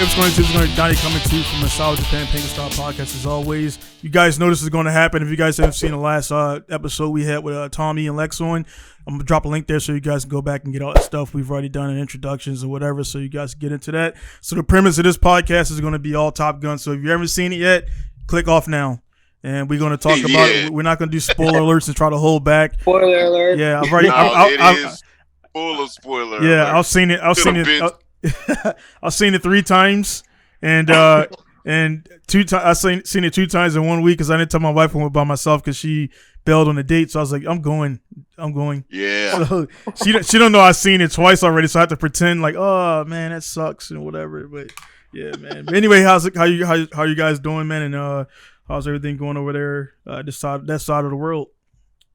It's going to Donnie coming to you from the South Japan Pinku Style Podcast as always. You guys know this is going to happen. If you guys haven't seen the last episode we had with Tommy and Lex on, I'm going to drop a link there so you guys can go back and get all that stuff we've already done in introductions or whatever, so you guys can get into that. So the premise of this podcast is going to be all Top Gun. So if you haven't seen it yet, click off now. And we're going to talk about it. We're not going to do spoiler alerts and try to hold back. Spoiler alert. Yeah, I've already. It is full of spoiler. Yeah, alert. I've seen it. I've seen it 3 times, and 2 times. I've seen it 2 times in 1 week because I didn't tell my wife I went by myself because she bailed on the date. So I was like, I'm going. Yeah. So she don't know I've seen it twice already, so I have to pretend like, oh man, that sucks and whatever. But yeah, man. But anyway, how you guys doing, man? And how's everything going over there? That side of the world.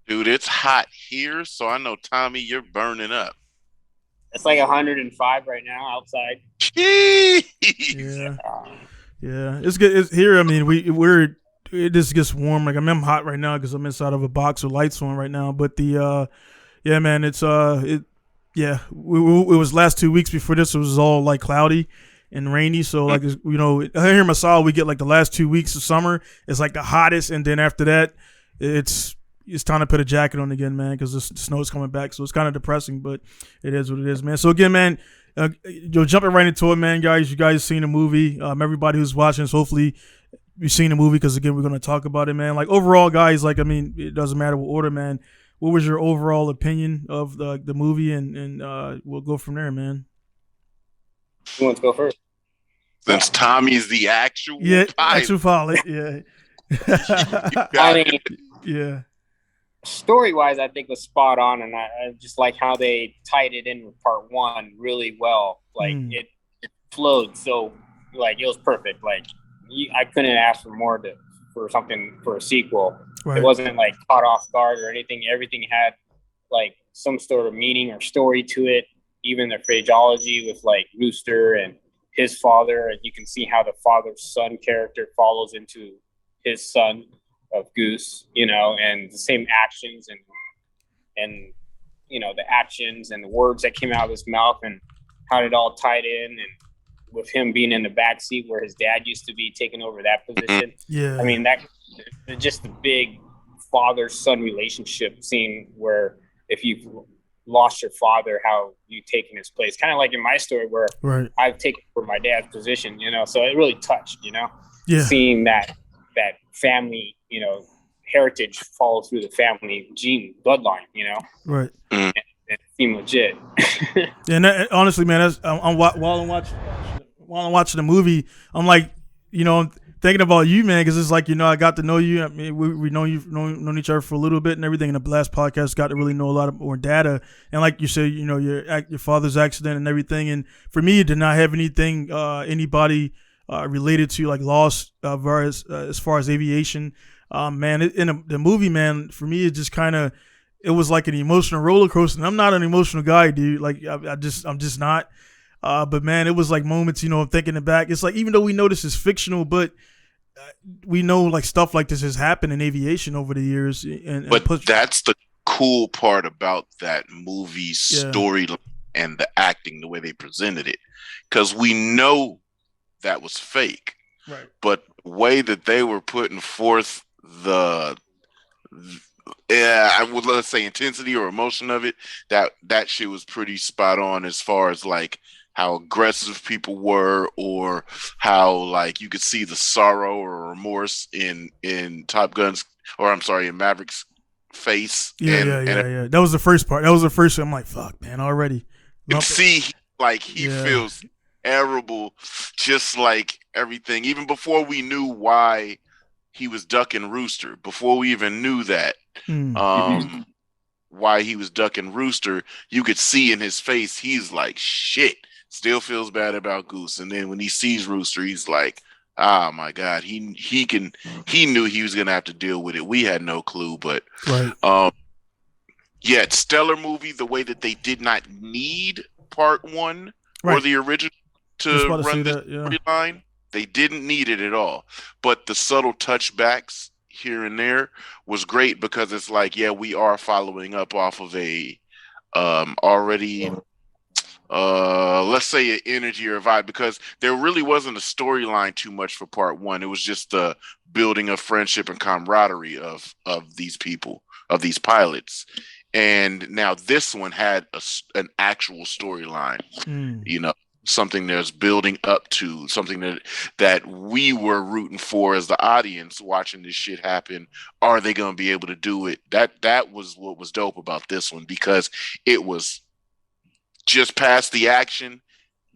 Dude, it's hot here, so I know, Tommy, you're burning up. It's like 105 right now outside. Jeez. Yeah. It's good. It's here. I mean, it just gets warm. Like I'm hot right now because I'm inside of a box with lights on right now. But yeah, man, it's it was last 2 weeks before this. It was all like cloudy and rainy. So like here in Massawa, we get like the last 2 weeks of summer. It's like the hottest, and then after that, it's time to put a jacket on again, man, because the snow's coming back. So it's kind of depressing, but it is what it is, man. So again, man, jumping right into it, man, guys. You guys seen the movie? Everybody who's watching this, hopefully you've seen the movie because again, we're gonna talk about it, man. Like overall, guys, like I mean, it doesn't matter what order, man. What was your overall opinion of the movie, and we'll go from there, man. Who wants to go first? Since Tommy's the actual pilot, yeah. I mean, yeah. Story-wise, I think was spot on, and I just like how they tied it in with part 1 really well. Like it flowed, so like it was perfect. Like I couldn't ask for more for a sequel. Right. It wasn't like caught off guard or anything. Everything had like some sort of meaning or story to it. Even the phraseology with like Rooster and his father, and you can see how the father-son character follows into his son of Goose, and the same actions and the actions and the words that came out of his mouth and how it all tied in, and with him being in the back seat where his dad used to be taking over that position. Yeah. I mean, that just the big father-son relationship scene where if you've lost your father, how you taken his place, kind of like in my story where right. I've taken for my dad's position, so it really touched, seeing that family, heritage follow through the family gene bloodline, right. And it seemed legit. Yeah, and honestly, man, while I'm watching the movie, I'm like, thinking about you, man, because it's like, I got to know you. I mean, we known each other for a little bit and everything. In the last podcast, got to really know a lot more data. And like you said, your father's accident and everything. And for me, it did not have anything, anybody related to like loss as far as aviation. Man, in the movie, man, for me, it just kind of, it was like an emotional roller coaster. And I'm not an emotional guy, dude. Like I'm just not. But man, it was like moments, thinking it back. It's like, even though we know this is fictional, but we know like stuff like this has happened in aviation over the years. But that's the cool part about that movie's story and the acting, the way they presented it, because we know that was fake, right? But the way that they were putting forth let's say intensity or emotion of it, that shit was pretty spot on as far as like how aggressive people were, or how like you could see the sorrow or remorse in Maverick's face. Yeah. That was the first part. I'm like, fuck, man, already. You see, like he feels terrible, just like everything. Even before we knew why he was ducking Rooster, before we even knew that, why he was ducking Rooster, you could see in his face, he's like, shit, still feels bad about Goose. And then when he sees Rooster, he's like, oh my God, he knew he was going to have to deal with it. We had no clue, but right. Stellar movie, the way that they did not need part 1 or the original to run this storyline. They didn't need it at all. But the subtle touchbacks here and there was great, because it's like, we are following up off of a already let's say an energy or a vibe, because there really wasn't a storyline too much for part one. It was just the building of friendship and camaraderie of these people, of these pilots. And now this one had an actual storyline, you know, something that's building up to something that we were rooting for as the audience watching this shit happen. Are they going to be able to do it? That was what was dope about this one, because it was just past the action.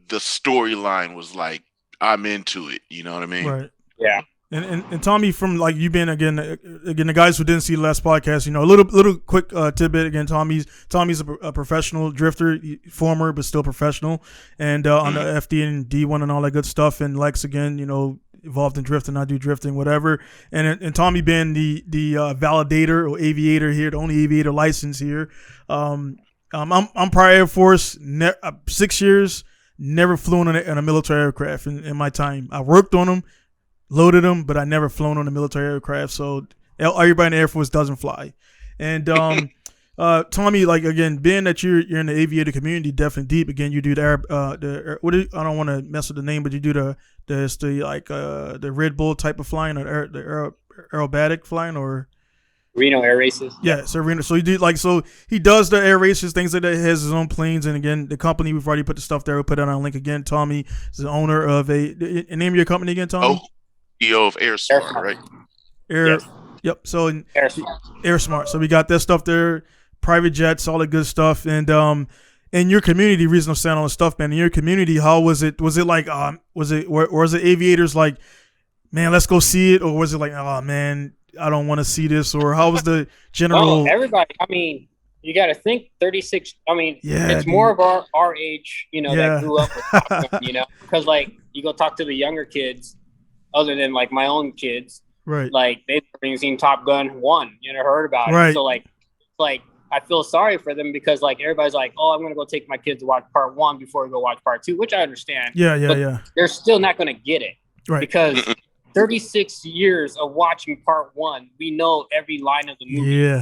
The storyline was like, I'm into it. You know what I mean? Right. Yeah. And Tommy, from like you being again the guys who didn't see the last podcast, you know, a little quick tidbit again. Tommy's a professional drifter, former but still professional, and on the FD and D1 and all that good stuff. And Lex again, you know, involved in drifting. I do drifting, whatever. And Tommy being the validator or aviator here, the only aviator license here. I'm prior Air Force, 6 years, never flown on a military aircraft in my time. I worked on them, loaded them, but I never flown on a military aircraft. So everybody in the Air Force doesn't fly. And Tommy, like again, being that you're in the aviator community, definitely deep. Again, you do the I don't want to mess with the name, but you do the Red Bull type of flying, or the aerobatic flying, or Reno air races. Yeah, so Reno. So he he does the air races, things like that. He has his own planes, and again, the company, we've already put the stuff there. We'll put it on a link again. Tommy is the owner of name of your company again, Tommy? CEO of Air Smart, right? Yes. Yep. So Air Smart. So we got that stuff there, private jets, all that good stuff, and in your community, reason I'm saying all this stuff, man. In your community, how was it? Was it like was it aviators like, man, let's go see it, or was it like, oh man, I don't want to see this, or how was the general? Everybody. I mean, you got to think 36. I mean, it's more of our age, you know, that grew up with Top Gun, you know, because like you go talk to the younger kids, other than like my own kids, right? Like they've never seen Top Gun 1, you know, heard about it. So like I feel sorry for them, because like everybody's like, oh, I'm gonna go take my kids to watch part 1 before we go watch part 2, which I understand. Yeah. They're still not gonna get it, right? Because 36 years of watching part 1, we know every line of the movie. Yeah.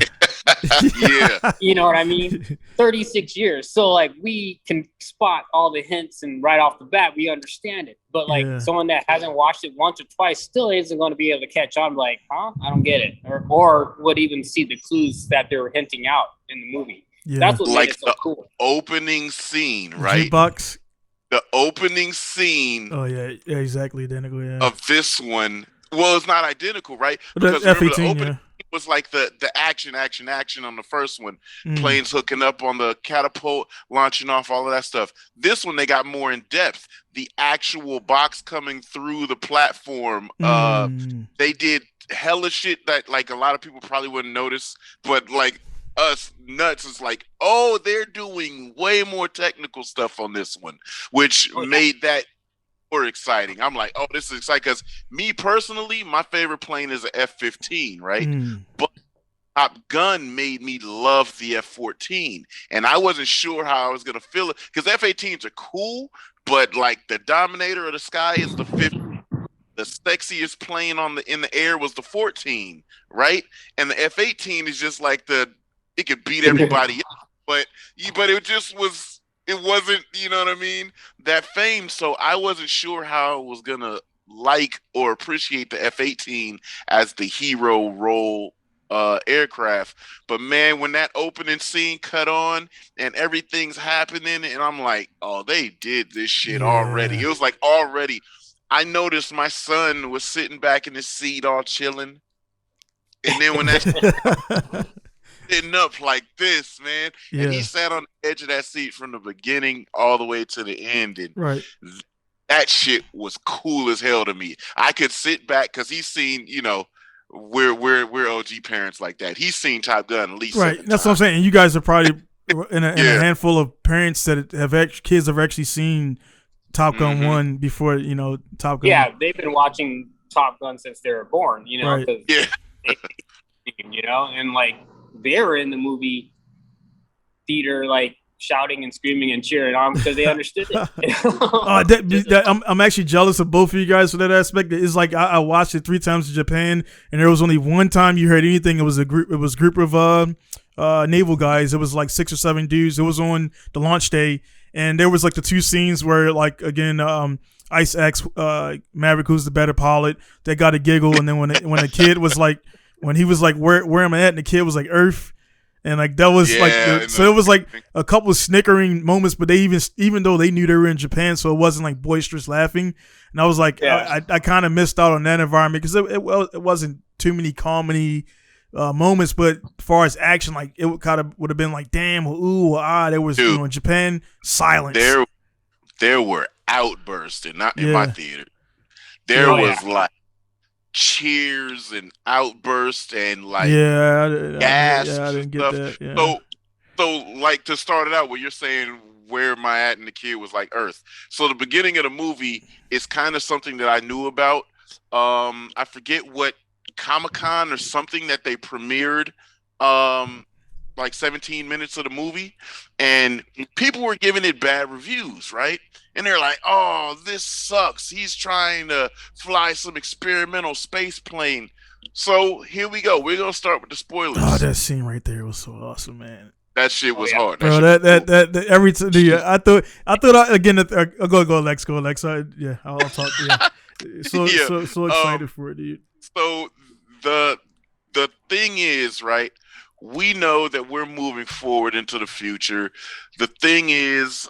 Yeah. You know what I mean? 36 years. So like we can spot all the hints, and right off the bat we understand it. But like someone that hasn't watched it once or twice still isn't going to be able to catch on, like, huh? I don't get it. Or would even see the clues that they were hinting out in the movie. Yeah. That's what made it so cool. Opening scene, right? G-Bucks. The opening scene. Oh yeah, exactly identical. Yeah. Of this one, well, it's not identical, right? Because remember, F-18, the opening was like the action on the first one. Planes hooking up on the catapult, launching off, all of that stuff. This one, they got more in depth. The actual box coming through the platform. They did hella shit that like a lot of people probably wouldn't notice, but like us nuts is like, oh, they're doing way more technical stuff on this one, which made that more exciting. I'm like, oh, this is exciting, because me personally, my favorite plane is an F-15, right? But Top Gun made me love the F-14, and I wasn't sure how I was gonna feel it, because F-18s are cool, but like the Dominator of the Sky is the 15. The sexiest plane in the air was the 14, right? And the F-18 is just like it could beat everybody up, but it just was. It wasn't, you know what I mean, that fame. So I wasn't sure how I was gonna like or appreciate the F-18 as the hero role aircraft. But man, when that opening scene cut on and everything's happening, and I'm like, oh, they did this shit already. It was like already. I noticed my son was sitting back in his seat all chilling, and then when that sitting up like this, man, and he sat on the edge of that seat from the beginning all the way to the end, and that shit was cool as hell to me. I could sit back, because he's seen, you know, we're OG parents like that. He's seen Top Gun at least. Right, that's what I'm saying. And you guys are probably in a handful of parents that kids have actually seen Top Gun 1 before, you know, Top Gun. Yeah, they've been watching Top Gun since they were born, you know. You know, and like they were in the movie theater, like shouting and screaming and cheering on, because they understood it. I'm actually jealous of both of you guys for that aspect. It's like I watched it 3 times in Japan, and there was only one time you heard anything. It was a group of naval guys. It was like 6 or 7 dudes. It was on the launch day, And there was like the two scenes where like again, Ice X, Maverick, who's the better pilot, they got a giggle, and then when the kid was like, when he was like, where am I at, and the kid was like Earth. And like that was so it was like a couple of snickering moments, but they even though they knew they were in Japan, so it wasn't like boisterous laughing. And I was like, I kind of missed out on that environment because it wasn't too many comedy moments, but as far as action, like it kind of would have been like, damn, ooh, there was in Japan silence. There were outbursts in my theater. There was like cheers and outbursts and like gasps I didn't get that. Yeah. So like to start it out, where you're saying where am I at, and the kid was like Earth. So the beginning of the movie is kind of something that I knew about. I forget what Comic-Con or something that they premiered. Like 17 minutes of the movie, and people were giving it bad reviews, right? And they're like, oh, this sucks. He's trying to fly some experimental space plane. So here we go. We're going to start with the spoilers. Oh, that scene right there was so awesome, man. That shit was hard. Bro, that every time, I thought again, go Lex. I'll talk. Yeah. So excited for it, dude. So the thing is, right, we know that we're moving forward into the future. The thing is,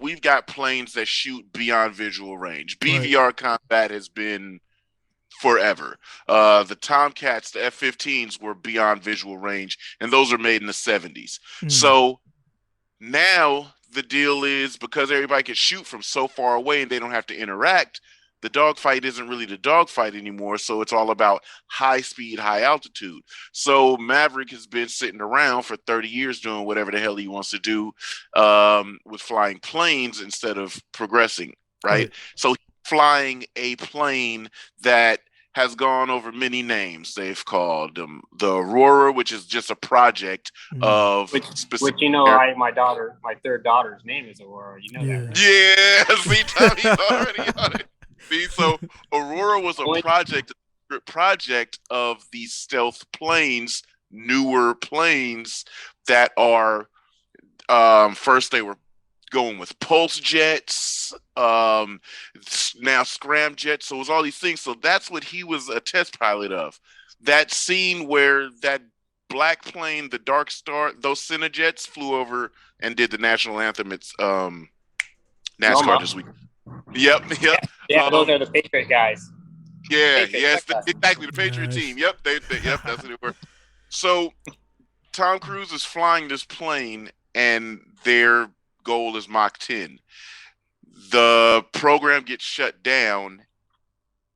we've got planes that shoot beyond visual range. BVR combat has been forever. The Tomcats, the F-15s, were beyond visual range, and those are made in the 70s. So now the deal is, because everybody can shoot from so far away and they don't have to interact, the dogfight isn't really the dogfight anymore, so it's all about high speed, high altitude. So Maverick has been sitting around for 30 years doing whatever the hell he wants to do with flying planes instead of progressing, right? So he's flying a plane that has gone over many names. They've called the Aurora, which is just a project of which you know, my third daughter's name is Aurora. You know that, right? Yeah, see, Tommy's already on it. See, so Aurora was a project of these stealth planes, newer planes that are first they were going with pulse jets, now scramjets. So it was all these things. So that's what he was a test pilot of. That scene where that black plane, the Dark Star, those Cinejets flew over and did the national anthem. It's NASCAR this week. Yep. Yeah, those are the Patriot guys. Yeah, exactly, the Patriot team. Yep, yep, that's what it were. So Tom Cruise is flying this plane, and their goal is Mach 10. The program gets shut down,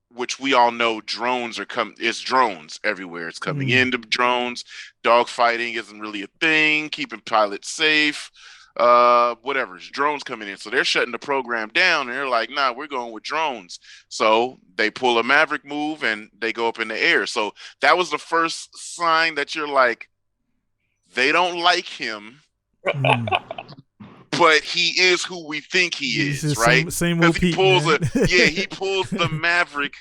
which we all know drones are coming. It's drones everywhere. It's coming into drones. Dogfighting isn't really a thing. Keeping pilots safe. Whatever, it's drones coming in, so they're shutting the program down, and they're like, nah, we're going with drones. So they pull a Maverick move and they go up in the air. So that was the first sign that you're like, they don't like him, but he is who we think he is, right? Same old he pulls he pulls the Maverick,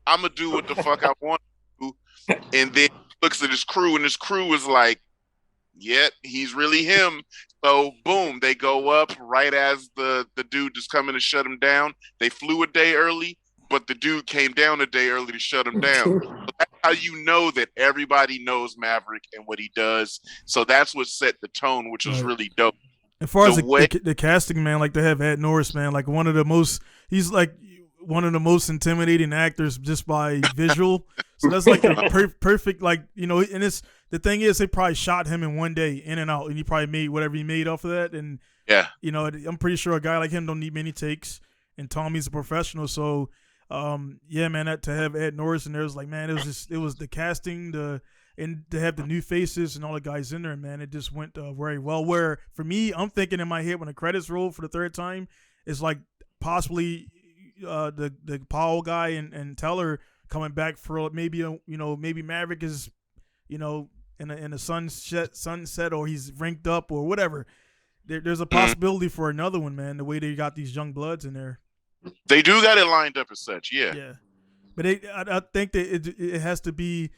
I'm gonna do what the fuck I want to do, and then looks at his crew, and his crew is like, yep, he's really him. So boom, they go up right as the dude is coming to shut him down. They flew a day early, but the dude came down a day early to shut him down. So that's how you know that everybody knows Maverick and what he does. So that's what set the tone, which was really dope. As far as the casting, man, like they have Ed Norris, man, like he's like one of the most intimidating actors just by visual. So that's like the perfect, like, you know, and it's, the thing is, they probably shot him in one day, in and out, and he probably made whatever he made off of that. And you know, I'm pretty sure a guy like him don't need many takes. And Tommy's a professional, so yeah, man, to have Ed Norris in there was like, man, it was the casting, and to have the new faces and all the guys in there, man, it just went very well. Where for me, I'm thinking in my head when the credits roll for the third time, it's like possibly the Powell guy and Teller coming back for maybe maybe Maverick is, you know, in a sunset, or he's ranked up or whatever. There's a possibility for another one, man. The way they got these young bloods in there, they do got it lined up as such, yeah. But I think that it has to be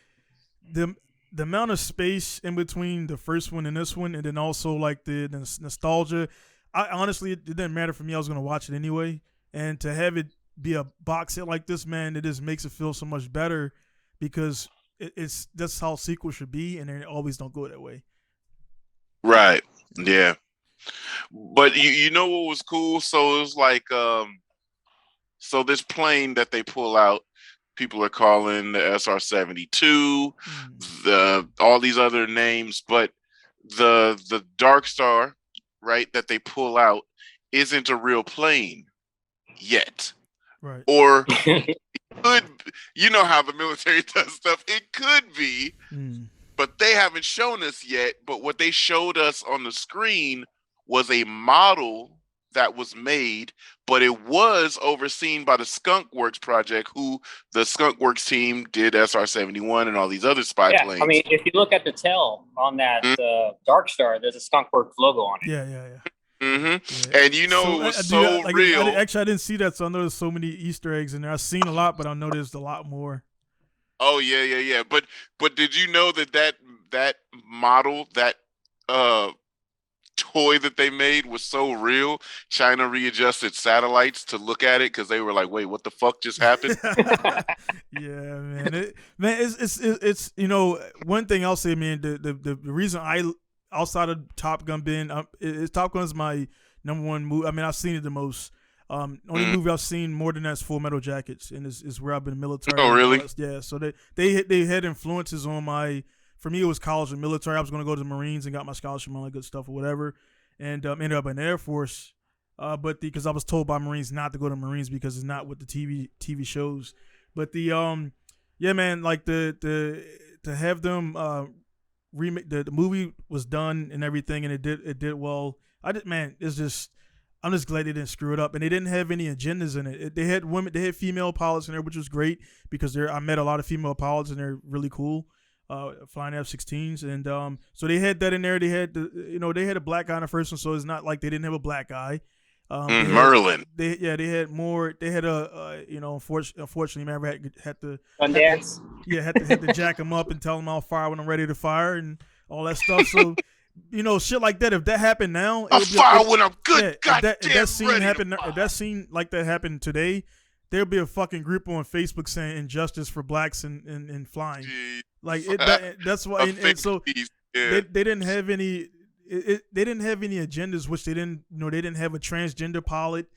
the amount of space in between the first one and this one, and then also like the nostalgia. I honestly, it didn't matter for me. I was gonna watch it anyway, and to have it be a box hit like this, man, it just makes it feel so much better because it's that's how sequels should be, and they always don't go that way. Right. Yeah. But you know what was cool? So it was like so this plane that they pull out, people are calling the SR-72, all these other names, but the Dark Star, right, that they pull out isn't a real plane yet. Right. Or it could, you know how the military does stuff. It could be, but they haven't shown us yet. But what they showed us on the screen was a model that was made, but it was overseen by the Skunk Works project, who the Skunk Works team did SR-71 and all these other spy planes. I mean, if you look at the tail on that Dark Star, there's a Skunk Works logo on it. Yeah. Mm-hmm. And you know, it was real. I didn't see that, so I know there's so many Easter eggs in there. I've seen a lot, but I know there's a lot more. Oh yeah. But did you know that model, that toy that they made was so real? China readjusted satellites to look at it because they were like, "Wait, what the fuck just happened?" Yeah, man. It's you know, one thing I'll say, man. The reason I outside of Top Gun being Top Gun's my number one movie. I mean, I've seen it the most. Only movie I've seen more than that's Full Metal Jackets, and is where I've been military. Oh, really? Yeah. So they had influences on my. For me, it was college and military. I was going to go to the Marines and got my scholarship and all that good stuff or whatever, and ended up in the Air Force. But because I was told by Marines not to go to Marines because it's not what the TV shows. But yeah, man, like to have them remake the movie was done and everything, and it did well. I'm just glad they didn't screw it up, and they didn't have any agendas in it. They had female pilots in there, which was great because I met a lot of female pilots and they're really cool. Flying F-16s, and so they had that in there. They had they had a black guy in the first one, so it's not like they didn't have a black guy. Merlin. They had more. They had unfortunately, man, had to jack him up and tell him I'll fire when I'm ready to fire and all that stuff. So shit like that. If that happened now, I'll fire when I'm good. If that scene like that happened today, there'll be a fucking group on Facebook saying injustice for blacks and flying. Jeez. Like that's why. And so they didn't have any. They didn't have any agendas, which they didn't. They didn't have a transgender pilot.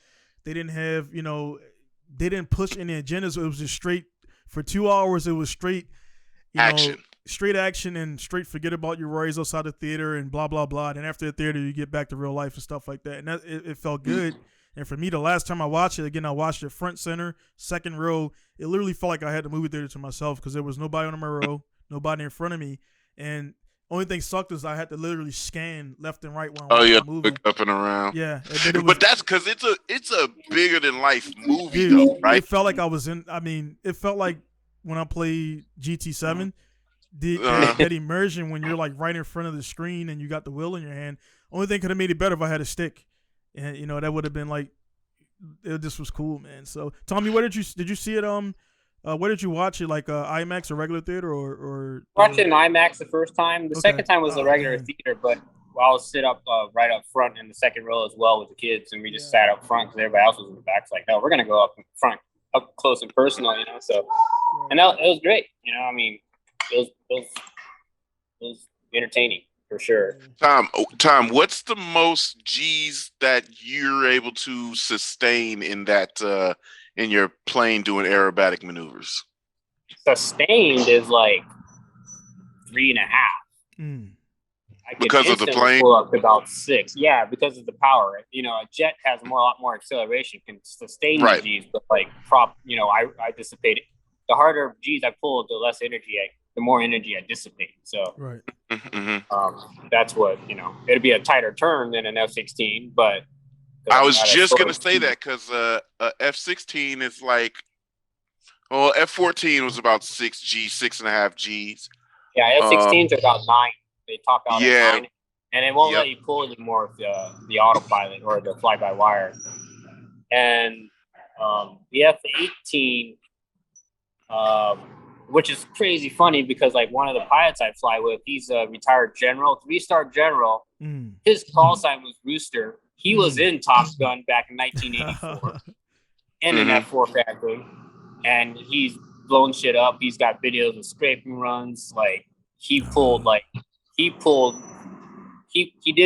They didn't have. They didn't push any agendas. It was just straight for 2 hours. It was straight. Action. Straight action and straight forget about your worries outside the theater and blah blah blah. And after the theater, you get back to real life and stuff like that. And it felt good. And for me, the last time I watched it, again, I watched it front center, second row. It literally felt like I had the movie theater to myself because there was nobody on my row, nobody in front of me. And only thing sucked is I had to literally scan left and right while I was moving. Look up and around. Yeah. But that's because it's a bigger than life movie, though, right? It felt like I was in. I mean, it felt like when I played GT7, that immersion when you're like right in front of the screen and you got the wheel in your hand. Only thing could have made it better if I had a stick. And that would have been like, this was cool, man. So, Tommy, did you see it? Where did you watch it? Like IMAX or regular theater or? Watched it in IMAX the first time. The second time was a regular theater, but I was sit up right up front in the second row as well with the kids, and we just sat up front because everybody else was in the back. It's like, no, we're gonna go up in front, up close and personal, So, and it was great. I mean, it was entertaining. For sure. Tom, what's the most G's that you're able to sustain in that in your plane doing aerobatic maneuvers? Sustained is like 3.5. Because of the plane? Pull up to about 6. Yeah, because of the power. A jet has a lot more acceleration, can sustain the G's, but like I dissipate it. The harder G's I pull, the less energy the more energy I dissipate. So right. That's what, it'd be a tighter turn than an F-16, but I was just going to say that because F-16 is like, F-14 was about 6.5 Gs. Yeah, F-16s are about 9. They top out at 9, and it won't let you pull anymore with the autopilot or the fly-by-wire. And the F-18, which is crazy funny because like one of the pilots I fly with, he's a retired general, 3-star general. His call sign was Rooster, He was in Top Gun back in 1984 in an F4 factory, and he's blown shit up. He's got videos of scraping runs. Like he did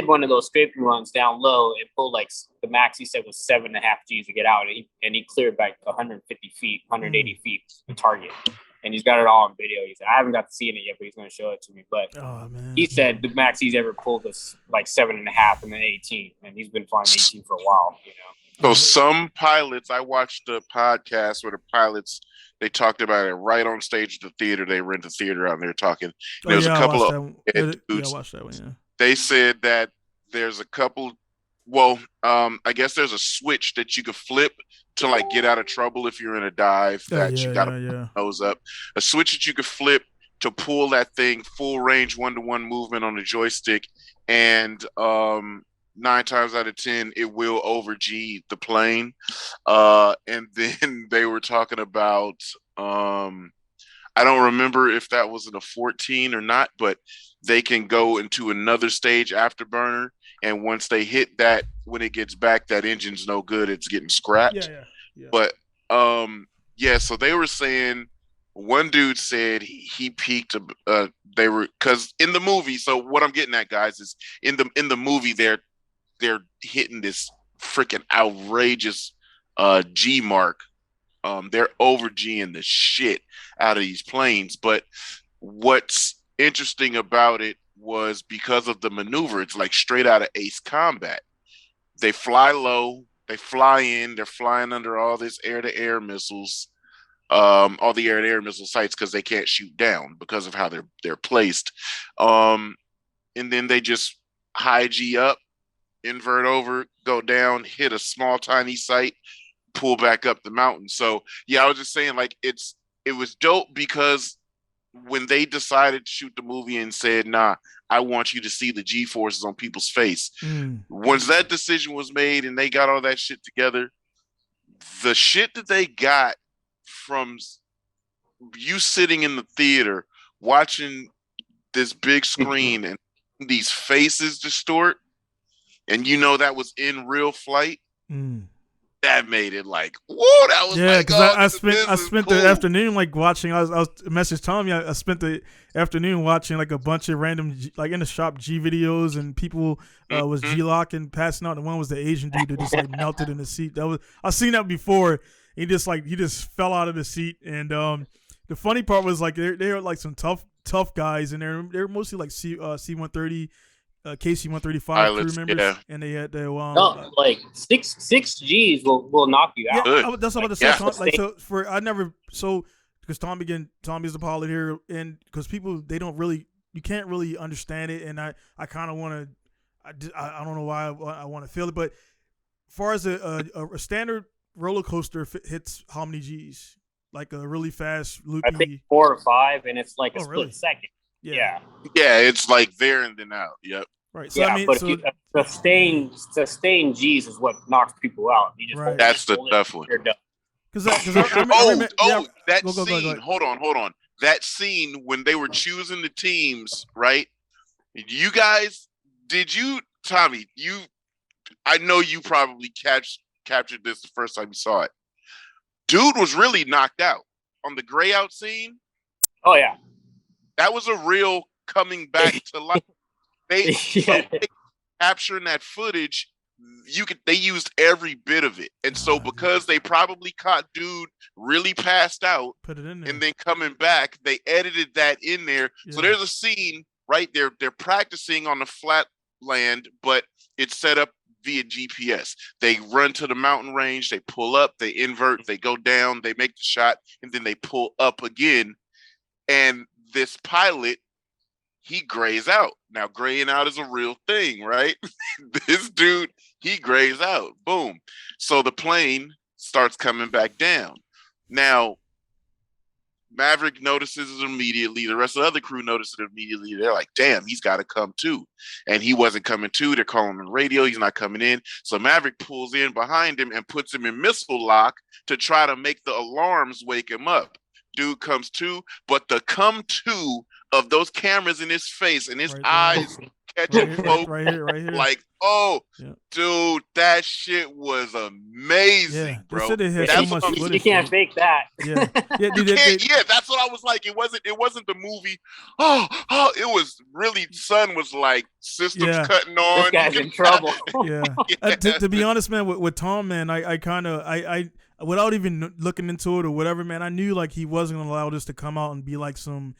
one of those scraping runs down low and pulled like the max he said was 7.5 G's to get out, and he cleared like 150 feet, 180 feet the target. And he's got it all on video. He said, I haven't got to see it yet, but he's going to show it to me. But he said the max he's ever pulled was like 7.5 and then 18. And he's been flying 18 for a while, you know. So some pilots, I watched a podcast where the pilots, they talked about it right on stage at the theater. They rent the theater out and they're talking. There's a couple of dudes. I watched that one, yeah. They said that there's a couple, I guess there's a switch that you could flip to like get out of trouble if you're in a dive you got to nose up. A switch that you could flip to pull that thing full range 1-to-1 movement on the joystick, and 9 times out of 10 it will over G the plane. And then they were talking about I don't remember if that was in a 14 or not, but they can go into another stage afterburner. And once they hit that, when it gets back, that engine's no good. It's getting scrapped. Yeah. But so they were saying, one dude said he peaked. They were, because in the movie. So what I'm getting at, guys, is in the movie they're hitting this freaking outrageous G mark. They're over G'ing the shit out of these planes. But what's interesting about it was because of the maneuver, it's like straight out of Ace Combat. They fly low, they fly in, they're flying under all this air-to-air missiles, all the air-to-air missile sites, because they can't shoot down because of how they're placed. And then they just high G up, invert over, go down, hit a small tiny site, pull back up the mountain. So yeah, I was just saying, like, it was dope because when they decided to shoot the movie and said, nah, I want you to see the G-forces on people's face. Once that decision was made and they got all that shit together, the shit that they got from you sitting in the theater watching this big screen and these faces distort, and you know that was in real flight, that made it like, whoa, that was because I spent the afternoon like watching. I was message telling me I spent the afternoon watching like a bunch of random like in the shop G videos, and people was G locking, passing out. And one was the Asian dude that just like melted in the seat. I've seen that before. He just fell out of the seat. And the funny part was like they were like some tough guys, and they're mostly like C-130. KC-135 crew members, and they had their like six Gs will knock you out. Yeah, that's what I was about to say. Because Tommy is the pilot here, and because people you can't really understand it, and I kind of want to, I don't know why I want to feel it, but as far as a standard roller coaster hits how many Gs? Like a really fast loopy. I think 4 or 5, and it's like a split second. Yeah, it's like there and then out. Yep. Right. So, but sustained G's is what knocks people out. You just that's the tough one. Because that scene. Hold on. That scene when they were choosing the teams, right? You guys, Tommy? I know you probably captured this the first time you saw it. Dude was really knocked out on the gray out scene. Oh yeah. That was a real coming back to life. They capturing that footage. They used every bit of it, and so because they probably caught dude really passed out, put it in there, and then coming back, they edited that in there. Yeah. So there's a scene right there. They're practicing on the flat land, but it's set up via GPS. They run to the mountain range. They pull up. They invert. They go down. They make the shot, and then they pull up again, and this pilot, he grays out. Now, graying out is a real thing, right? This dude, he grays out. Boom. So the plane starts coming back down. Now, Maverick notices it immediately. The rest of the other crew notices it immediately. They're like, damn, he's got to come too. And he wasn't coming too. They're calling him on the radio. He's not coming in. So Maverick pulls in behind him and puts him in missile lock to try to make the alarms wake him up. Dude comes to, but the come to of those cameras in his face and his eyes catching folk. Right here. Like, dude, that shit was amazing, bro. They said it had so much footage. You can't fake that. Yeah, dude, that's what I was like. It wasn't the movie. It was really. Son was like systems cutting on. This guy's in trouble. To be honest, man, with Tom, man, I kind of without even looking into it or whatever, man, I knew like he wasn't gonna allow this to come out and be like some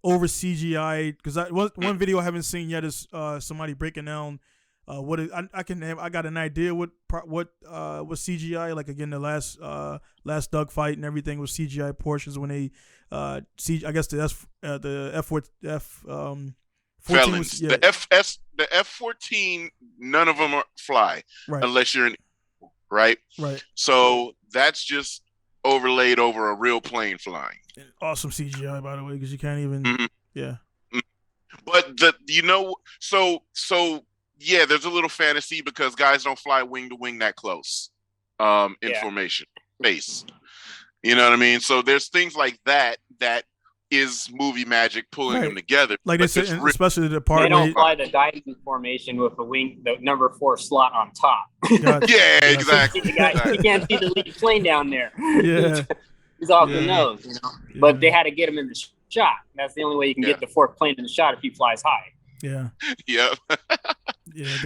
over CGI, because one video I haven't seen yet is somebody breaking down what is, I got an idea what was CGI, like again the last Doug fight and everything was CGI portions when they I guess the F14 felons, the F14, none of them fly unless you're right. So that's just overlaid over a real plane flying. Awesome CGI, by the way, because you can't even But there's a little fantasy because guys don't fly wing to wing that close in formation space. You know what I mean? So there's things like that is movie magic pulling them together. Like they said, especially the part they don't fly the diving formation with the number 4 slot on top. Exactly. You can't see the lead plane down there. Yeah. He's off the nose, But they had to get him in the shot. That's the only way you can get the 4th plane in the shot if he flies high. Yeah. Yep.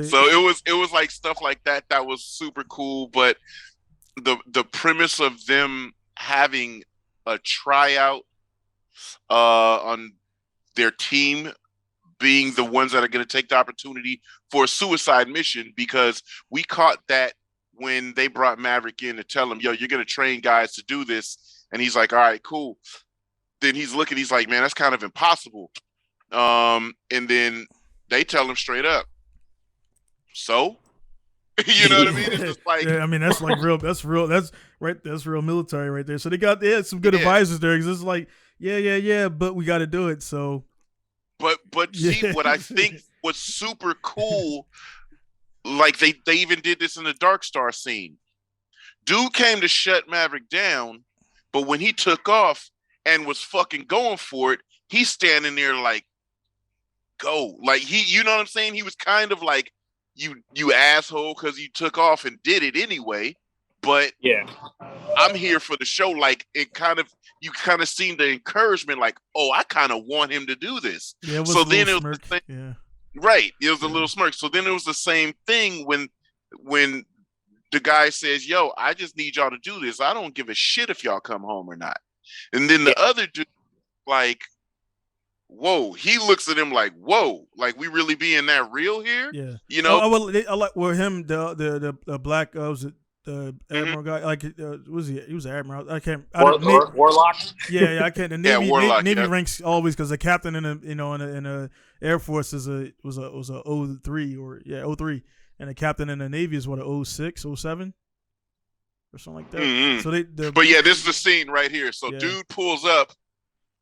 So it was like stuff like that was super cool. But the premise of them having a tryout on their team being the ones that are going to take the opportunity for a suicide mission, because we caught that when they brought Maverick in to tell him, yo, you're going to train guys to do this. And he's like, all right, cool. Then he's like, man, that's kind of impossible. And then they tell him straight up. So, you know what I mean? It's just like, I mean, that's like real. That's real military right there. So they had some good advisors there. Cause it's like, but we got to do it. So, but see, what I think was super cool, like they even did this in the Dark Star scene. Dude came to shut Maverick down, but when he took off and was fucking going for it, he's standing there like, go. Like you know what I'm saying? He was kind of like, you asshole, because you took off and did it anyway. But I'm here for the show. Like you kind of seen the encouragement, like, oh, I kind of want him to do this. Yeah, so then it was right. It was a little smirk. So then it was the same thing when the guy says, yo, I just need y'all to do this. I don't give a shit if y'all come home or not. And then the other dude, like, whoa, he looks at him like, whoa, like we really being that real here? Yeah. You know? I like him, the black, was it the Admiral guy? Like, was he? He was an Admiral. I can't. Warlock? Yeah, I can't. The Navy, Warlock, Navy ranks always, because the captain in a Air Force was a 03 03. And the captain in the Navy is what, a 06, 07? Or something like that. Mm-hmm. So but this is the scene right here. So dude pulls up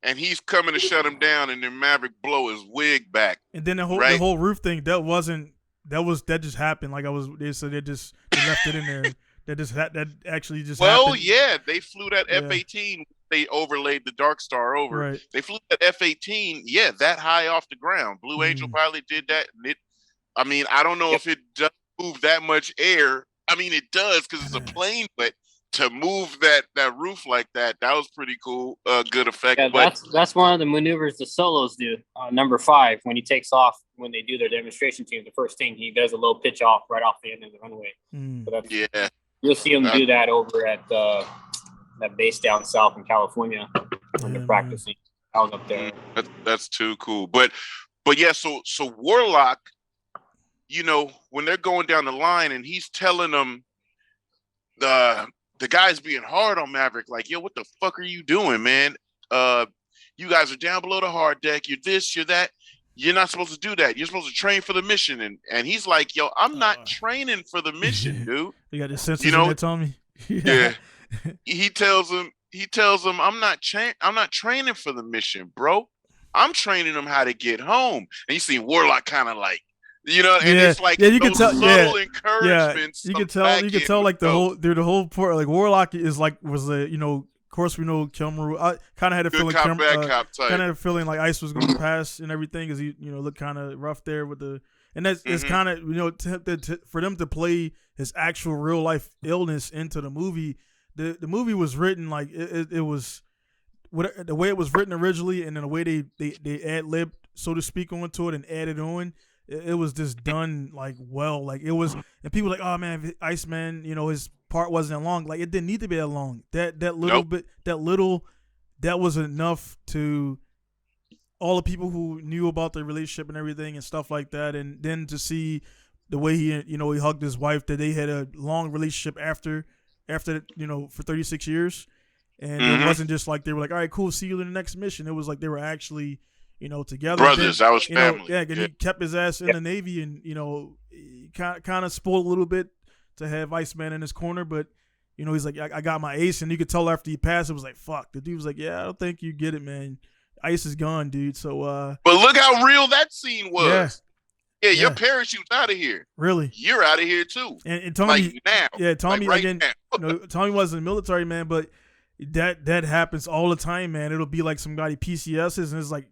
and he's coming to shut him down, and then Maverick blow his wig back. And then the whole roof thing, that just happened. Like they said they left it in there. That actually just happened. Yeah, they flew that F-18. They overlaid the Dark Star over. Right. They flew that F-18, that high off the ground. Blue Angel pilot did that, and I mean, I don't know if it does move that much air. I mean, it does because it's a plane, but to move that roof like that was pretty cool. Good effect. Yeah, but that's one of the maneuvers the solos do. Number 5, when he takes off, when they do their demonstration team, the first thing he does a low pitch off right off the end of the runway. So you'll see him do that over at that base down south in California when they're practicing. I was up there. That's too cool. But so Warlock, you know, when they're going down the line and he's telling them the guy's being hard on Maverick, like, yo, what the fuck are you doing, man? You guys are down below the hard deck. You're this, you're that. You're not supposed to do that. You're supposed to train for the mission. And he's like, yo, I'm not training for the mission, dude. You got the sensors in there, Tommy? Yeah. He tells him, I'm not training for the mission, bro. I'm training them how to get home. And you see Warlock kind of like, you know, and it's like you can tell, encouragements. You can tell like the whole part, like Warlock is like was a course, we know Kilmer. I kind of had a Good feeling, cop, bad cop type. kind of had a feeling like Ice was going to pass and everything, because he, looked kind of rough there with the, and that's it's kind of for them to play his actual real life illness into the movie. The movie was written like it was, the way it was written originally, and then the way they ad libbed, so to speak, onto it and added on. It was just done like well, like it was, and people were like, oh man, Iceman, his part wasn't long. Like it didn't need to be that long. That little bit, that was enough to all the people who knew about the relationship and everything and stuff like that. And then to see the way he hugged his wife, that they had a long relationship after for 36 years, and it wasn't just like they were like, all right, cool, see you in the next mission. It was like they were actually, together. Brothers, that was family. He kept his ass in the Navy, and kind of spoiled a little bit to have Iceman in his corner, but he's like, I got my ace, and you could tell after he passed, it was like, fuck. The dude was like, yeah, I don't think you get it, man. Ice is gone, dude. So, but look how real that scene was. Yeah, your Yeah. parachute's out of here. Really, You're out of here too. and Tommy, Like now. yeah, Tommy Like right again. now. Tommy wasn't military, man, but that happens all the time, man. It'll be like somebody PCSs, and it's like,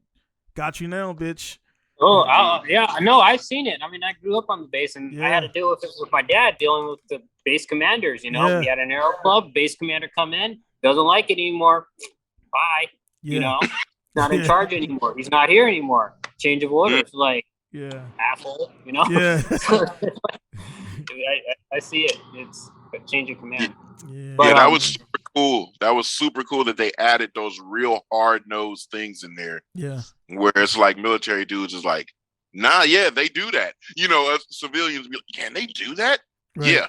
got you now, bitch. Oh, yeah, no, I've seen it. I mean, I grew up on the base, and I had to deal with it with my dad, dealing with the base commanders. We had an aero club, base commander come in, doesn't like it anymore. Bye. Yeah. Not in charge anymore. He's not here anymore. Change of orders, like asshole. Yeah. I see it. It's a change of command. Yeah. But, that was super cool. That was super cool that they added those real hard-nosed things in there. Yeah. Where it's like military dudes is like, nah, yeah, they do that. Us civilians be like, can they do that? Right. Yeah,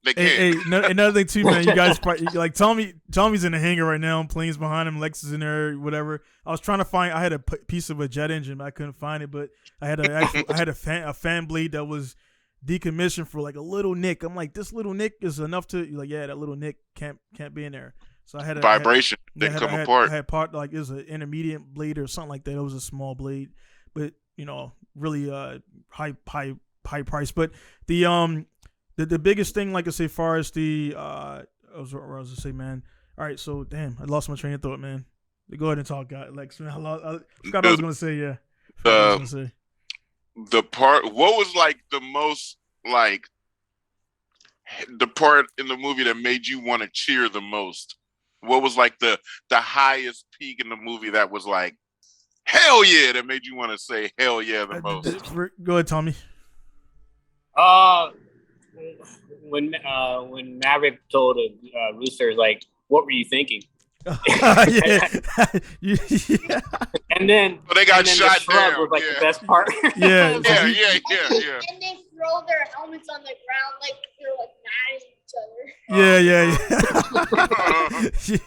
they can. Hey, another thing too, man. You guys probably, like Tommy's in the hangar right now, and planes behind him. Lex is in there, whatever. I was trying to find. I had a piece of a jet engine, but I couldn't find it. But I had a fan blade that was decommissioned for like a little nick. I'm like, this little nick is enough to that little nick can't be in there. So I had a vibration didn't come apart. I had part like it was an intermediate blade or something like that. It was a small blade, but really high price. But the biggest thing, like I say, far as the I was gonna say, man. All right, so damn, I lost my train of thought, man. Go ahead and talk, guy. Lex. Man, I forgot what I was gonna say. Yeah. The part, what was like the most like the part in the movie that made you want to cheer the most? What was like the highest peak in the movie that was like hell yeah, that made you want to say hell yeah the most? Go ahead, Tommy. When Maverick told Rooster, like, what were you thinking? Yeah. And then they got shot the down. Was like the best part. Yeah. Like, And they throw their helmets on the ground like they're like mad at each other. Yeah.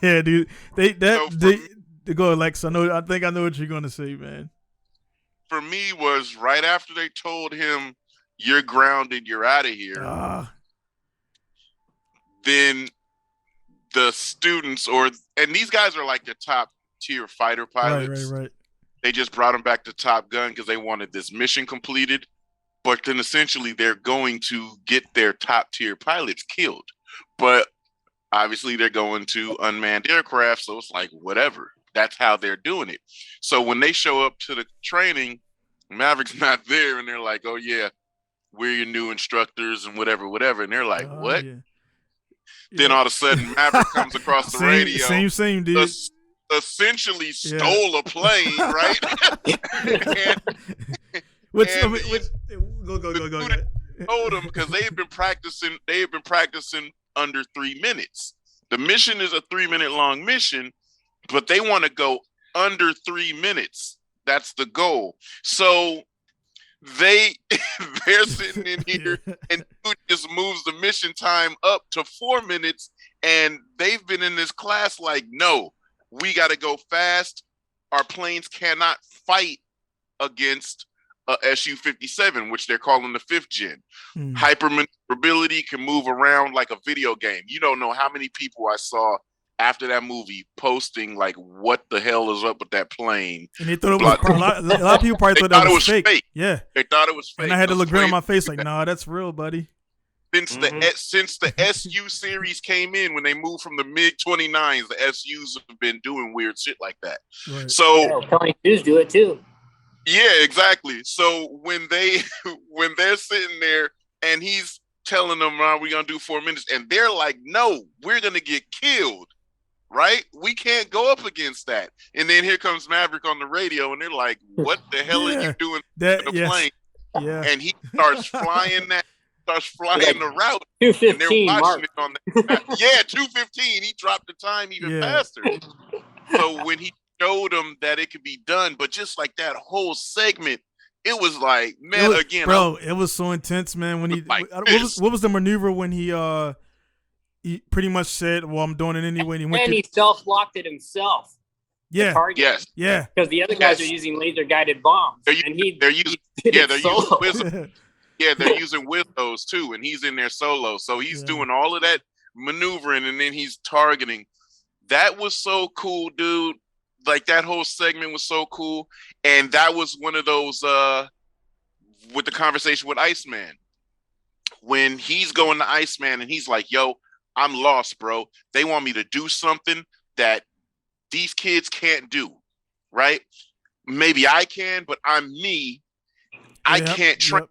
Yeah, dude. They go, Alex. I think I know what you're gonna say, man. For me, was right after they told him, "You're grounded. You're out of here." Then the students, and these guys are like the top tier fighter pilots. Right. They just brought them back to Top Gun because they wanted this mission completed. But then essentially they're going to get their top tier pilots killed. But obviously they're going to unmanned aircraft, so it's like whatever. That's how they're doing it. So when they show up to the training, Maverick's not there, and they're like, "Oh yeah, we're your new instructors and whatever." And they're like, "What?" Yeah. Then all of a sudden, Maverick comes across the radio. Same, dude. Essentially stole a plane, right? Go. Told them because they had been practicing under 3 minutes. The mission is a 3-minute long mission, but they want to go under 3 minutes. That's the goal. So they're sitting in here and dude just moves the mission time up to 4 minutes, and they've been in this class like, no, we got to go fast. Our planes cannot fight against a Su-57, which they're calling the 5th gen. Hypermaneuverability, can move around like a video game. You don't know how many people I saw after that movie posting like, what the hell is up with that plane? And they thought it was a lot of people probably thought it was fake. Yeah, they thought it was fake. And I had to look grin on my face like, nah, that's real, buddy. Since the SU series came in, when they moved from the MiG 29s, the SUs have been doing weird shit like that. Right. So 22s do it too. Yeah, exactly. So when they're sitting there and he's telling them, "Are we gonna do 4 minutes?" and they're like, "No, we're gonna get killed, right? We can't go up against that." And then here comes Maverick on the radio, and they're like, "What the hell are you doing to the plane?" Yeah, and he starts flying the route, 215 and they're watching Mark. it on the map. Yeah, 215. He dropped the time even faster. So when he showed them that it could be done, but just like that whole segment, it was like, man, it was so intense, man. When what was the maneuver when he pretty much said, "Well, I'm doing it anyway," and he self-locked it himself. Yeah. Yes. Yeah. Because the other guys are using laser-guided bombs. They're using Wizos too, and he's in there solo. So he's doing all of that maneuvering, and then he's targeting. That was so cool, dude. Like, that whole segment was so cool. And that was one of those with the conversation with Iceman. When he's going to Iceman and he's like, "Yo, I'm lost, bro. They want me to do something that these kids can't do, right? Maybe I can, but I'm me. I can't train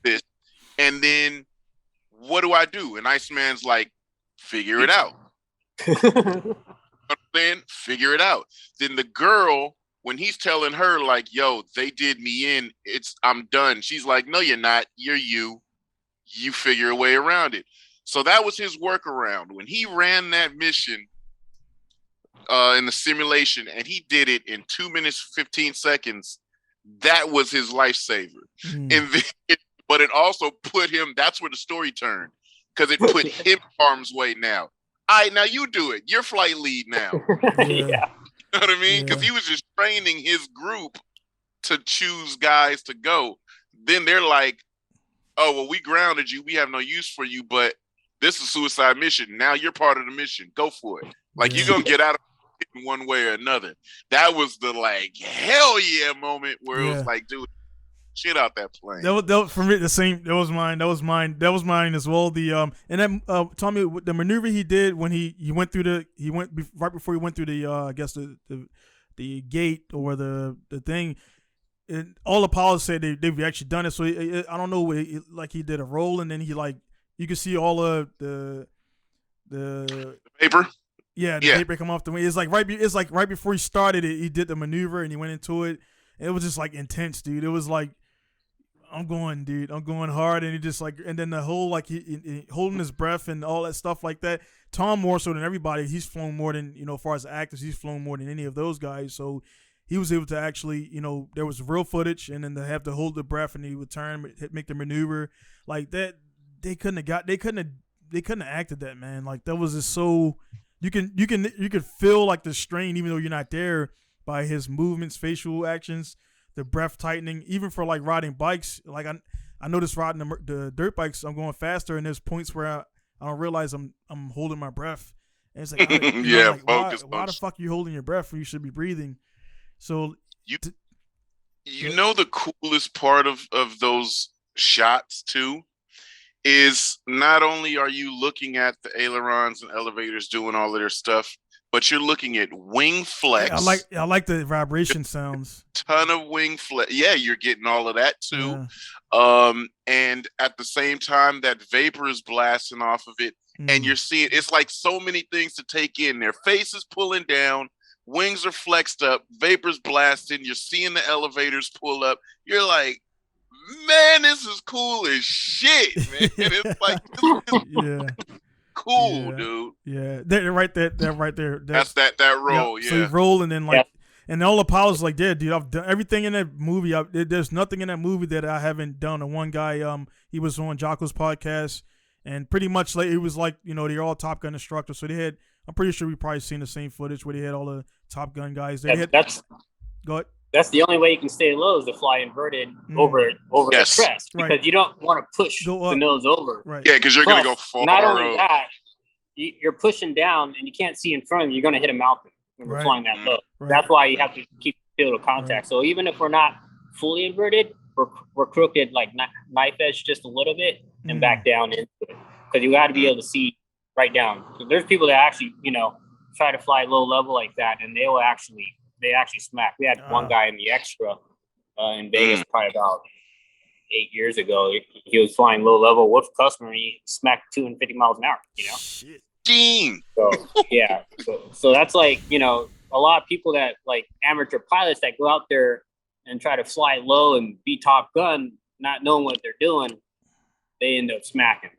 this." And then what do I do? And Iceman's like, "Figure it out." Then figure it out. Then the girl, when he's telling her like, "Yo, they did me in. I'm done." She's like, "No, you're not. You're you. You figure a way around it." So that was his workaround. When he ran that mission in the simulation, and he did it in 2 minutes 15 seconds, that was his lifesaver. But it also put him, that's where the story turned, because it put him harm's way now. All right, now you do it. You're flight lead now. Yeah. You know what I mean? Because he was just training his group to choose guys to go. Then they're like, "Oh, well, we grounded you. We have no use for you, but this is a suicide mission. Now you're part of the mission. Go for it. Like, you're going to get out of it in one way or another." That was the, like, hell yeah moment where it was like, dude, shit out that plane. That was for me the same. That was mine as well. The and then Tommy, the maneuver he did when he went through right before he went through the I guess the gate or the thing. And all the pilots said they've actually done it. So I don't know, like he did a roll and then he like you could see all of the paper. Yeah, the paper come off the wing. It's like right before he started it, he did the maneuver and he went into it. It was just like intense, dude. It was like, I'm going hard, and he just like, and then the whole like he holding his breath and all that stuff like that. Tom more so than everybody, he's flown more than as far as actors, he's flown more than any of those guys. So he was able to actually, there was real footage, and then they have to hold the breath, and he would turn, make the maneuver like that. They couldn't have acted that, man. Like that was just so you could feel like the strain, even though you're not there, by his movements, facial actions. The breath tightening, even for like riding bikes. Like I noticed riding the dirt bikes, I'm going faster, and there's points where I don't realize I'm holding my breath. And it's like, why the fuck are you holding your breath when you should be breathing? So the coolest part of those shots too is not only are you looking at the ailerons and elevators doing all of their stuff, but you're looking at wing flex. I like the vibration sounds. Ton of wing flex. Yeah, you're getting all of that too. Yeah. And at the same time, that vapor is blasting off of it, and you're seeing it's like so many things to take in. Their faces pulling down, wings are flexed up, vapor's blasting. You're seeing the elevators pull up. You're like, man, this is cool as shit, man. It's like, cool, dude. Yeah, that right there. That's that roll. Yeah. So he's rolling and like, and all the pilots like, dude, I've done everything in that movie. There's nothing in that movie that I haven't done. And one guy, he was on Jocko's podcast, and pretty much like it was like they're all Top Gun instructors. So they had, I'm pretty sure we probably seen the same footage where they had all the Top Gun guys. Go ahead. That's the only way you can stay low is to fly inverted over the crest, because you don't want to push the nose over. Right. Yeah, because you're going to go far. Not only that, you're pushing down and you can't see in front of you. You're going to hit a mountain when we're flying that low. Right. That's why you have to keep field of contact. Right. So even if we're not fully inverted, we're crooked, like knife edge just a little bit. and back down into it, because you got to be able to see right down. So there's people that actually, try to fly low level like that, and they actually smack. We had one guy in the extra in Vegas probably about 8 years ago. He was flying low level with a customer, and he smacked 250 miles an hour. Shit. So yeah, so that's like a lot of people that like amateur pilots that go out there and try to fly low and be Top Gun, not knowing what they're doing, they end up smacking.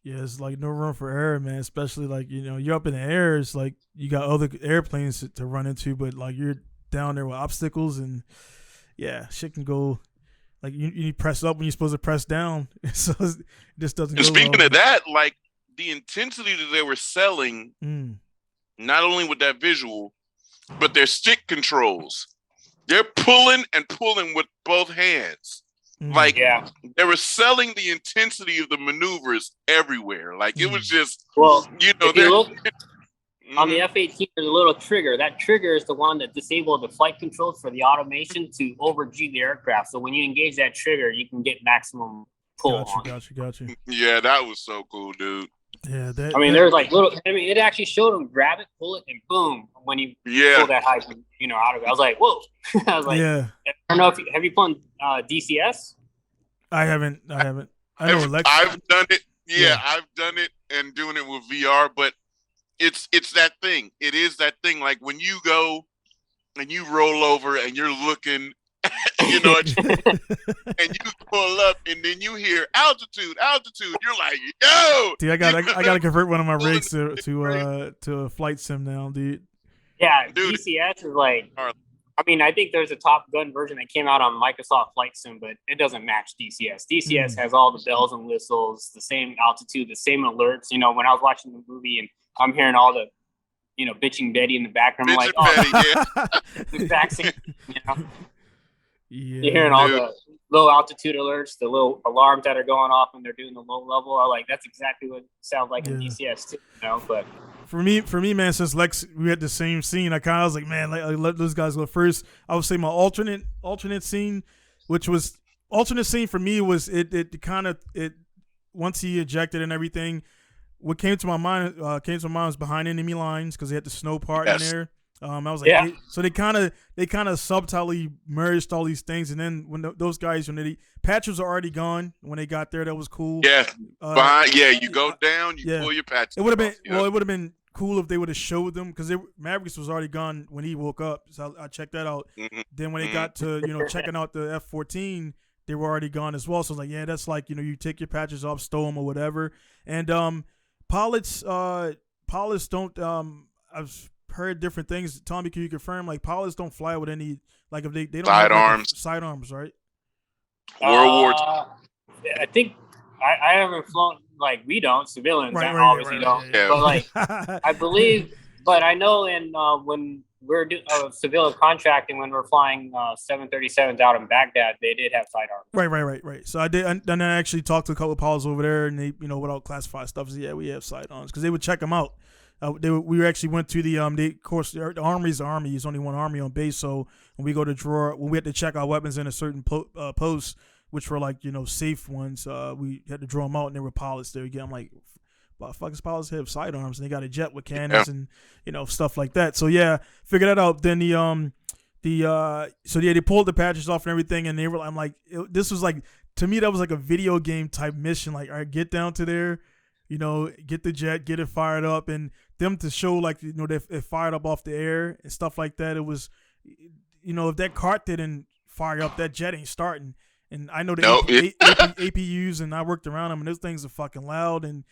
Yeah, it's like no room for error, man. Especially like you're up in the air. It's like you got other airplanes to run into, but like you're down there with obstacles, and yeah, shit can go. Like you press up when you're supposed to press down, so it just doesn't. And go speaking well. of that, like the intensity that they were selling, not only with that visual, but their stick controls. They're pulling and pulling with both hands. Like they were selling the intensity of the maneuvers everywhere. Like it was just if you look on the F-18, there's a little trigger. That trigger is the one that disabled the flight controls for the automation to over-G the aircraft. So when you engage that trigger, you can get maximum pull. Got you. Yeah, that was so cool, dude. Yeah, there's like little. It actually showed him grab it, pull it, and boom. When you pull that high, out of it, I was like, whoa. I was like, I don't know if have you flown DCS? I haven't. I know Lexis. I've done it. Yeah, I've done it and doing it with VR, but it's that thing. It is that thing. Like when you go and you roll over and you're looking, and you pull up and then you hear altitude. You're like, yo. Dude, I gotta convert one of my rigs to a flight sim now, dude. Yeah, dude, DCS is like. I think there's a Top Gun version that came out on Microsoft Flight Sim, but it doesn't match DCS. DCS has all the bells and whistles, the same altitude, the same alerts. When I was watching the movie and I'm hearing all the, bitching Betty in the background, I'm like, the exact same, You're hearing all the low altitude alerts, the little alarms that are going off when they're doing the low level. I'm like, that's exactly what it sounds like in DCS too, but. For me, man, since Lex, we had the same scene. I kind of was like, man, I let those guys go first. I would say my alternate scene, which was alternate scene for me was it once he ejected and everything. What came to my mind was behind enemy lines because they had the snow part in there. I was like, so they kind of subtly merged all these things, and then when those guys, when the patches are already gone when they got there, that was cool. Yeah, you go down, you pull your patches. It would have been it would have been cool if they would have showed them because Mavericks was already gone when he woke up. So I checked that out. Then when they got to checking out the F-14, they were already gone as well. So I was like, that's like you take your patches off, stow them or whatever. And pilots don't I've heard different things. Tommy, can you confirm? Like pilots don't fly with any if they don't have sidearms, right? World War II. I think I haven't flown we don't civilians obviously don't. Yeah. But I believe, but I know in when we're doing civilian contracting when we're flying 737s out in Baghdad, they did have sidearms. Right. So I did, and then I actually talked to a couple of pilots over there, and they without classified stuff, so we have sidearms because they would check them out. We actually went to the of course the army's army. There's only one army on base, so when we go to draw, when we had to check our weapons in a certain post, which were safe ones, we had to draw them out, and there were pilots there again. I'm like, well, fuck, pilots have sidearms, and they got a jet with cannons and stuff like that. So figure that out. Then they pulled the patches off and everything, and they were. I'm like, this was like to me that was like a video game type mission. Like, all right, get down to there. Get the jet, get it fired up, and them to show they fired up off the air and stuff like that. It was, if that cart didn't fire up, that jet ain't starting. And I know the APUs, and I worked around them, and those things are fucking loud. And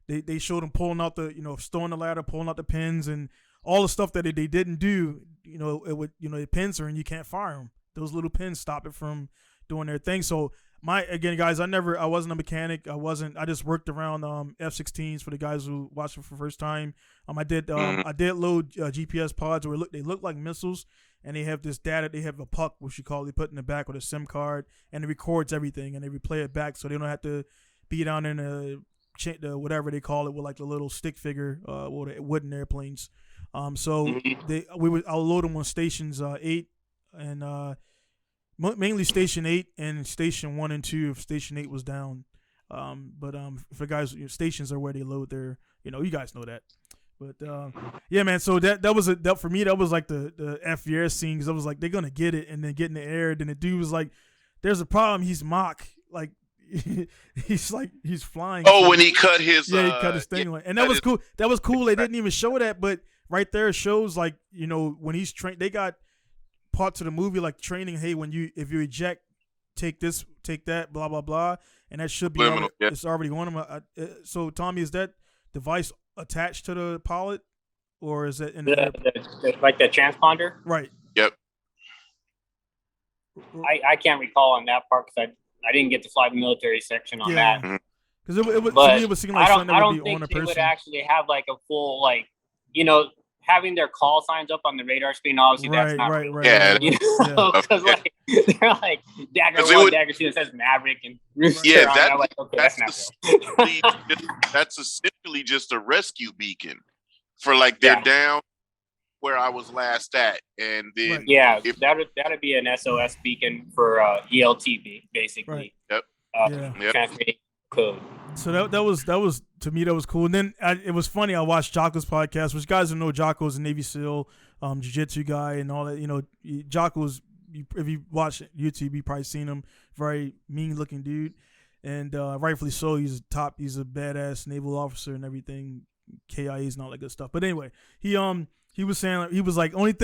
they showed them pulling out the, stowing the ladder, pulling out the pins, and all the stuff that they didn't do. It would, the pins are, and you can't fire them. Those little pins stop it from doing their thing. So. Guys, I wasn't a mechanic. I just worked around F-16s for the guys who watched it for the first time. I did load GPS pods where they look like missiles, and they have this data. They have a puck, which they put in the back with a SIM card, and it records everything, and they replay it back, so they don't have to be down in the whatever they call it with the little stick figure or the wooden airplanes. So I'll load them on stations 8 and mainly Station 8 and Station 1 and 2 if Station 8 was down. But for guys, stations are where they load their, you guys know that. But yeah, man. So that was that for me. That was like the FVS scene because I was like, they're gonna get it and then get in the air. Then the dude was like, "There's a problem. He's mock like." he's flying. Oh, when he cut his he cut his thing, and that was cool. That was cool. They didn't even show that, but right there it shows like when he's trained. They got parts of the movie like training. Hey, if you eject, take this, take that, blah blah blah, and that should be it's already on him. So Tommy, is that device attached to the pilot, or is it in like the transponder? Right. Yep. I can't recall on that part because I didn't get to fly the military section on that. Because it was seeming like something that would be on a person. I don't think they would actually have like a full having their call signs up on the radar screen. Obviously, that's not right. Yeah, because they're like Dagger 1, Dagger 2. It says Maverick and yeah, that's essentially just a rescue beacon for like they're down where I was last at, and then that'd be an SOS beacon for ELTV basically. Right. Yep. Transmitting code. So that was to me that was cool. And then it was funny. I watched Jocko's podcast, which guys don't know Jocko's a Navy SEAL, jiu-jitsu guy, and all that. Jocko's, if you watch YouTube, you probably seen him. Very mean looking dude, and rightfully so. He's a badass naval officer and everything, KIAs and all that good stuff. But anyway, he was saying he was like only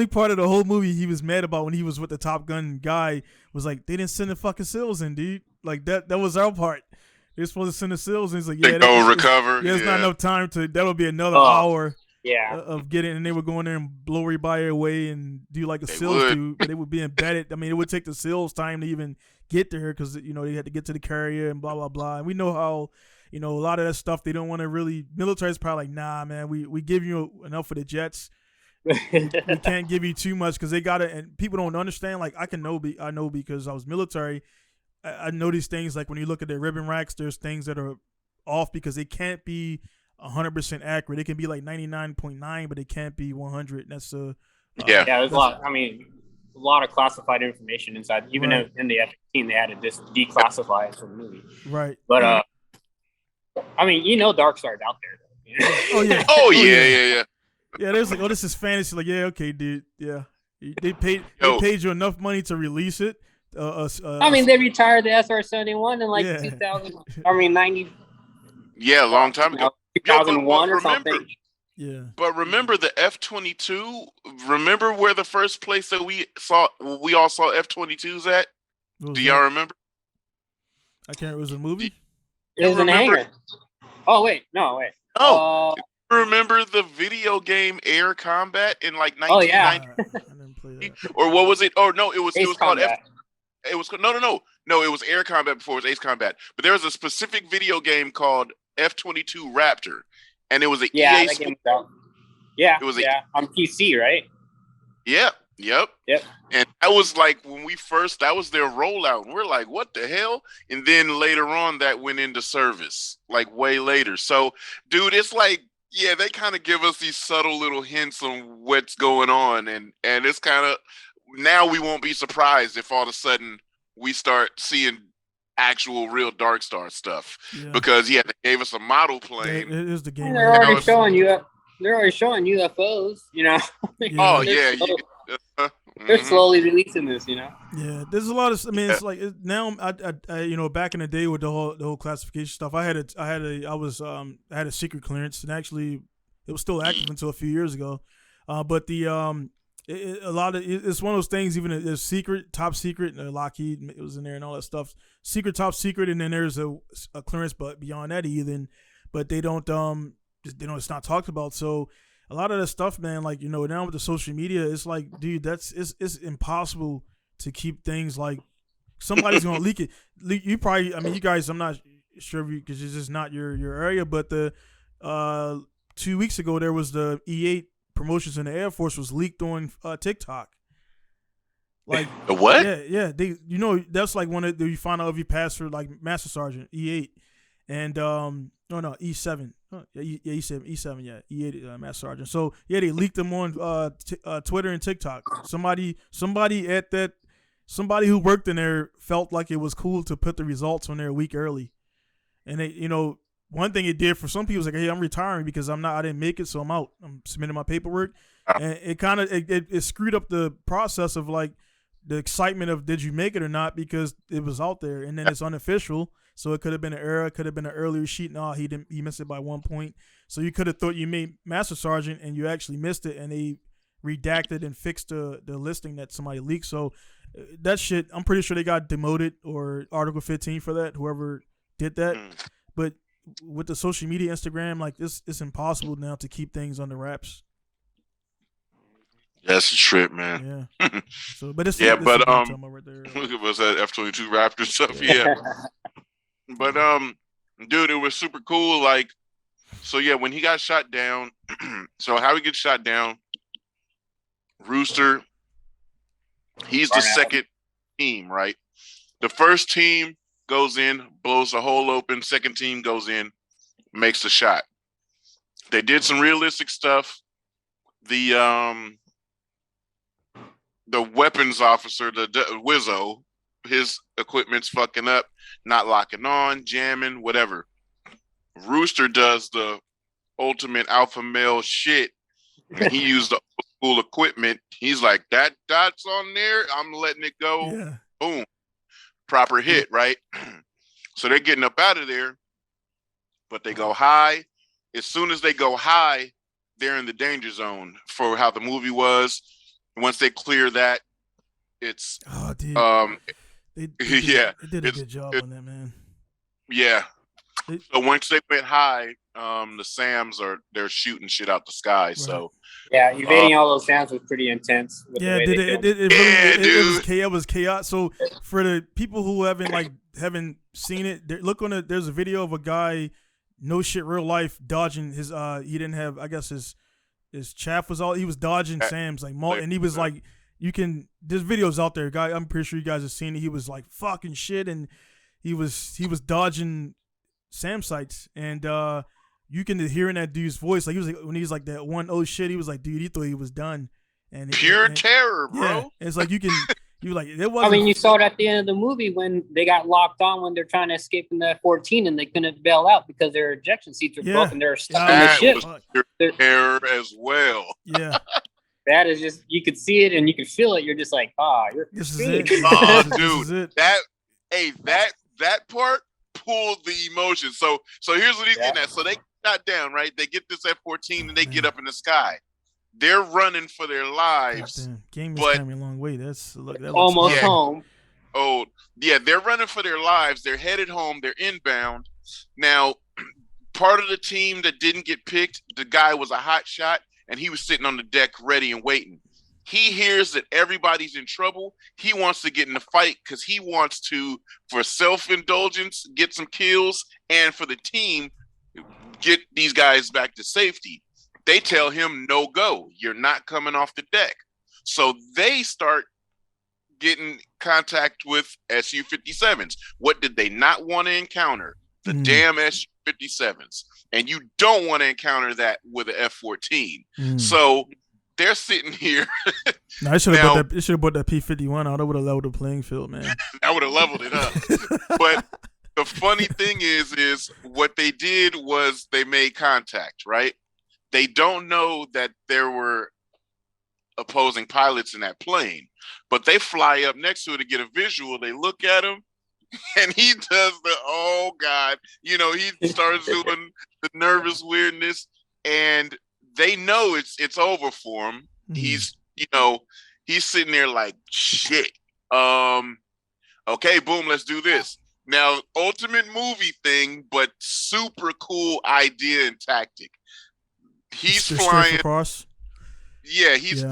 part of the whole movie he was mad about when he was with the Top Gun guy was like they didn't send the fucking SEALs in, dude. Like that was our part. They're supposed to send the SEALs, and he's like, they go recover. There's not enough time that'll be another hour of getting, and they would go in there and blow everybody away and do like SEALs do, but they would be embedded. I mean, it would take the SEALs time to even get there because they had to get to the carrier and blah blah blah. And we know how a lot of that stuff they don't want to really. Military's probably like, nah, man, we give you enough for the jets. we can't give you too much because they got it, and people don't understand. Like I know because I was military. I know these things like when you look at their ribbon racks, there's things that are off because they can't be 100% accurate. It can be like 99.9, but it can't be 100. That's there's a lot. I mean, a lot of classified information inside. Even in the F-15, they had to just declassify it for the movie. Right. But I mean, Dark Star's out there. Oh yeah. Yeah. Yeah, they was like, oh, this is fantasy. Like, yeah, okay, dude. Yeah, they paid you enough money to release it. I mean, they retired the SR-71 in like 2000. I mean, 90. Yeah, a long time ago. 2001 or something. Yeah. But remember the F-22. Remember where the first place that we all saw F-22s at? Do y'all remember? I can't. It was a movie. It was an hangar. Oh wait, no wait. Oh. Remember the video game Air Combat in like 1990? Oh yeah. I didn't play that. Or what was it? Oh no, it was called Combat. It was no. It was Air Combat before it was Ace Combat. But there was a specific video game called F-22 Raptor, and it was an EA. It was on PC, right? Yeah. Yep. And that was like that was their rollout. And we're like, what the hell? And then later on, that went into service, like way later. So, dude, it's like. Yeah, they kind of give us these subtle little hints on what's going on, and it's kind of now we won't be surprised if all of a sudden we start seeing actual real Dark Star stuff because they gave us a model plane. It is the game. They're already showing you. They're already showing UFOs. Oh yeah. They're slowly releasing this, Yeah, there's a lot of. I mean, it's like now. I back in the day with the whole classification stuff, I had a secret clearance, and actually, it was still active until a few years ago. But it's one of those things. Even there's secret, top secret, and Lockheed it was in there and all that stuff. Secret, top secret, and then there's a clearance, but beyond that, but they don't. It's not talked about. So. A lot of that stuff, man, like, now with the social media, it's like, dude, it's impossible to keep things like somebody's going to leak it. You probably, I mean, you guys, I'm not sure because it's just not your area, but the 2 weeks ago, there was the E8 promotions in the Air Force was leaked on TikTok. Like what? Yeah. They, that's like one of you find out if you pass for like Master Sergeant E8 and E7. E7, yeah, E8 Master Sergeant. So yeah, they leaked them on Twitter and TikTok. Somebody at that somebody who worked in there felt like it was cool to put the results on there a week early. And they, one thing it did for some people was like, hey, I'm retiring because I didn't make it, so I'm out. I'm submitting my paperwork. And it kind of it screwed up the process of like the excitement of did you make it or not, because it was out there and then it's unofficial. So it could have been an error, it could have been an earlier sheet. No, he missed it by 1 point. So you could have thought you made Master Sergeant and you actually missed it, and they redacted and fixed the listing that somebody leaked. So that shit, I'm pretty sure they got demoted or Article 15 for that, whoever did that. But with the social media, Instagram, like this, it's impossible now to keep things under wraps. That's a trip, man. Yeah. So, but it's right there. Look at us at F-22 Raptor stuff. Yeah. But dude, it was super cool. Like, so yeah, when he got shot down, so how he gets shot down, Rooster, he's the second team, right? The first team goes in, blows the hole open. Second team goes in, makes the shot. They did some realistic stuff. The weapons officer, the Wizzo, his equipment's fucking up, not locking on, jamming, whatever. Rooster does the ultimate alpha male shit, and he used the old school equipment. He's like, that dot's on there, I'm letting it go. Yeah. Boom. Proper hit, right? So they're getting up out of there, but they go high. As soon as they go high, they're in the danger zone for how the movie was. Once they clear that, it's they did a good job on that, man. Yeah. So once they went high, the SAMs they're shooting shit out the sky. Right. So yeah, evading all those SAMs was pretty intense. It was chaos. So for the people who haven't seen it, there's a video of a guy, no shit, real life, dodging his he didn't have, I guess his chaff was all, he was dodging SAMs and he was like, there's videos out there, guy. I'm pretty sure you guys have seen it. He was like fucking shit, and he was dodging SAM sites, and you can hear in that dude's voice, like he was like, when he was like that one, oh shit, he was like, dude, he thought he was done, and pure terror, bro. Yeah, it's like it wasn't. I mean, you saw it at the end of the movie when they got locked on when they're trying to escape from the F-14 and they couldn't bail out because their ejection seats were broken. They're stuck in the ship. Pure terror as well. Yeah. That is just, you could see it and you could feel it. You're just like, this is it. Dude, that part pulled the emotion. So here's what he's getting at. So they got down, right? They get this F-14 and they get up in the sky. They're running for their lives. Game is coming a long way. That almost home. Oh, yeah, they're running for their lives. They're headed home. They're inbound. Now, part of the team that didn't get picked, the guy was a hot shot, and he was sitting on the deck ready and waiting. He hears that everybody's in trouble. He wants to get in the fight because he wants to, for self-indulgence, get some kills, and for the team, get these guys back to safety. They tell him, no go. You're not coming off the deck. So they start getting contact with Su-57s. What did they not want to encounter? The damn Su-57s. And you don't want to encounter that with an F-14. So they're sitting here. No, it should have brought that P-51 out. That would have leveled the playing field, man. That would have leveled it up. But the funny thing is what they did was they made contact, right? They don't know that there were opposing pilots in that plane, but they fly up next to it to get a visual. They look at him, and he does the, oh God, he starts doing the nervous weirdness, and they know it's over for him. He's sitting there like, shit. Okay, boom, let's do this. Now, ultimate movie thing, but super cool idea and tactic. He's flying. Yeah, he's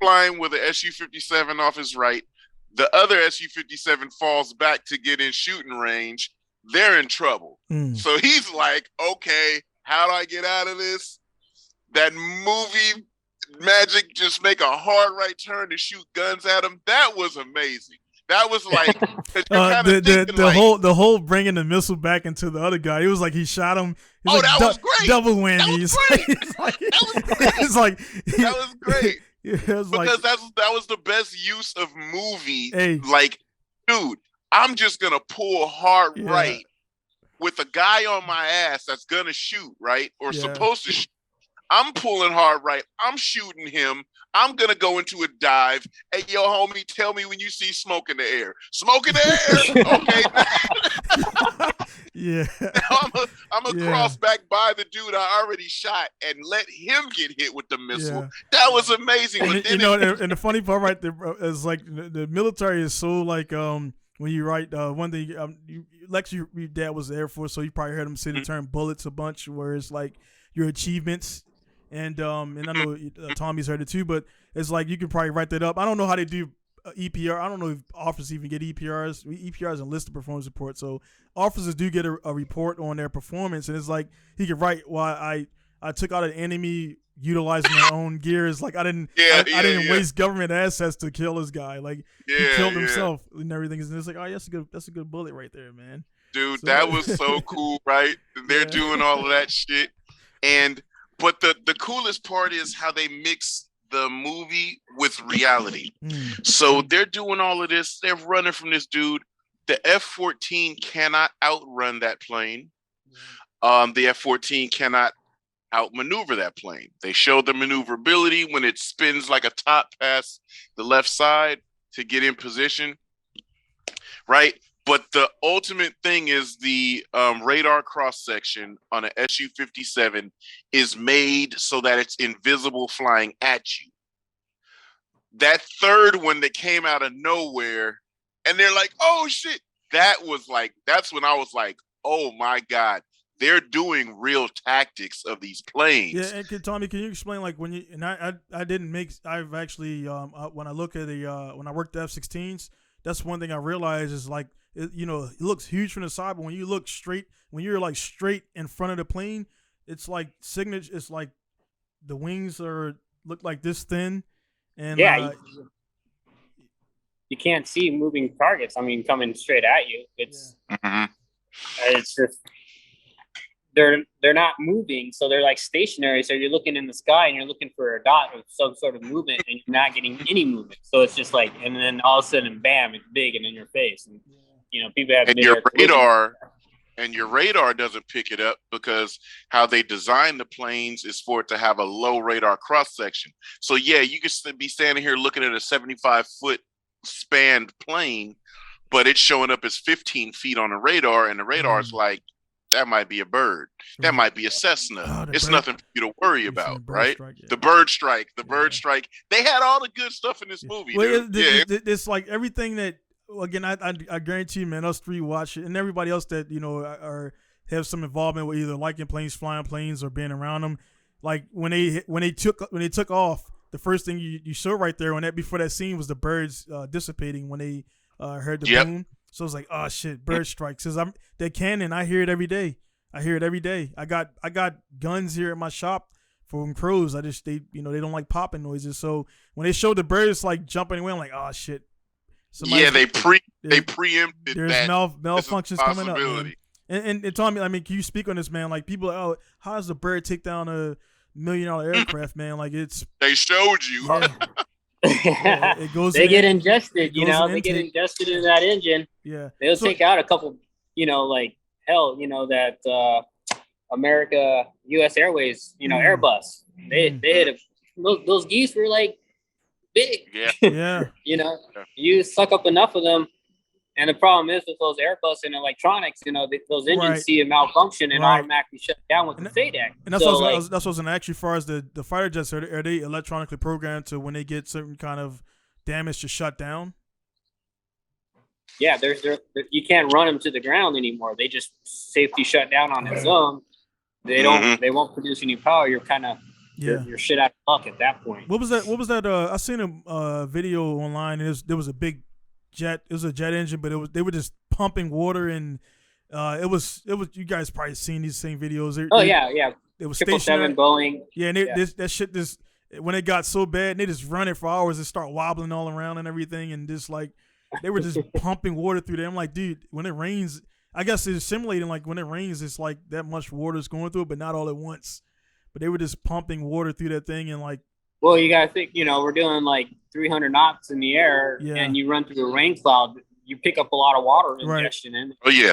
flying with an Su-57 off his right. The other Su-57 falls back to get in shooting range. They're in trouble. So he's like, okay, how do I get out of this? That movie magic, just make a hard right turn to shoot guns at him. That was amazing. That was like the whole bringing the missile back into the other guy. It was like he shot him. That was great. Double whammy. That was great. That was great. Yeah, because that was the best use of movie. Hey. Like, dude, I'm just gonna pull hard right with a guy on my ass that's gonna shoot, right? Or supposed to shoot. I'm pulling hard right. I'm shooting him. I'm gonna go into a dive. Hey, yo, homie, tell me when you see smoke in the air. Smoke in the air. Okay. Yeah. Now I'm gonna cross back by the dude I already shot and let him get hit with the missile. Yeah. That was amazing. And and the funny part right there is like the military is so like when you write one thing Lex, your dad was the Air Force, so you probably heard him say the term bullets a bunch, where it's like your achievements. And I know Tommy's heard it too, but it's like you can probably write that up. I don't know how they do EPR. I don't know if officers even get EPRs. EPRs enlisted performance report. So officers do get a report on their performance, and it's like he could write, "Well, I took out an enemy utilizing their own gears. Like I didn't waste government assets to kill this guy. Like he killed himself and everything." And it's like, oh, that's a good bullet right there, man. Dude, so, that was so cool, right? They're doing all of that shit, but the coolest part is how they mix the movie with reality. So they're doing all of this. They're running from this dude. The F-14 cannot outrun that plane. The F-14 cannot outmaneuver that plane. They show the maneuverability when it spins like a top past the left side to get in position, right? But the ultimate thing is the radar cross section on an Su-57 is made so that it's invisible flying at you. That third one that came out of nowhere, and they're like, "Oh shit!" That's when I was like, "Oh my god, they're doing real tactics of these planes." Yeah, and Tommy, can you explain like when you and I didn't make I've actually when I look at when I worked the F-16s, that's one thing I realized is like. It looks huge from the side, but when you look straight, when you're like straight in front of the plane, it's like signature. It's like the wings look like this thin, and you can't see moving targets. I mean, coming straight at you. It's it's just they're not moving, so they're like stationary. So you're looking in the sky and you're looking for a dot of some sort of movement, and you're not getting any movement. So it's just like, and then all of a sudden, bam, it's big and in your face. And people have your radar doesn't pick it up because how they design the planes is for it to have a low radar cross section. So you could be standing here looking at a 75-foot spanned plane, but it's showing up as 15 feet on the radar, and the radar is like, that might be a bird. That might be a Cessna. It's nothing for you to worry about, right? The bird strike. They had all the good stuff in this movie. Well, it's like everything that. Again, I guarantee you, man, us three watch it, and everybody else that have some involvement with either liking planes, flying planes, or being around them. Like when they took off, the first thing you saw right there before that scene was the birds dissipating when they heard the boom. So it's like, oh shit, bird strikes. Cause they're cannon. I hear it every day. I got guns here at my shop from crows. They don't like popping noises. So when they showed the birds like jumping away, I'm like, oh shit. They preempted there's that. Malfunctions coming up, man. And Tommy, I mean, can you speak on this, man? Like people, how does a bird take down a $1 million aircraft, man? Like they showed you. It goes. They get ingested, they get ingested in that engine. Yeah, they'll take out a couple, like hell, that America, U.S. Airways, Airbus. They hit those geese were like. Big, you suck up enough of them, and the problem is with those Airbus and electronics, those engines see a malfunction and automatically shut down with the FADEC. And that's what I was going to ask you. As far as the fighter jets, are they electronically programmed to when they get certain kind of damage to shut down? Yeah, you can't run them to the ground anymore. They just safety shut down on its own. They don't. They won't produce any power. You're kind of. You're shit out of luck at that point. What was that? I seen a video online, and there was a big jet. It was a jet engine, but they were just pumping water, and it was. You guys probably seen these same videos. It was stationary. Boeing. Yeah, and that shit when it got so bad, and they just run it for hours and start wobbling all around and everything, and just like they were just pumping water through there. I'm like, dude, when it rains, I guess it's simulating like when it rains, it's like that much water is going through it, but not all at once. But they were just pumping water through that thing, and like Well, you gotta think. We're doing like 300 knots in the air, and you run through a rain cloud. You pick up a lot of water ingestion in. Oh yeah.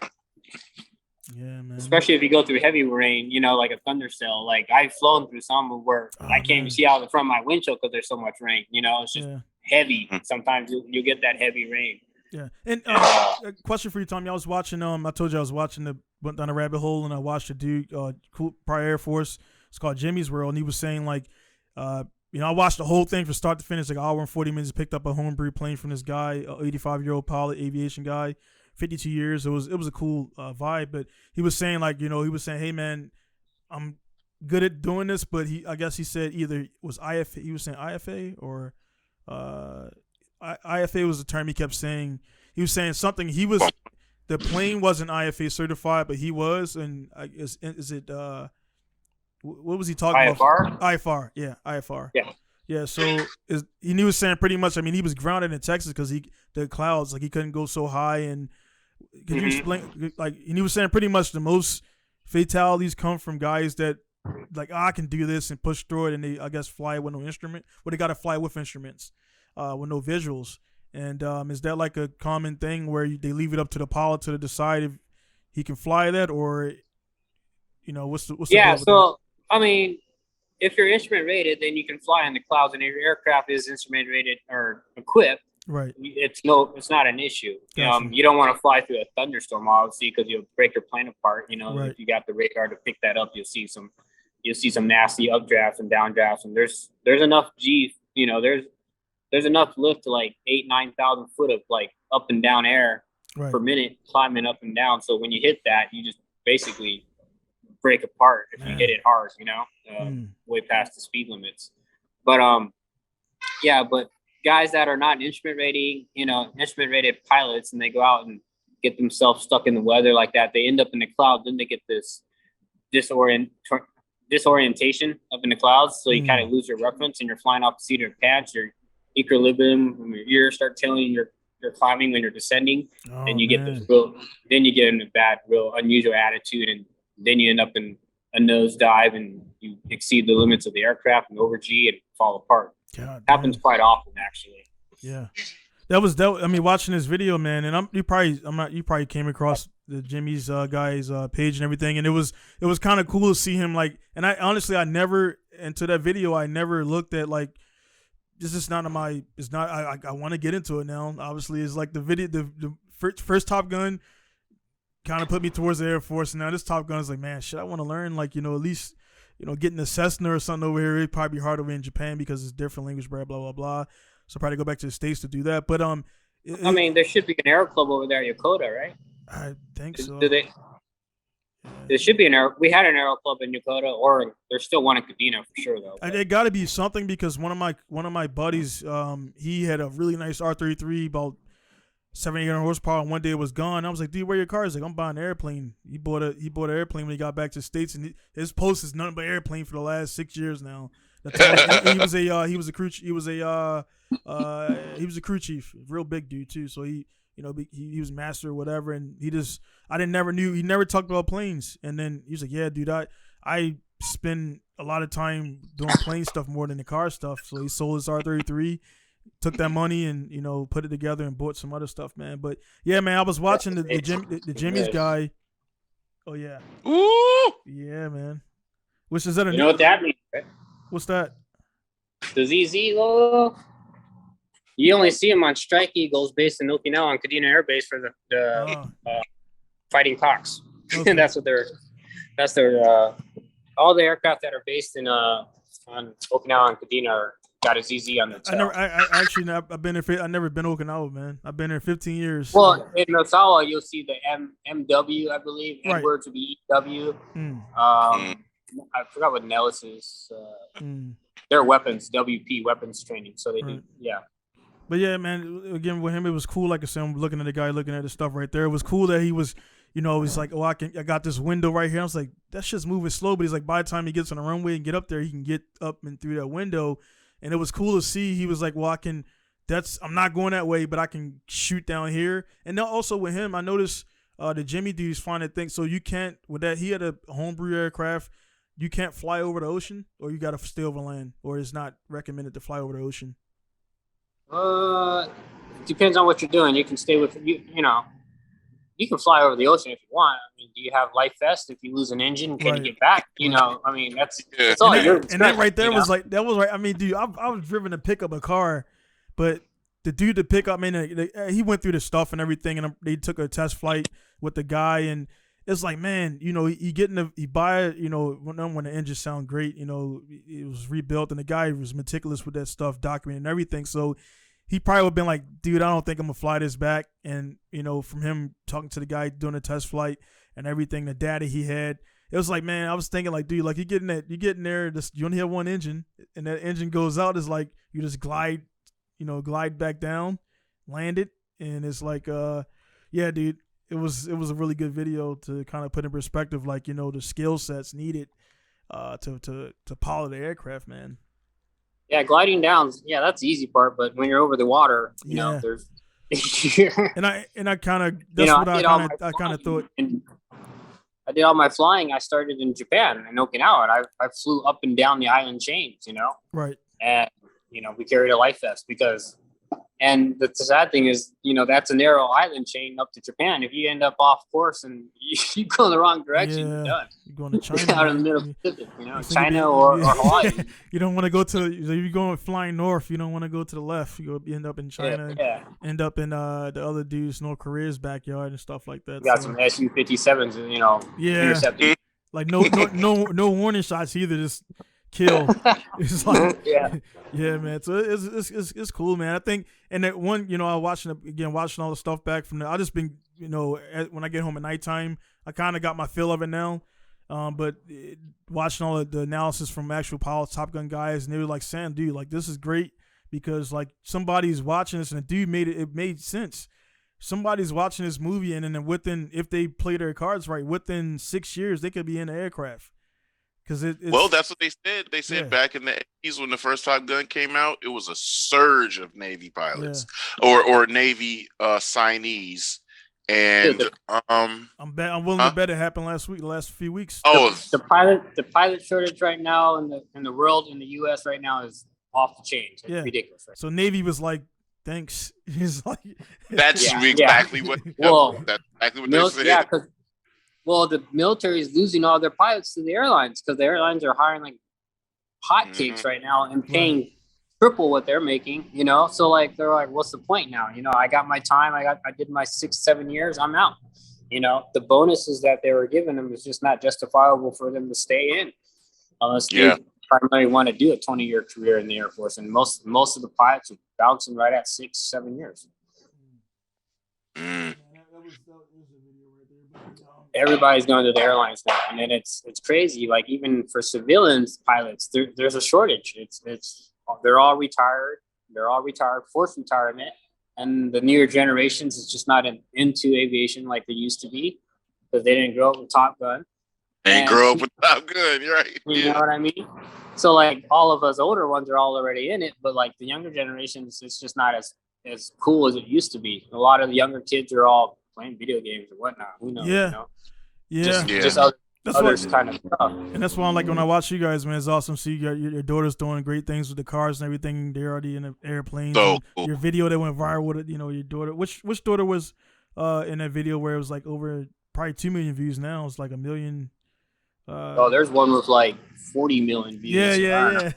Yeah, man. Especially if you go through heavy rain, like a thundercell. Like I've flown through some where I can't even see out the front of my windshield because there's so much rain. It's just heavy. Sometimes you get that heavy rain. Yeah. And a question for you, Tommy. I was watching. I told you I was watching went down a rabbit hole, and I watched a dude, cool prior Air Force. It's called Jimmy's World, and he was saying like, I watched the whole thing from start to finish, like an hour and 40 minutes. Picked up a homebrew plane from this guy, 85-year-old pilot, aviation guy. 52 years. It was a cool vibe, but he was saying like, he was saying, hey man, I'm good at doing this, but I guess he said either it was IFA, he was saying IFA or IFA was the term he kept saying. He was saying something. The plane wasn't IFA certified, but he was, and is it what was he talking about? IFR, yeah, IFR. Yeah. Yeah, so he was saying pretty much. I mean, he was grounded in Texas because the clouds, like he couldn't go so high. And could you explain? Like, and he was saying pretty much the most fatalities come from guys that like I can do this and push through it, and they I guess fly with no instrument. Well, they got to fly with instruments, with no visuals. And is that like a common thing where they leave it up to the pilot to decide if he can fly that, or what's the yeah? So I mean, if you're instrument rated, then you can fly in the clouds, and if your aircraft is instrument rated or equipped, right, it's not an issue. Gotcha. You don't want to fly through a thunderstorm, obviously, because you'll break your plane apart. Right. If you got the radar to pick that up, you'll see some nasty updrafts and downdrafts, and there's enough G. There's enough lift to like 8,000-9,000 foot of like up and down air per minute climbing up and down. So when you hit that, you just basically break apart if you hit it hard, way past the speed limits. But but guys that are not instrument rated pilots, and they go out and get themselves stuck in the weather like that, they end up in the clouds. Then they get this disorientation up in the clouds, so you kind of lose your reference, and you're flying off the seat of your pants. Your equilibrium from your ears start telling you you're climbing when you're descending, and you get this then you get in a bad, real unusual attitude, and then you end up in a nosedive, and you exceed the limits of the aircraft and over G and fall apart. Happens quite often, actually. Yeah, that was. I mean, watching this video, man, and you probably came across the Jimmy's guy's page and everything, and it was kind of cool to see him like. And I honestly, I never looked at like. This is not my. It's not. I want to get into it now. Obviously, it's like the video. The first Top Gun kind of put me towards the Air Force. And now this Top Gun is like, man, shit, I want to learn. Like, at least, getting a Cessna or something over here. It'd probably be hard over in Japan because it's different language, blah blah blah. So probably go back to the States to do that. But I mean, there should be an aero club over there at Yokota, right? I think so. Do they? There should be we had an aero club in Yokota, or there's still one in Kadena for sure, though. It got to be something because one of my buddies, he had a really nice R33, about 700-800 horsepower. And one day it was gone. I was like, dude, where your car? He's like, I'm buying an airplane. He bought an airplane when he got back to the States, and his post is nothing but airplane for the last 6 years now. He was a crew chief, real big dude too. So he was master or whatever, and he never talked about planes. And then he was like, yeah, dude, I spend a lot of time doing plane stuff more than the car stuff. So he sold his R33, took that money and, put it together and bought some other stuff, man. But yeah, man, I was watching the Jimmy's guy. Oh yeah. Ooh! Yeah, man. Which is that you know what that means, right? What's that? The ZZ logo. You only see them on Strike Eagles based in Okinawa on Kadena Air Base for the Fighting Cox. Okay. That's their all the aircraft that are based in on Okinawa and Kadena got a ZZ on the tail. I've been there. I've never been to Okinawa, man. I've been there 15 years. Well, in Nosawa, you'll see the MW, I believe. Right. Edwards would be EW. I forgot what Nellis is. Their weapons, WP weapons training. So they do, yeah. But yeah, man, again, with him, it was cool. Like I said, I'm looking at the guy, looking at the stuff right there. It was cool that he was, he's like, I got this window right here. I was like, that shit's moving slow. But he's like, by the time he gets on the runway and get up there, he can get up and through that window. And it was cool to see. He was like, well, I'm not going that way, but I can shoot down here. And then also with him, I noticed the Jimmy dudes find that thing. So you can't, with that, he had a homebrew aircraft. you can't fly over the ocean, or you got to stay over land, or it's not recommended to fly over the ocean? It depends on what you're doing. You can stay with you. You can fly over the ocean if you want. I mean, do you have life vest? If you lose an engine, can you get back? I mean, that's all your discretion. And that right there was like, that was right. I mean, dude, I was driven to pick up a car, but the dude to pick up, man, he went through the stuff and everything, and they took a test flight with the guy, and it's like, man, he buy it, when the engine sound great, it was rebuilt, and the guy was meticulous with that stuff, documenting and everything, so he probably would have been like, dude, I don't think I'm going to fly this back. And, from him talking to the guy doing the test flight and everything, the data he had, it was like, man, I was thinking like, dude, like you get in there, you only have one engine, and that engine goes out, it's like you just glide back down, land it. And it's like, yeah, dude, it was a really good video to kind of put in perspective, like, the skill sets needed to pilot the aircraft, man. Yeah, gliding down, that's the easy part. But when you're over the water, there's. and I kind of that's what I kind of thought. I did all my flying. I started in Japan in Okinawa. And I flew up and down the island chains. Right. And we carried a life vest and the sad thing is, that's a narrow island chain up to Japan. If you end up off course and you go in the wrong direction, you're done. You're going to China. Out in the middle of the Pacific, China or Hawaii. You don't want to go to, you're going flying north. You don't want to go to the left. You end up in China. Yeah. End up in the other dude's North Korea's backyard and stuff like that. You got some Su-57s and, intercepting. Like no warning shots either. Just kill. It's like, yeah, man. So it's cool, man. I think, and that one, I watching all the stuff back from there. I just been, when I get home at nighttime, I kind of got my feel of it now. But watching all the analysis from actual pilots, Top Gun guys, and they were like, "Sam, dude, like this is great because like somebody's watching this, and the dude it made sense. Somebody's watching this movie, and then if they play their cards right, within 6 years they could be in the aircraft." Well, that's what they said. They said back in the 80s when the first Top Gun came out, it was a surge of Navy pilots or Navy signees. And I'm willing to bet it happened the last few weeks. Oh, the pilot shortage right now in the world, in the U.S. right now is off the chain. It's ridiculous. Right? So Navy was like, "Thanks." He's like, "That's exactly what." That's exactly what they said. Yeah, because. Well, the military is losing all their pilots to the airlines because the airlines are hiring like hotcakes right now and paying triple what they're making, So like they're like, what's the point now? I got my time. I did my 6-7 years. I'm out. The bonuses that they were giving them is just not justifiable for them to stay in unless they primarily want to do a 20-year career in the Air Force. And most of the pilots are bouncing right at 6-7 years. Everybody's going to the airlines now, and then it's crazy. Like even for civilians pilots, there's a shortage. They're all retired. They're all retired, forced retirement, and the newer generations is just not into aviation like they used to be because they didn't grow up with Top Gun. They didn't grow up with Top Gun, right? You know what I mean? So like all of us older ones are all already in it, but like the younger generations, it's just not as cool as it used to be. A lot of the younger kids are all playing video games or whatnot. Who knows? Just others kind of stuff. And that's why I'm like, when I watch you guys, man, it's awesome to see your daughter's doing great things with the cars and everything. They're already in the airplanes. So cool. Your video that went viral with it, your daughter. Which daughter was in that video where it was like over probably 2 million views now? It's like 1 million. There's one with like 40 million views. Yeah.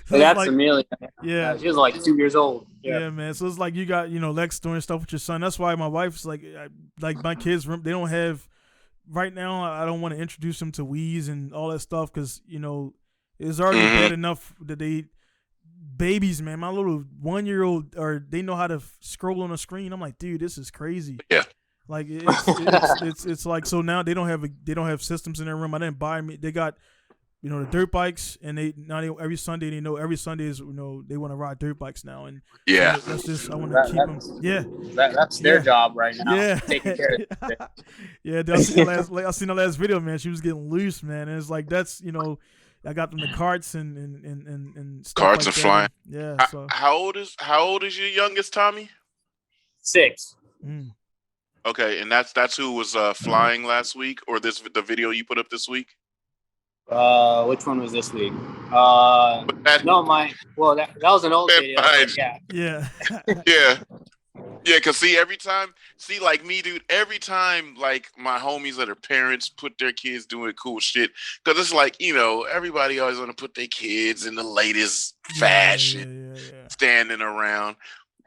So that's like, 1 million. Yeah. She was like 2 years old. Yeah, man. So it's like you got, Lex doing stuff with your son. That's why my wife's like my kids, they don't have, right now, I don't want to introduce them to Wheeze and all that stuff because, it's already bad enough that babies, man, my little 1-year-old, or they know how to scroll on a screen. I'm like, dude, this is crazy. Yeah. Like it's like, so now they don't have systems in their room. I didn't buy me. They got, the dirt bikes, and every Sunday is, they want to ride dirt bikes now. And that's just, I want to keep them. Yeah. That's their job right now. Yeah. Taking care of it. Yeah. I seen the last video, man. She was getting loose, man. And it's like, that's, I got them the carts and stuff carts like are flying. Yeah. So. How old is your youngest, Tommy? 6. Okay, and that's who was flying last week, or the video you put up this week? Which one was this week? No, that was an old video. Yeah. Yeah. Yeah, because like me, dude, every time like my homies that are parents put their kids doing cool shit, because it's like, everybody always want to put their kids in the latest fashion, standing around.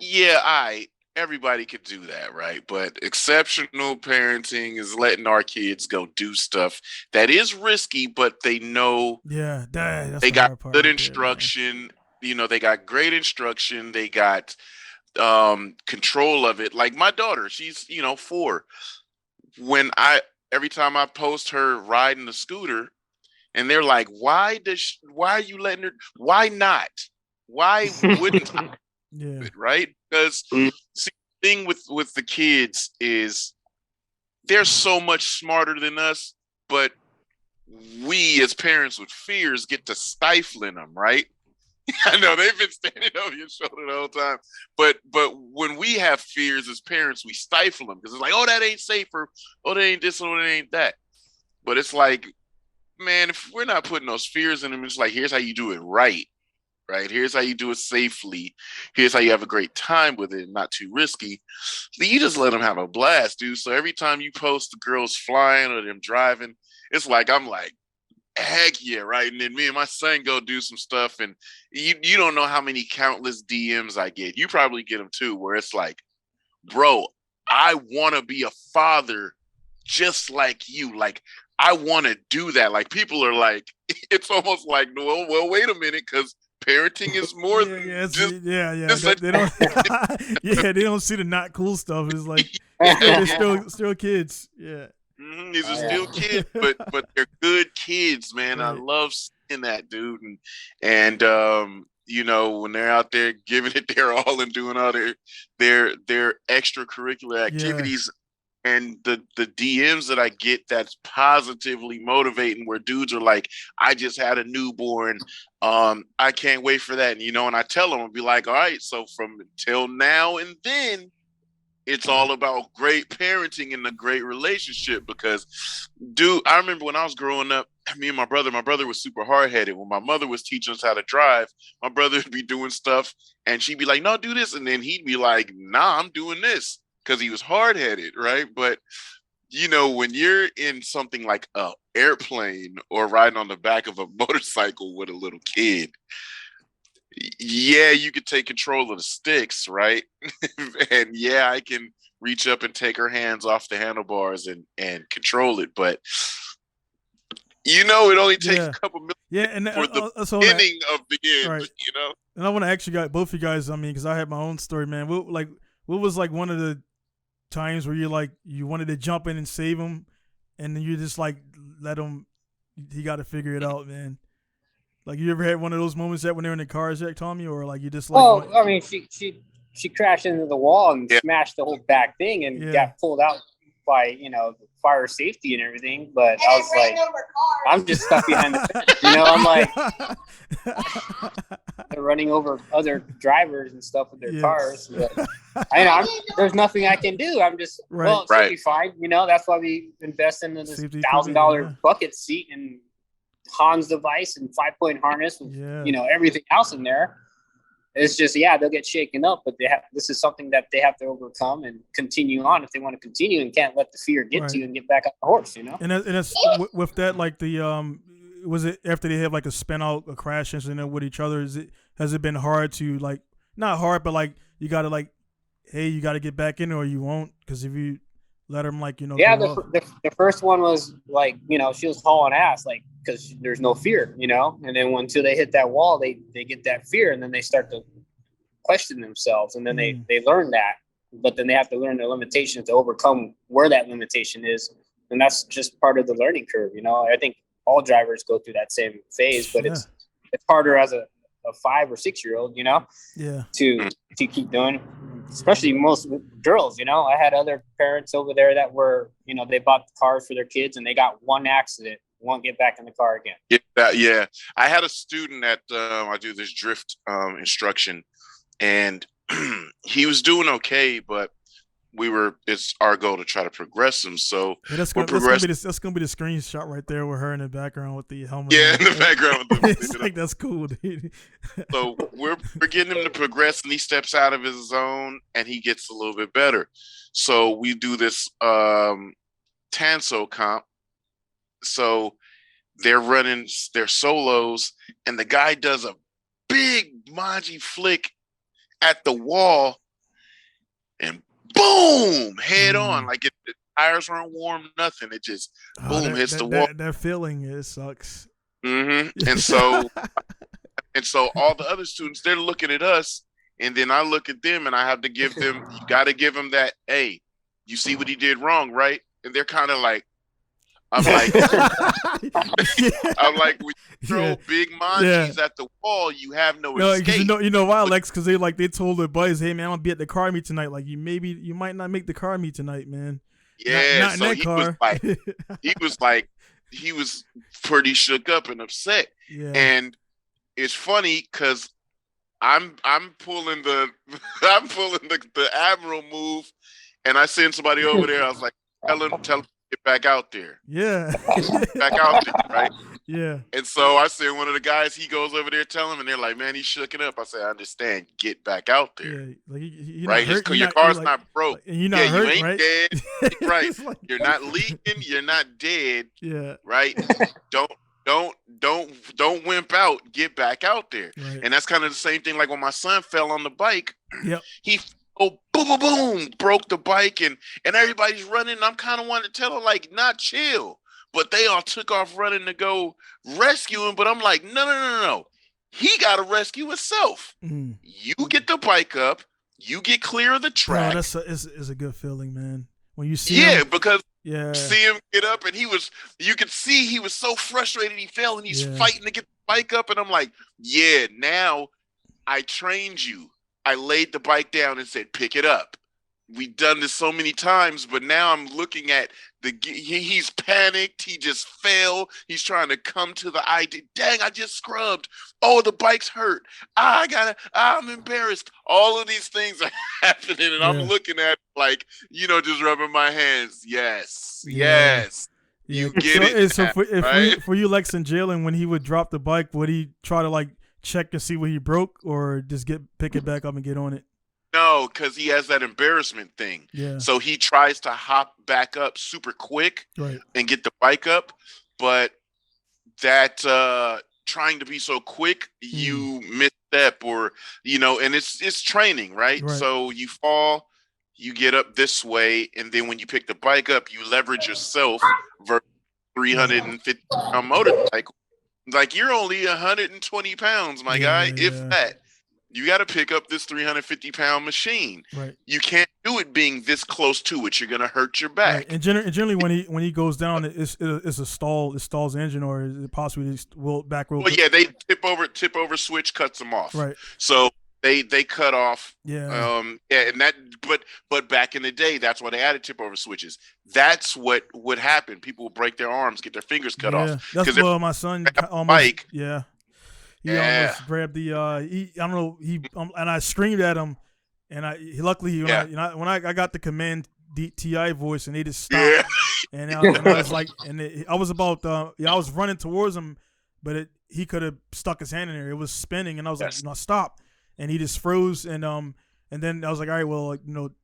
Yeah, everybody could do that, right? But exceptional parenting is letting our kids go do stuff that is risky, but they know that's they got good right instruction. They got great instruction. They got control of it. Like my daughter, she's 4. Every time I post her riding the scooter, and they're like, why are you letting her, why not, why wouldn't I do it, right? Because see, the thing with the kids is they're so much smarter than us, but we as parents with fears get to stifling them, right? I know they've been standing over your shoulder the whole time, but when we have fears as parents, we stifle them because it's like, oh, that ain't safe, or oh, that ain't this, or that ain't that. But it's like, man, if we're not putting those fears in them, it's like, here's how you do it right? Here's how you do it safely. Here's how you have a great time with it, not too risky. You just let them have a blast, dude. So every time you post the girls flying or them driving, it's like, I'm like, heck yeah, right? And then me and my son go do some stuff, and you don't know how many countless DMs I get. You probably get them too, where it's like, bro, I want to be a father just like you. Like, I want to do that. Like, people are like, it's almost like, well, wait a minute, because parenting is more than just, they don't they don't see the not cool stuff. It's like they're still kids. Yeah. These are still kids, but they're good kids, man. Right. I love seeing that, dude. And when they're out there giving it their all and doing all their extracurricular activities, and the DMs that I get that's positively motivating, where dudes are like, I just had a newborn. I can't wait for that. And and I tell them, I'll be like, all right, so from till now and then, it's all about great parenting and a great relationship. Because, dude, I remember when I was growing up, me and my brother was super hard-headed. When my mother was teaching us how to drive, my brother would be doing stuff and she'd be like, no, do this. And then he'd be like, nah, I'm doing this, because he was hard-headed, right? But, when you're in something like a airplane or riding on the back of a motorcycle with a little kid, yeah, you could take control of the sticks, right? And yeah, I can reach up and take her hands off the handlebars and control it. But it only takes a couple minutes and for the beginning of the end, right. And I want to ask you both of you guys, because I have my own story, man. What was like one of the times where you wanted to jump in and save him, and then you just like let him, he got to figure it out, man? Like, you ever had one of those moments that when they're in the car, Jack, Tommy, or like you just like? Well, I mean, she crashed into the wall and smashed the whole back thing and got pulled out by the fire safety and everything. But I was like, I'm just stuck behind the fence. I'm like, they're running over other drivers and stuff with their cars. But there's nothing I can do. I'm just she'll be fine. That's why we invest in this $1,000 bucket seat and Hans device and 5-point harness with everything else in there. It's just they'll get shaken up, but this is something that they have to overcome and continue on if they want to continue, and can't let the fear get to you and get back on the horse. And that's with that, like the was it after they have like a spin out, a crash incident with each other? Has it been hard to, like, not hard, but like you got to, like, hey, you got to get back in or you won't, because if you let them, like, the first one was like, she was hauling ass, like, because there's no fear, and then until they hit that wall, they get that fear, and then they start to question themselves, and then they learn that, but then they have to learn their limitations to overcome where that limitation is, and that's just part of the learning curve. I think all drivers go through that same phase, but it's harder as a 5 or 6 year old, to keep doing it. Especially most girls, I had other parents over there that were, they bought the cars for their kids and they got one accident, won't get back in the car again. Yeah. I had a student that I do this drift instruction, and he was doing okay, but it's our goal to try to progress them. So that's gonna be the screenshot right there with her in the background with the helmet. Yeah, in the background. It's like, that's cool, dude. So we're getting him to progress, and he steps out of his zone, and he gets a little bit better. So we do this Tanso comp. So they're running their solos, and the guy does a big Maji flick at the wall, and boom, head on. Like the tires weren't warm, nothing. It just boom hits the wall. That feeling, it sucks. Mm-hmm. And so all the other students, they're looking at us, and then I look at them, and I have to give them. You got to give them that. Hey, you see what he did wrong, right? And they're kind of like. I'm like, when you throw big manchis at the wall, you have no escape. You know why, Lex? Because they told their buddies, "Hey man, I'm gonna be at the car meet tonight. Like you might not make the car meet tonight, man." Yeah, not in that car. He was pretty shook up and upset. Yeah. And it's funny because I'm pulling the Admiral move, and I send somebody over there. I was like, tell him. Get back out there. Yeah. Back out there, right? Yeah. And so I send one of the guys, he goes over there, tell him, and they're like, man, he's shooken up. I say, I understand. Get back out there. Yeah. Like, right? Your car's not broke. And you're not hurt, you ain't right? dead. Right. Like, you're not leaking. You're not dead. Yeah. Right? Don't wimp out. Get back out there. Right. And that's kind of the same thing like when my son fell on the bike. Yep. He boom, boom, boom, broke the bike, and everybody's running. And I'm kind of wanting to tell her, like, not chill. But they all took off running to go rescue him. But I'm like, no. He got to rescue himself. Mm. You get the bike up. You get clear of the track. Bro, it's a good feeling, man. When you see him. Because you see him get up, and you could see he was so frustrated he fell, and he's fighting to get the bike up. And I'm like, now I trained you. I laid the bike down and said, pick it up. We've done this so many times, but now I'm looking at he's panicked. He just fell. He's trying to come to the idea. Dang, I just scrubbed. Oh, the bike's hurt. I'm embarrassed. All of these things are happening, and I'm looking at it like, just rubbing my hands. Yes. You get it. So right? for you, Lex and Jalen, when he would drop the bike, would he try to like check and see what he broke, or just pick it back up and get on it? No, because he has that embarrassment thing. Yeah. So he tries to hop back up super quick and get the bike up, but that trying to be so quick, you misstep, or and it's training, right? So you fall, you get up this way, and then when you pick the bike up, you leverage yourself versus 350 pound motorcycle. Like, you're only 120 pounds, my guy, if that. You got to pick up this 350-pound machine. Right. You can't do it being this close to it. You're going to hurt your back. Right. And generally, when he goes down, it's a stall. It stalls the engine, or is it possibly back wheel? Well, yeah, they tip over switch cuts them off. Right. So they cut off. Yeah. And that, but back in the day, that's why they added tip over switches. That's what would happen. People would break their arms, get their fingers cut off. That's what my son almost. Bike. Yeah. He almost grabbed the. I don't know. And I screamed at him, and luckily when I got the command TI voice, and they just stopped, and I was like, I was about I was running towards him, but he could have stuck his hand in there. It was spinning, and I was like, no, stop, and he just froze, and then I was like, all right, well,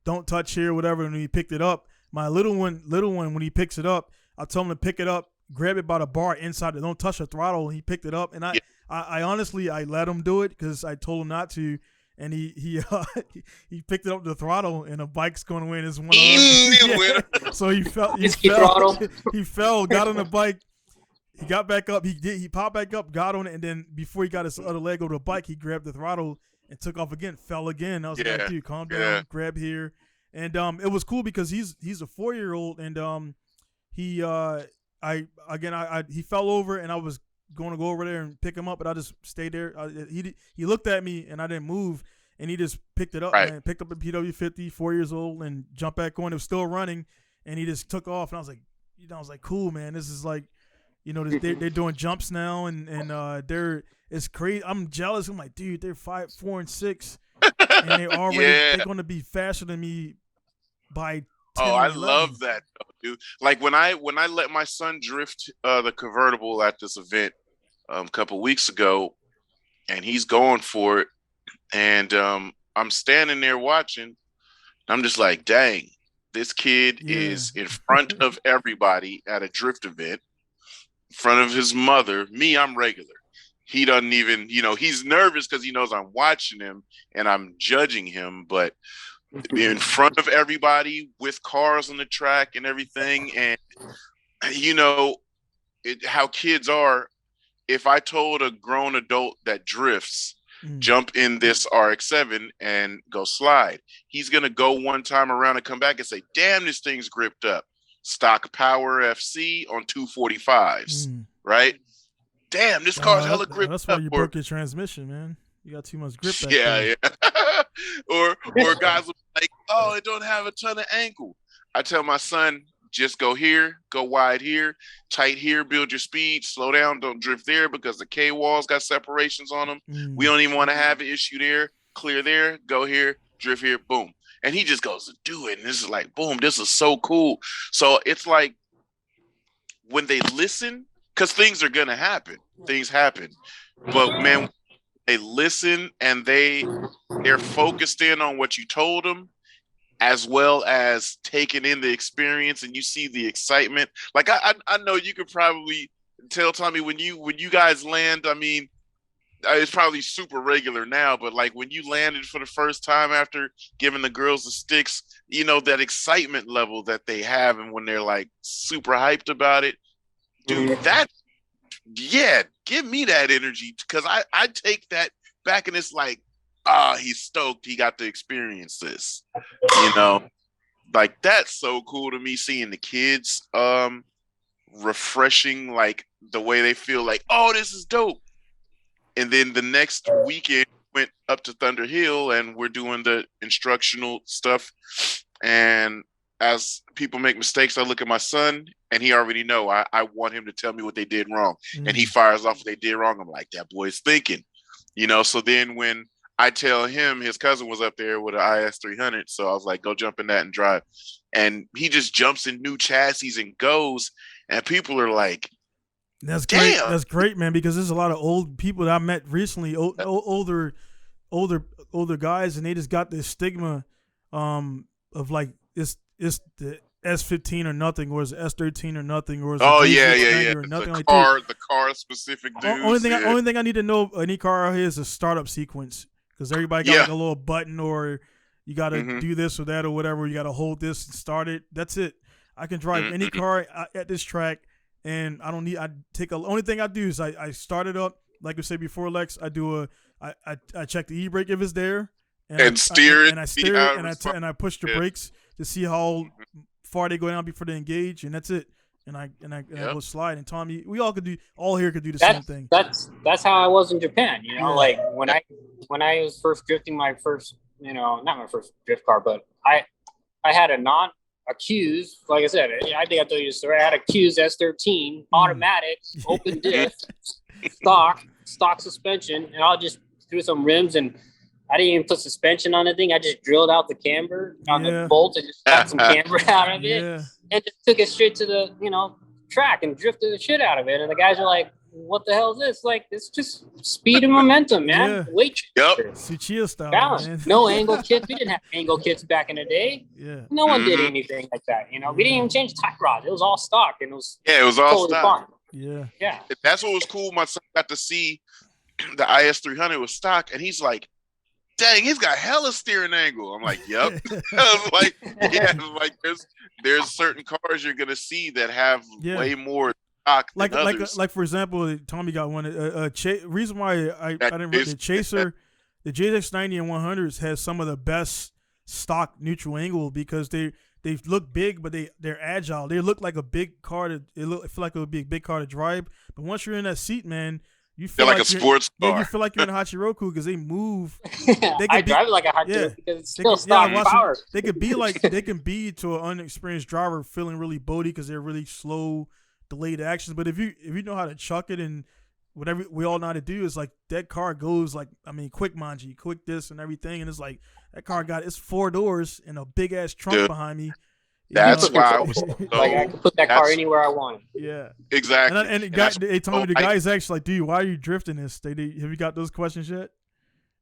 don't touch here, whatever. And when he picked it up, my little one, when he picks it up, I told him to pick it up, grab it by the bar inside it, don't touch the throttle, and he picked it up, and I honestly let him do it because I told him not to, and he picked it up the throttle, and the bike's going to win his one arm. So he fell. He fell, got on the bike, he got back up. He popped back up, got on it, and then before he got his other leg over the bike, he grabbed the throttle and took off again. Fell again. I was like, dude, calm down, grab here, and it was cool because he's a 4-year-old, and he fell over, and I was going to go over there and pick him up, but I just stayed there. He looked at me, and I didn't move, and he just picked it up, man. Picked up a PW50, 4 years old, and jumped back on. It was still running, and he just took off, and I was like, cool, man. This is like, they're doing jumps now, and it's crazy. I'm jealous. I'm like, dude, they're 5, 4, and 6, and they're already they're going to be faster than me by 10 Oh, I 11. love that, dude. Like when I let my son drift the convertible at this event a couple weeks ago, and he's going for it, and I'm standing there watching. I'm just like, dang, this kid is in front of everybody at a drift event, in front of his mother. Me, I'm regular. He doesn't even, he's nervous because he knows I'm watching him and I'm judging him, but in front of everybody with cars on the track and everything. And, how kids are, if I told a grown adult that drifts, jump in this RX-7 and go slide, he's going to go one time around and come back and say, damn, this thing's gripped up. Stock power FC on 245s, right? Damn, this car's hella gripped That's why up. You broke your transmission, man. You got too much grip back there. Or guys will be like, oh, it don't have a ton of ankle. I tell my son, just go here, go wide here, tight here, build your speed, slow down, don't drift there because the K-walls got separations on them. We don't even want to have an issue there. Clear there, go here, drift here, boom. And he just goes to do it. And this is like, boom, this is so cool. So it's like when they listen, because things are going to happen. Things happen. But, man, they listen and they're focused in on what you told them, as well as taking in the experience, and you see the excitement. Like I know you could probably tell Tommy when you guys land. I mean, it's probably super regular now, but like when you landed for the first time after giving the girls the sticks, that excitement level that they have, and when they're like super hyped about it, dude, give me that energy, because I take that back and it's like, he's stoked he got to experience this, like that's so cool to me, seeing the kids refreshing, like the way they feel like, oh, this is dope. And then the next weekend went up to Thunder Hill and we're doing the instructional stuff, and as people make mistakes, I look at my son and he already know I want him to tell me what they did wrong, and he fires off what they did wrong. I'm like, that boy's thinking, so then when I tell him, his cousin was up there with an IS 300. So I was like, go jump in that and drive. And he just jumps in new chassis and goes. And people are like, that's great. Damn. That's great, man, because there's a lot of old people that I met recently, older guys, and they just got this stigma of like, it's the S15 or nothing, or it's S13 or nothing, or it's or nothing. The car specific dudes. Only thing I need to know any car out here is a startup sequence. Because everybody got like a little button, or you got to do this or that or whatever. You got to hold this and start it. That's it. I can drive any car at this track, and I don't need. Only thing I do is I start it up. Like I said before, Lex, I check the e-brake if it's there, and steer it, and I steer it, and I push the brakes to see how far they go down before they engage, and that's it. And I go slide. And Tommy, we all could do. All here could do the same thing. That's how I was in Japan. Like when I was first drifting my first, not my first drift car, but I had a Q's. Like I said, I think I told you the story. I had a Q's S13 automatic, open diff, stock suspension, and I'll just threw some rims, and I didn't even put suspension on the thing. I just drilled out the camber on the bolt and just got some camber out of it. And just took it straight to the, track and drifted the shit out of it. And the guys are like, what the hell is this? Like, it's just speed and momentum, man. Yeah. Weight transfer. Tsuchiya style, balance. Man. No angle kits. We didn't have angle kits back in the day. Yeah. No one did anything like that. We didn't even change tie rods. It was all stock. And it was all totally stock. Fun. Yeah. That's what was cool. My son got to see the IS 300 with stock, and he's like, dang, he's got hella steering angle. I'm like, yep. I was like, there's certain cars you're gonna see that have way more stock than others. Like for example, Tommy got one. Reason why I didn't really the Chaser, the JX90 and 100s has some of the best stock neutral angle, because they look big, but they're agile. They look like a big car I feel like it would be a big car to drive. But once you're in that seat, man, you feel like a sports car. Yeah, you feel like you're in a Hachiroku because they move. I drive it like a Hachiroku because it's still stock power. They can be to an unexperienced driver feeling really boaty because they're really slow, delayed actions. But if you know how to chuck it and whatever we all know how to do is like that car goes like, I mean, quick manji, quick this and everything, and it's like that car got it's 4 doors and a big ass trunk behind me. That's why I was so, like I can put that car anywhere I want. Yeah, exactly. And the guy, they told me the guy's actually like, dude, why are you drifting this? Have you got those questions yet?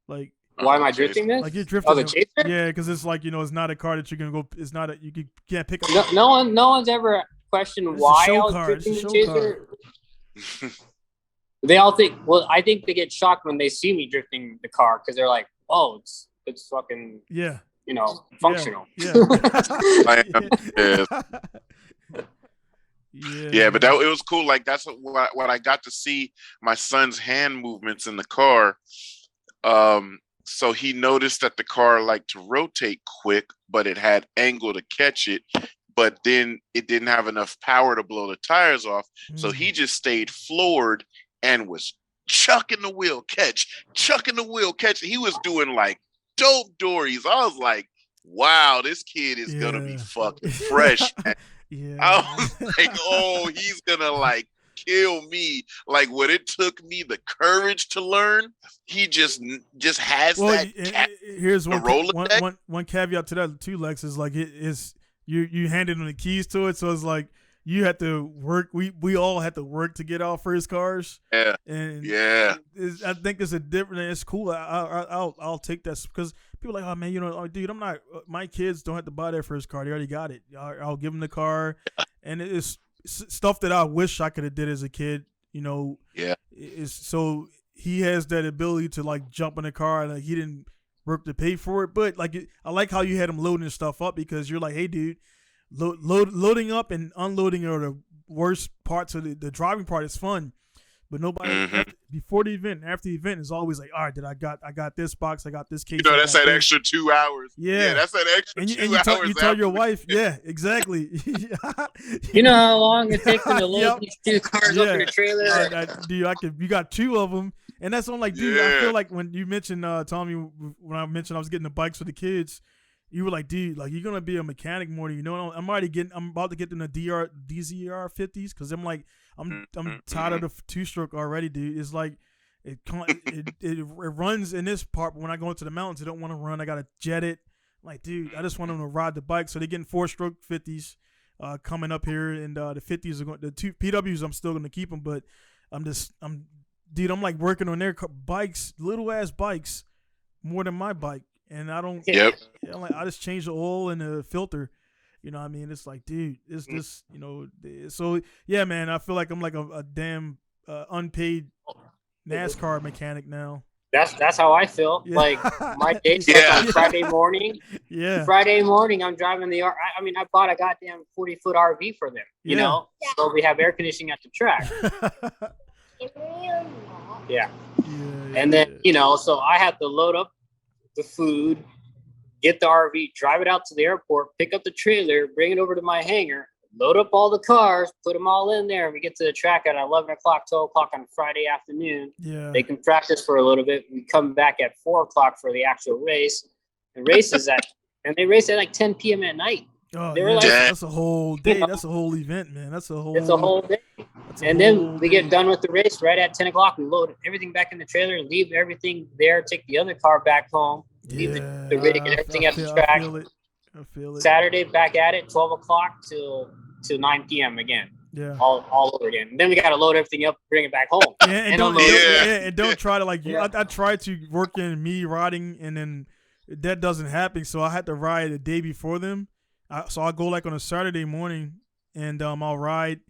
Like, why am I drifting this? Like you're drifting. Oh, the Chaser? Yeah, because it's like, it's not a car that you're gonna go. It's not you can't pick up. No one's ever questioned why I was drifting the Chaser. They all think. Well, I think they get shocked when they see me drifting the car because they're like, "Oh, it's fucking functional." Yeah. Yeah, but it was cool. Like that's what I got to see my son's hand movements in the car. So he noticed that the car liked to rotate quick, but it had angle to catch it. But then it didn't have enough power to blow the tires off. So he just stayed floored and was chucking the wheel catch. He was doing like dope dories. I was like, wow, this kid is going to be fucking fresh. Yeah. I was like, oh, he's going to like kill me. Like what it took me the courage to learn, he just has that. Here's one caveat to that too, Lex, is like you handed him the keys to it, so it's like you had to work. We all had to work to get our first cars. Yeah, and I think it's a different. It's cool. I'll take that because people are like, oh man, dude, I'm not. My kids don't have to buy their first car. They already got it. I'll give them the car, and it's stuff that I wish I could have did as a kid. Yeah. So he has that ability to like jump in the car and like he didn't work to pay for it, but like I like how you had him loading stuff up because you're like, hey dude, loading up and unloading are the worst parts of the driving part is fun, but nobody before the event, after the event is always like, all right, I got this box, I got this case. That's that extra 2 hours. Yeah, that's that extra 2 hours. You tell your wife, yeah, exactly. You know how long it takes to load these 2 cars up in the trailer. Dude, you got 2 of them. And that's what I'm like, dude, I feel like when you mentioned, Tommy, when I mentioned I was getting the bikes for the kids, you were like, dude, like you're going to be a mechanic more than you know. I'm about to get them the DZR 50s because I'm like, I'm tired of the 2-stroke already, dude. It's like, it runs in this part, but when I go into the mountains, I don't want to run. I got to jet it. I'm like, dude, I just want them to ride the bike. So they're getting 4-stroke 50s coming up here, and the 50s are going, the 2 PWs, I'm still going to keep them, but Dude, I'm like working on their bikes, little ass bikes, more than my bike, and I don't. Yep. I'm like, I just changed the oil and the filter. You know what I mean? It's like, dude, it's this. So yeah, man, I feel like I'm like a damn unpaid NASCAR mechanic now. That's how I feel. Yeah. Like my day starts on Friday morning. Yeah. Friday morning, I'm driving the. I bought a goddamn 40-foot RV for them. You know, so we have air conditioning at the track. Yeah. And then, so I had to load up the food, get the RV, drive it out to the airport, pick up the trailer, bring it over to my hangar, load up all the cars, put them all in there. We get to the track at 11 o'clock, 12 o'clock on Friday afternoon. Yeah. They can practice for a little bit. We come back at 4 o'clock for the actual race. The race is and they race at like 10 p.m. at night. Oh, yeah. Like, that's a whole day. That's a whole event, man. It's a whole day. And then we get done with the race right at 10 o'clock. We load everything back in the trailer and leave everything there. Take the other car back home. Leave the rig and everything at the track. I feel it. Saturday back at it, 12 o'clock till 9 p.m. again. Yeah. All over again. And then we got to load everything up, bring it back home. Yeah, and don't try to like. Yeah. I tried to work in me riding, and then that doesn't happen. So I had to ride the day before them. So I'll go like on a Saturday morning, and I'll ride,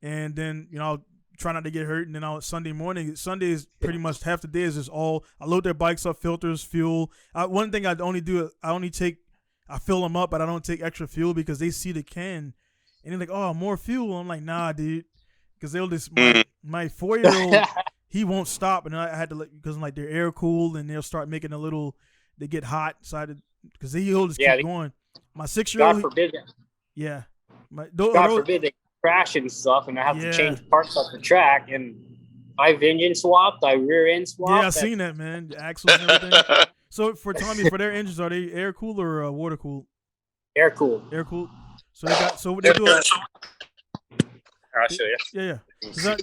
and then I'll try not to get hurt, and then Sunday morning. Sunday is pretty much half the day is just all I load their bikes up, filters, fuel. One thing I fill them up, but I don't take extra fuel because they see the can, and they're like, "Oh, more fuel." I'm like, "Nah, dude," because they'll just my 4-year-old he won't stop, and I had to because like they're air cooled, and they'll start making they get hot inside because he'll just keep going. My 6-year-old. God forbid. Yeah. God forbid they crash and stuff, and I have to change parts off the track. And I've engine swapped, I rear end swapped. Yeah, I've seen that, man. The axles and everything. So for Tommy, for their engines, are they air cooled or water cooled? Air cooled. Air cooled. So they do. I'll show you. Yeah.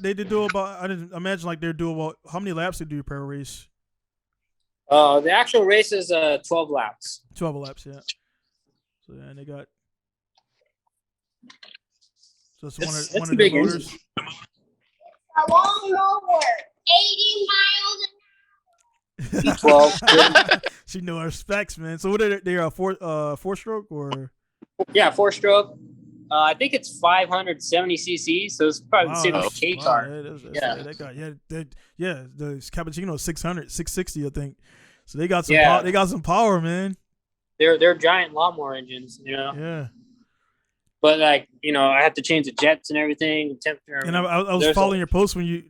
They did do about. I didn't imagine like they're doing about how many laps they do per race. The actual race is 12 laps. 12 laps, yeah. So yeah, and they got. So it's one of the motors. A long mower, 80 miles an hour. 12. She know her specs, man. So what are they? Are four stroke or? Yeah, 4-stroke. I think it's 570 cc, so it's probably the same as a K car. Yeah, that guy. Yeah, the Cappuccino 660, I think. So they got some. They got some power, man. They're giant lawnmower engines, you know. Yeah. But like, you know, I had to change the jets and everything. And I was following your post when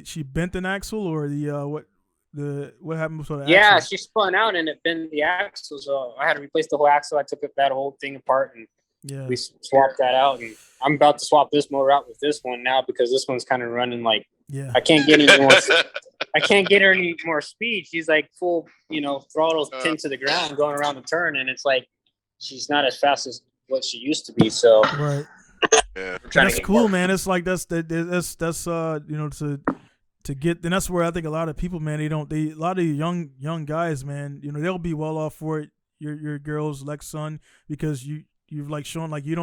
she bent an axle or what happened with the axle? Yeah, she spun out and it bent the axle, so I had to replace the whole axle. I took that whole thing apart and we swapped that out. And I'm about to swap this motor out with this one now because this one's kind of running like I can't get any more. I can't get her any more speed. She's like full, you know, throttle pinned to the ground going around the turn, and it's like she's not as fast as what she used to be. So that's cool, man. It's like that's you know, to get, and that's where I think a lot of people, man, a lot of young guys, man, you know, they'll be well off for it. Your girls, Lex son, because you've like shown like you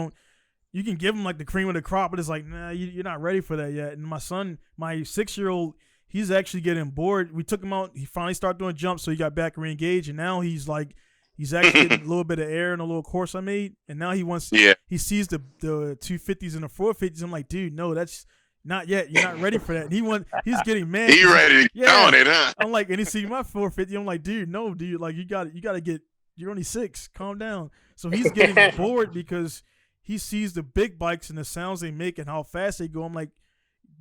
can give them like the cream of the crop, but it's like, nah, you're not ready for that yet. And my son, my 6-year-old, he's actually getting bored. We took him out. He finally started doing jumps, so he got back re-engaged, and now he's actually getting a little bit of air in a little course I made, and now he wants. He sees the 250s and the 450s. I'm like, dude, no, that's not yet. You're not ready for that. And he's getting mad. He ready to go on it, huh? I'm like, and he see my 450. I'm like, dude, no, dude, like you got to get. You're only 6. Calm down. So he's getting bored because he sees the big bikes and the sounds they make and how fast they go. I'm like,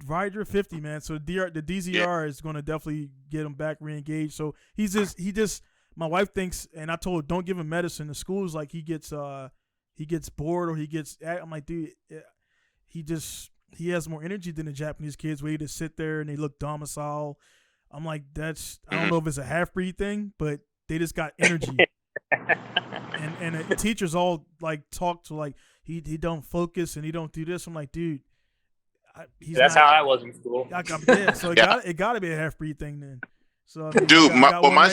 ride your 50, man. So the DZR is going to definitely get him back re-engaged. So he just. My wife thinks, and I told her, don't give him medicine. The school's like he gets bored or he gets. I'm like, dude, he has more energy than the Japanese kids where you just sit there and they look domicile. I'm like, I don't know if it's a half-breed thing, but they just got energy. and the teachers all like talk to like he don't focus and he don't do this. I'm like, dude, that's how I was in school. So it got to be a half-breed thing then. So I mean, dude, my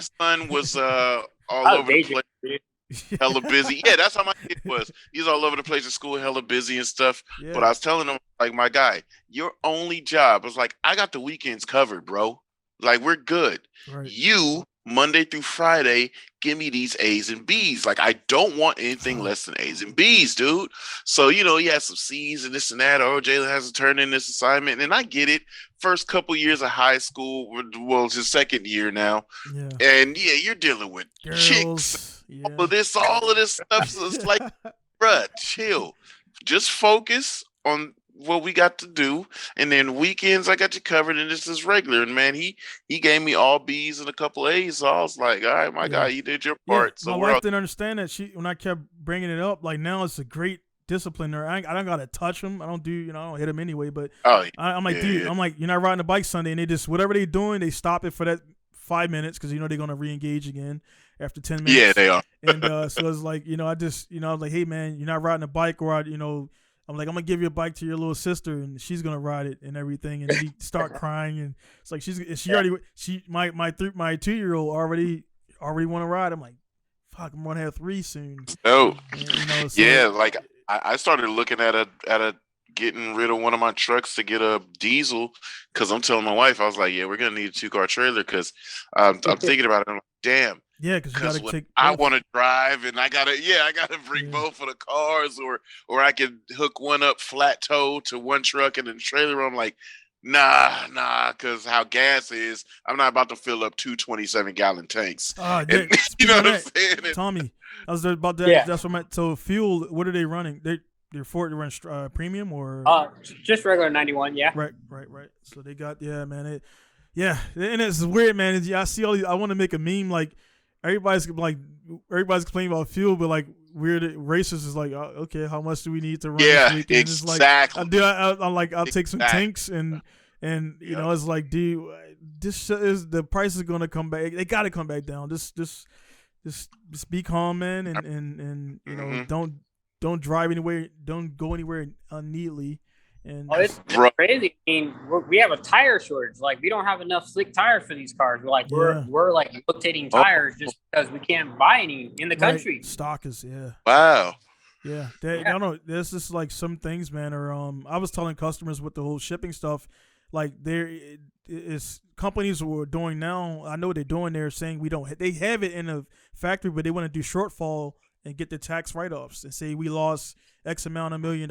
son was all over the place, hella busy. Yeah, that's how my kid was. He's all over the place at school, hella busy and stuff. Yeah. But I was telling him, like, my guy, your only job was like, I got the weekends covered, bro. Like, we're good. Right. You Monday through Friday, give me these A's and B's. Like, I don't want anything less than A's and B's, dude. So, you know, he has some C's and this and that. Oh, Jalen has to turn in this assignment. And I get it. First couple years of high school, well, it's his second year now. Yeah. And, you're dealing with chicks. Yeah. All of this stuff. So it's like, bruh, chill. Just focus on what we got to do, and then weekends I got you covered, and this is regular. And man, he gave me all B's and a couple A's, so I was like, all right, my guy, you did your part. So my wife didn't understand that. When I kept bringing it up, like, now it's a great discipline there. I don't gotta touch him. I don't do, I don't hit him anyway. But I'm like, dude, I'm like, you're not riding a bike Sunday, and they just whatever they're doing, they stop it for that 5 minutes because they're gonna re-engage again after 10 minutes. Yeah, they are. And so it's like, I was like, hey man, you're not riding a bike, or I'm like, I'm gonna give you a bike to your little sister, and she's gonna ride it and everything. And he start crying, and it's like my 2-year-old already want to ride. I'm like, fuck, I'm gonna have 3 soon. Oh, like I started looking at getting rid of one of my trucks to get a diesel because I'm telling my wife, I was like, yeah, we're gonna need a 2-car trailer because I'm thinking about it. I'm like, damn. Yeah, because I want to drive, and I gotta bring both of the cars, or I could hook one up flat tow to one truck and then trailer. I'm like, nah, because how gas is, I'm not about to fill up 2 27-gallon tanks. You know what I'm saying? Tommy, I was about that. Yeah. That's what so fuel. What are they running? They're run premium or just regular 91. Yeah. Right. So they got man. And it's weird, man. I see all these. I want to make a meme like. Everybody's complaining about fuel, but like weird racers is like, okay, how much do we need to run? Yeah, this exactly. It's like, I'm like, I'll take some tanks and you know, it's like, dude, this is the price is gonna come back. They got to come back down. Just be calm, man, and you know, don't don't drive anywhere, don't go anywhere neatly. And it's crazy. I mean, we have a tire shortage. Like, we don't have enough slick tires for these cars. We're like rotating tires just because we can't buy any in the country. Stock is Wow. Yeah, I don't know. There's just like some things, man. Or I was telling customers with the whole shipping stuff, like there is companies who are doing now. I know what they're doing. They're saying they have it in a factory, but they want to do shortfall and get the tax write-offs and say we lost X amount of $1 million,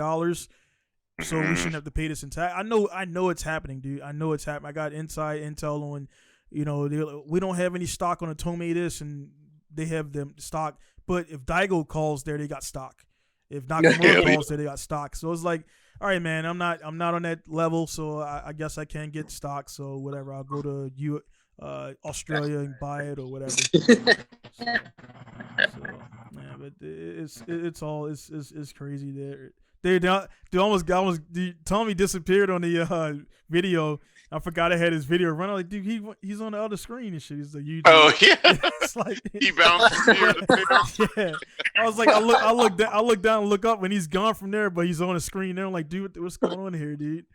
so we shouldn't have to pay this in tax. I know it's happening, dude. I know it's happening. I got inside intel on, we don't have any stock on Atome this, and they have them stock. But if Daigo calls there, they got stock. If Nakamura calls there, they got stock. So it's like, all right, man, I'm not on that level, so I guess I can't get stock. So whatever, I'll go to Australia and buy it or whatever. But it's crazy there. They almost Tommy disappeared on the video. I forgot I had his video run. I'm like, dude, he's on the other screen and shit. He's like, oh yeah, it's like he bounced from here to there. Yeah, I was like, I look down and look up, and he's gone from there, but he's on the screen there. I'm like, dude, what's going on here, dude?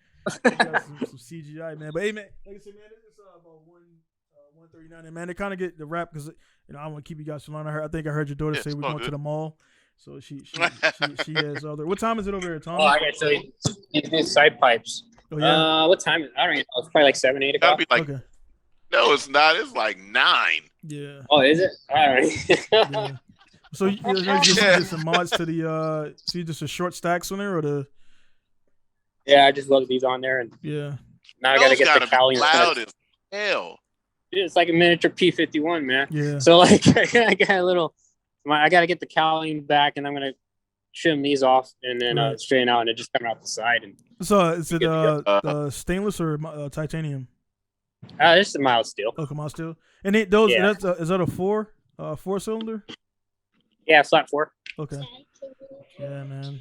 Got some CGI, man. But hey, man, like I said, man, it's about 1:39, and man, they kind of get the wrap because I want to keep you guys so long. I think I heard your daughter say we're going to the mall. So she has other. What time is it over there, Tom? Oh, I got to tell you, these side pipes. Oh, yeah. What time? I don't even know. It's probably like 7, 8 o'clock. Okay. No, it's not. It's like 9. Yeah. Oh, is it? All right. Yeah. So you get some mods to the see just a short stacks on there or the. Yeah, I just loaded these on there and. Yeah. Now I gotta get the Cali. Loud as hell. Dude, it's like a miniature P51, man. Yeah. So like I got a little. I gotta get the cowling back, and I'm gonna trim these off and then straighten out, and it just coming out the side. And so is it stainless or titanium? This is a mild steel. Oh, mild steel. And is that a four cylinder? Yeah, flat 4. Okay. Yeah, man.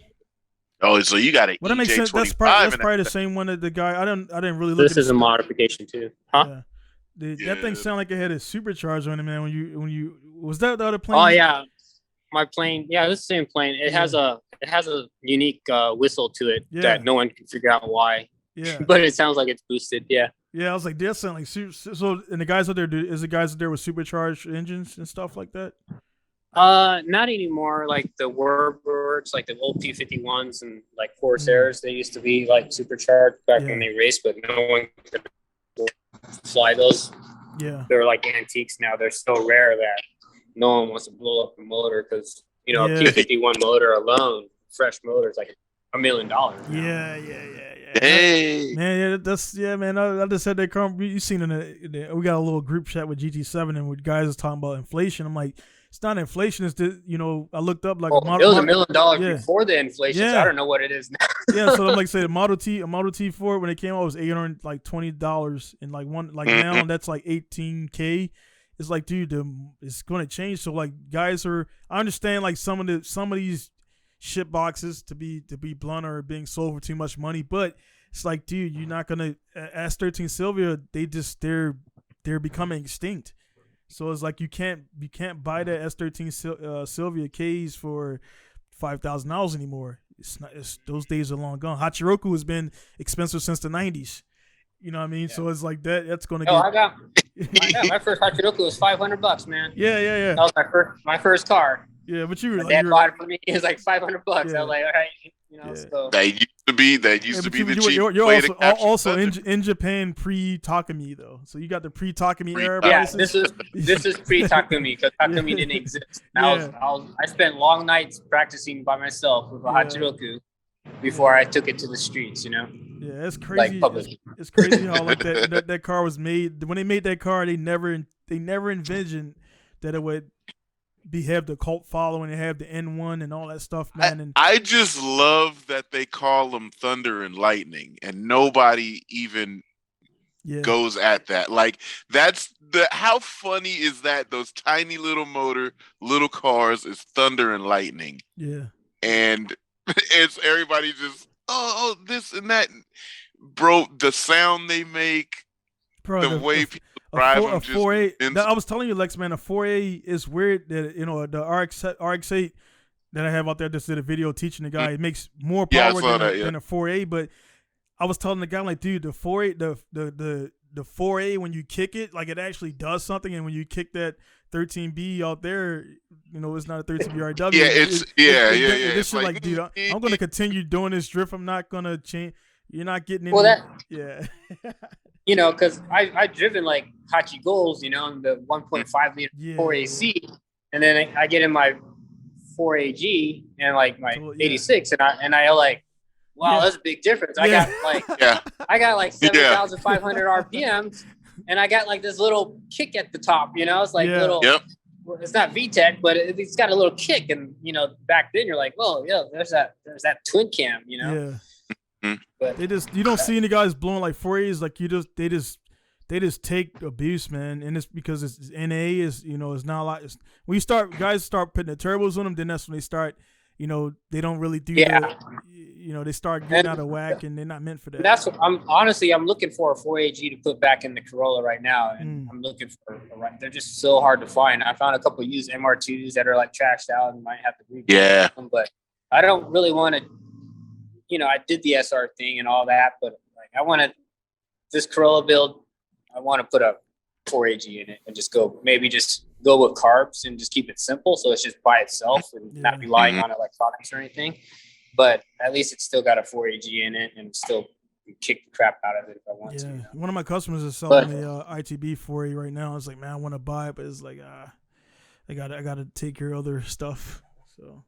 Oh, so you got it. Well, that makes sense. That's probably the same one that the guy. I didn't really look. This is a modification too, huh? Yeah. That thing sounded like it had a supercharger on it, man. When you was that the other plane? Oh yeah, my plane. Yeah, it's the same plane. It has a unique whistle to it that no one can figure out why. Yeah, but it sounds like it's boosted. Yeah. Yeah, I was like, they sound like so. And the guys out there, is the guys out there with supercharged engines and stuff like that? Not anymore. Like the Warbirds, like the old P51s and like Corsairs, they used to be like supercharged back when they raced, but no one could fly those. Yeah, they're like antiques now. They're so rare that no one wants to blow up the motor because a P51 motor alone, fresh motor, is like $1 million. Yeah. Hey, man, man. I just said that car. You seen we got a little group chat with GT7 and with guys is talking about inflation. I'm like, it's not inflation. It's I looked up like it was $1 million before the inflation. So I don't know what it is now. Yeah, so I'm like, say a Model T Ford when it came out was $820, and like now that's like $18K. It's like, dude, it's going to change. So like, guys I understand like some of these ship boxes to be blunt are being sold for too much money, but it's like, dude, you're not gonna S13 Sylvia. They're becoming extinct. So it's like you can't buy that S13 Sylvia K's for $5,000 anymore. Those days are long gone. Hachiroku has been expensive since the 90s. You know what I mean? Yeah. So it's like that's gonna. I got my first Hachiroku was $500, man. Yeah. That was my first car. Yeah, but you were my dad bought it for me. It was like $500. Yeah. I was like, all right, So. That used to be the cheap. You're also in Japan pre-Takumi though, so you got the pre-Takumi era. Yeah, this is pre-Takumi because Takumi didn't exist. I spent long nights practicing by myself with a Hachiroku before I took it to the streets. Yeah, it's crazy. It's crazy how like that car was made. When they made that car, they never envisioned that it would have the cult following and have the N1 and all that stuff, man. I just love that they call them Thunder and Lightning, and nobody even goes at that. Like, that's how funny is that? Those tiny little little cars is Thunder and Lightning. Yeah, and it's everybody just this and that, bro. The sound they make, the way people. I was telling you, Lex, man, a 4A is weird that the RX-8 that I have out there. Just did a video teaching the guy. It makes more Yeah, I power saw than, that, yeah. than a 4A. But I was telling the guy, like, dude, the 4A, the 4A, when you kick it, like, it actually does something. And when you kick that 13B out there, you know, it's not a 13B RW. Yeah, it's This shit, like, like, dude, I'm gonna continue doing this drift. I'm not gonna change. You're not getting any. Well, that yeah. you know, because I've driven like Hachi Goals, you know, in the 1.5 liter 4AC, and then I get in my 4AG and like my 86, and I like, wow, that's a big difference. I got like 7,500 RPMs, and I got like this little kick at the top, you know, it's like little. Yep. It's not VTEC, but it's got a little kick, and you know, back then you're like, well, yeah, there's that twin cam, you know. Yeah. But you don't see any guys blowing like 4As, like they just take abuse, man, and it's because it's NA is, you know, it's not a lot. When guys start putting the turbos on them, then that's when they start, you know, they don't really do you know, they start getting out of whack, and they're not meant for that. That's what I'm looking for a 4AG to put back in the Corolla right now, and I'm looking for they're just so hard to find. I found a couple of used MR2s that are like trashed out and might have to rebuild them, but I don't really want to. You know, I did the SR thing and all that, but like I want to this Corolla build. I want to put a 4AG in it and just go with carbs and just keep it simple, so it's just by itself and not relying on electronics or anything. But at least it's still got a 4AG in it and still kick the crap out of it if I want to. One of my customers is selling the ITB 4A right now. It's like, man, I want to buy it, but it's like, I gotta take care of other stuff. So.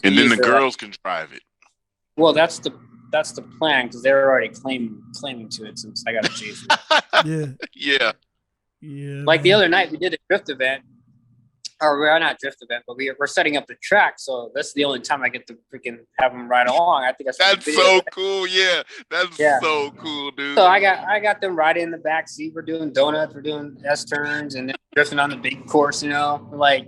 And then the girls can drive it. Well, that's the plan, because they're already claiming to it since I got a chase. Yeah. Like the other night, we did a drift event, or we're not drift event, but we're setting up the track. So that's the only time I get to freaking have them ride along. I think that's so cool. Yeah, that's so cool, dude. So I got them riding in the back seat. We're doing donuts, we're doing S turns, and then drifting on the big course. You know, like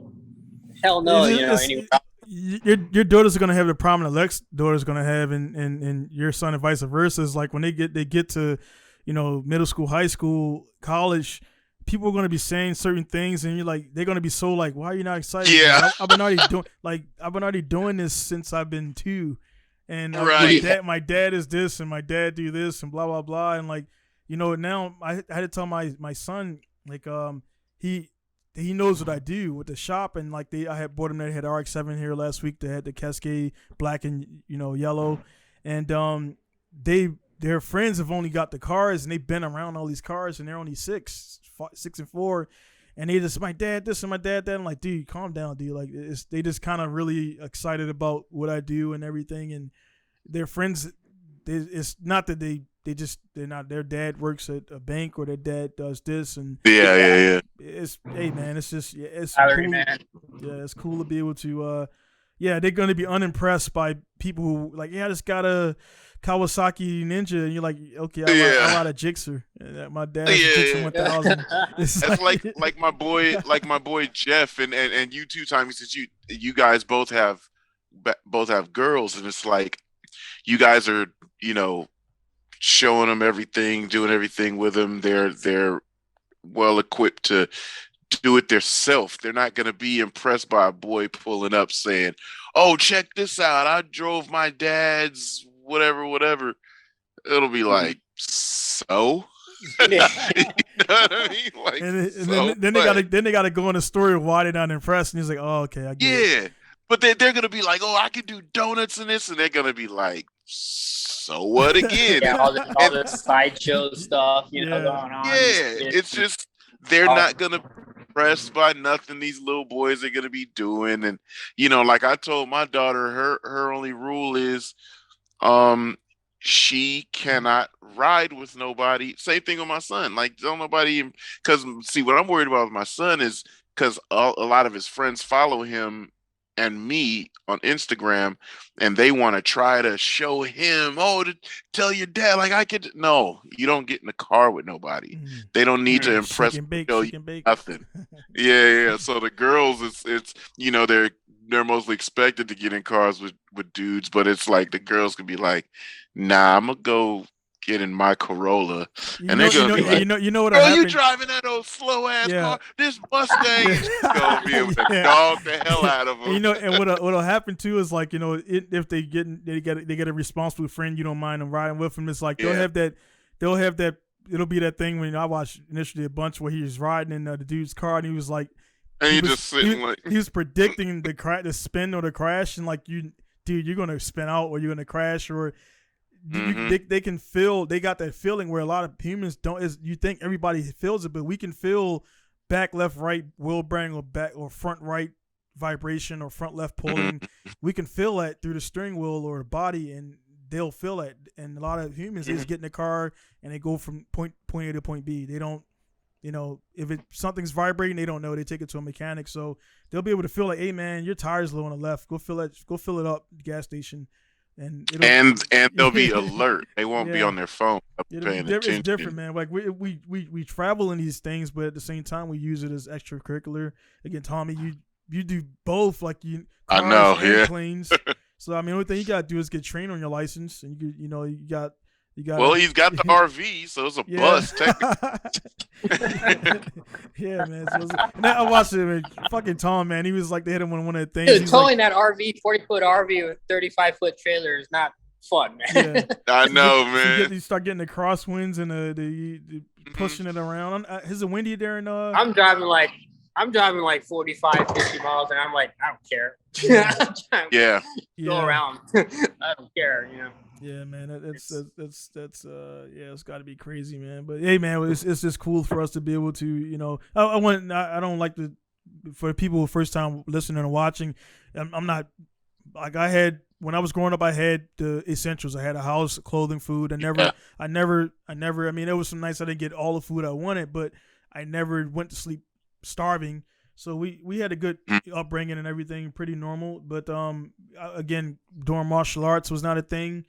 hell no, you know. Anyway. Your daughters are gonna have the problem that Lex daughter's gonna have, and your son and vice versa. Is like when they get to, you know, middle school, high school, college, people are gonna be saying certain things, and you're like, they're gonna be so like, why are you not excited? Yeah, I've been already doing this since I've been 2, and my dad is this, and my dad do this, and blah blah blah, and like, you know, now I had to tell my son, like, he knows what I do with the shop, and like I had bought him that had RX-7 here last week. They had the Cascade black and, you know, yellow, and their friends have only got the cars, and they've been around all these cars, and they're only 6 and 4, and they just, my dad this and my dad that. I'm like, dude, calm down, dude. Like they just kind of really excited about what I do and everything, and their friends. It's not that they're not, their dad works at a bank or their dad does this, and it's, hey man, it's just it's cool. Man. Yeah, it's cool to be able to they're gonna be unimpressed by people who like, I just got a Kawasaki Ninja, and you're like, okay, I ride a Gixxer. My dad's Gixxer 1000. That's like my boy Jeff, and you too, Tommy, since you guys both have girls, and it's like you guys are, you know, showing them everything, doing everything with them. They're well equipped to do it themselves. They're not going to be impressed by a boy pulling up saying, "Oh, check this out! I drove my dad's whatever." It'll be like, so. You know what I mean? Like, then they gotta go in the story of why they're not impressed, and he's like, "Oh, okay, I get it." But they're gonna be like, "Oh, I can do donuts and this," and they're gonna be like, "So what again?" all the sideshow stuff, you know, going on. Yeah, it's just they're not gonna be impressed by nothing these little boys are gonna be doing, and you know, like I told my daughter, her only rule is, she cannot ride with nobody. Same thing with my son. Like, don't nobody, because see, what I'm worried about with my son is because a lot of his friends follow him and me on Instagram, and they want to try to show him, to tell your dad, like, I could. No, you don't get in the car with nobody. They don't need to impress nothing. Yeah. So the girls, it's you know, they're mostly expected to get in cars with dudes, but it's like the girls can be like, nah, I'm gonna go get in my Corolla, You and know, they're gonna be like, you know what "Girl, happened? you driving that old slow ass Yeah. car? This Mustang is gonna be able to Yeah. dog the hell out of them." And, and what'll happen too is like if they get a responsible friend, you don't mind them riding with them. It's like they'll have that. It'll be that thing when I watched initially a bunch where he was riding in the dude's car and he was like, and you just sitting he was predicting the spin or the crash, and like dude, you're gonna spin out or you're gonna crash or. They can feel. They got that feeling where a lot of humans don't. You think everybody feels it, but we can feel back, left, right wheel bearing or back or front right vibration or front left pulling. We can feel that through the steering wheel or the body, and they'll feel that. And a lot of humans they just get in the car and they go from point A to point B. They don't, if something's vibrating, they don't know. They take it to a mechanic, so they'll be able to feel like, hey man, your tire's low on the left. Go fill it up at the gas station. And they'll be alert. They won't be on their phone paying attention. It's different, man. Like we travel in these things, but at the same time we use it as extracurricular. Again, Tommy, you do both. Like cars I know, and planes. So I mean, the only thing you gotta do is get trained on your license, and you got. Well, he's got the RV, so it's a bus. Yeah, man. And I watched it. Man. Fucking Tom, man. He was like, they had him on one of the things. Dude, towing that RV, 40-foot RV with 35-foot trailer is not fun, man. Yeah. I know, man. You start getting the crosswinds and the pushing it around. Is it windy there? I'm driving like 45, 50 miles, and I'm like, I don't care. Yeah. Go around. I don't care, Yeah, man, it's got to be crazy, man. But hey, man, it's just cool for us to be able to, I don't like for people first time listening and watching. I'm not like when I was growing up. I had the essentials. I had a house, clothing, food. I never. I mean, there was some nights I didn't get all the food I wanted, but I never went to sleep starving. So we had a good upbringing and everything, pretty normal. But again, doing martial arts was not a thing.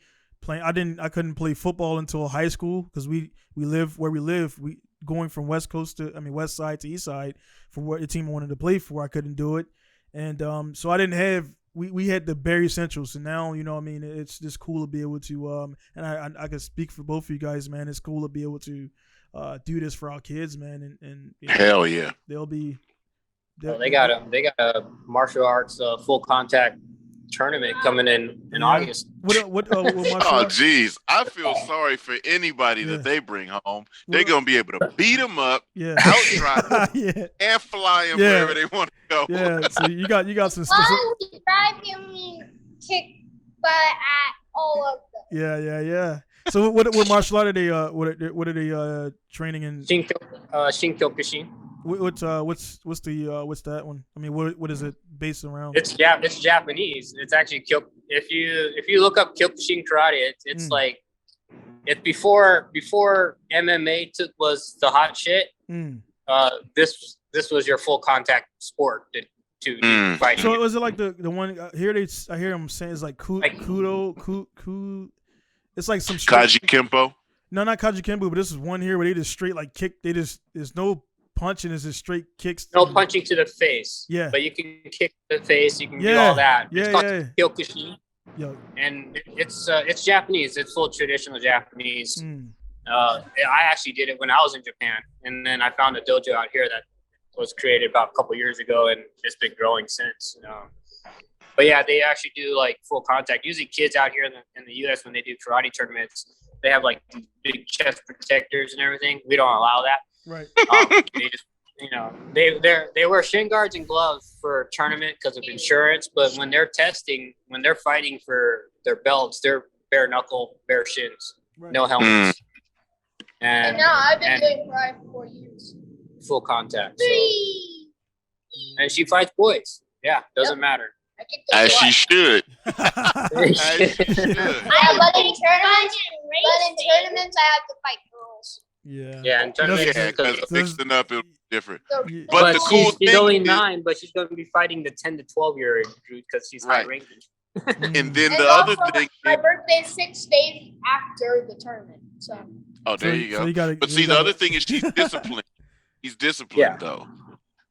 I couldn't play football until high school because we live where we live. We going from west side to east side for what the team I wanted to play for. I couldn't do it, and so I didn't have. We had the bare essentials, and now it's just cool to be able to and I can speak for both of you guys, man. It's cool to be able to do this for our kids, man, and hell yeah, they got a martial arts full contact tournament coming in August. What oh geez, I feel sorry for anybody that they bring home. They're gonna be able to beat them up, out drive them, and fly them wherever they want to go. Yeah, so you got some stuff. Kick butt at all of them. Yeah. So what martial art are they? What are they training in? Shinkyokushin. What's that one? I mean, what is it based around? It's Japanese. It's actually if you look up Kyokushin karate, it's like it's before MMA was the hot shit. This was your full contact sport to fight. So was it like the one here? I hear them saying it's like kudo. It's like some Kaji Kempo. No, not Kaji Kempo, but this is one here where they just straight like kick. There's no punching, it's just straight kicks. No punching to the face. Yeah. But you can kick the face. You can do all that. Yeah, it's called Kyokushin. Yeah. And it's Japanese. It's full traditional Japanese. I actually did it when I was in Japan, and then I found a dojo out here that was created about a couple years ago, and it's been growing since. But yeah, they actually do like full contact. Usually, kids out here in the U.S. when they do karate tournaments, they have like these big chest protectors and everything. We don't allow that. Right. They just, they wear shin guards and gloves for tournament because of insurance. But when they're fighting for their belts, they're bare knuckle, bare shins, no helmets. And now I've been doing karate for 4 years. Full contact. So. And she fights boys. Yeah, doesn't matter. As she should. But in tournaments, I have to fight girls. Yeah, in tournaments, because mixing up is different. But the cool she's only 9, but she's going to be fighting the 10 to 12-year-old because she's high ranked. And then the other thing, my birthday is 6 days after the tournament. So. Oh, there you go. The other thing is she's disciplined. He's disciplined though,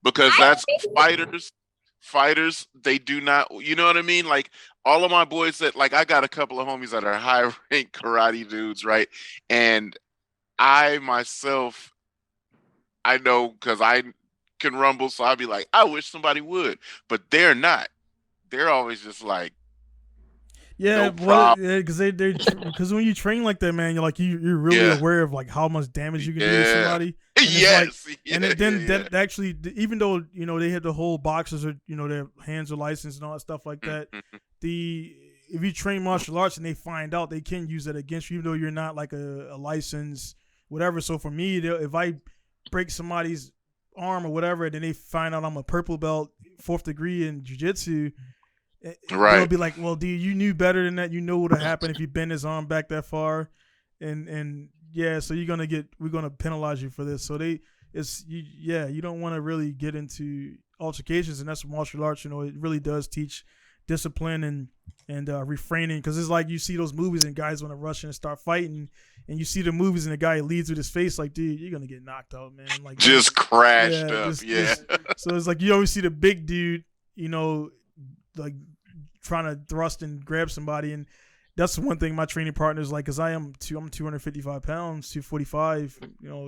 because that's fighters. fighters, they do not, you know what I mean? Like all of my boys that like I got a couple of homies that are high rank karate dudes, right? And I myself, I know because I can rumble, so I'd be like, I wish somebody would, but they're not. They're always just like, yeah, no problem. because because when you train like that, man, you're like you're really aware of like how much damage you can do to somebody. And yes, and then that actually, even though they had the whole boxers or their hands are licensed and all that stuff like that, if you train martial arts and they find out, they can use that against you, even though you're not like a licensed whatever. So for me, if I break somebody's arm or whatever, and then they find out I'm a purple belt, 4th degree in jiu-jitsu, they'll be like, well, dude, you knew better than that. You know what would happen if you bend his arm back that far, and yeah, so we're gonna penalize you for this. So you don't want to really get into altercations, and that's martial arts. It really does teach discipline and refraining, because it's like you see those movies and guys want to rush in and start fighting, and you see the movies and the guy leads with his face like, dude, you're gonna get knocked out, man. Like just crashed up. So it's like you always see the big dude, like trying to thrust and grab somebody, and that's one thing my training partners like, because I'm 255 pounds, 245,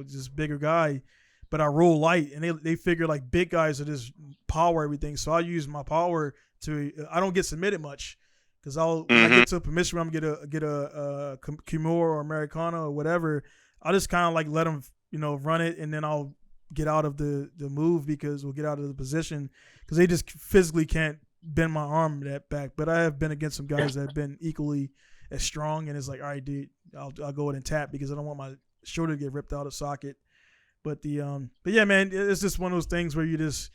just bigger guy, but I roll light, and they figure like big guys are just power everything. So I use my power I don't get submitted much, because when I get to a position where I'm get a Kimura or Americana or whatever, I'll just kind of like let them run it, and then I'll get out of the move, because we'll get out of the position, because they just physically can't bend my arm that back. But I have been against some guys that have been equally as strong, and it's like, all right, dude, I'll go ahead and tap, because I don't want my shoulder to get ripped out of socket. But yeah, man, it's just one of those things where you just,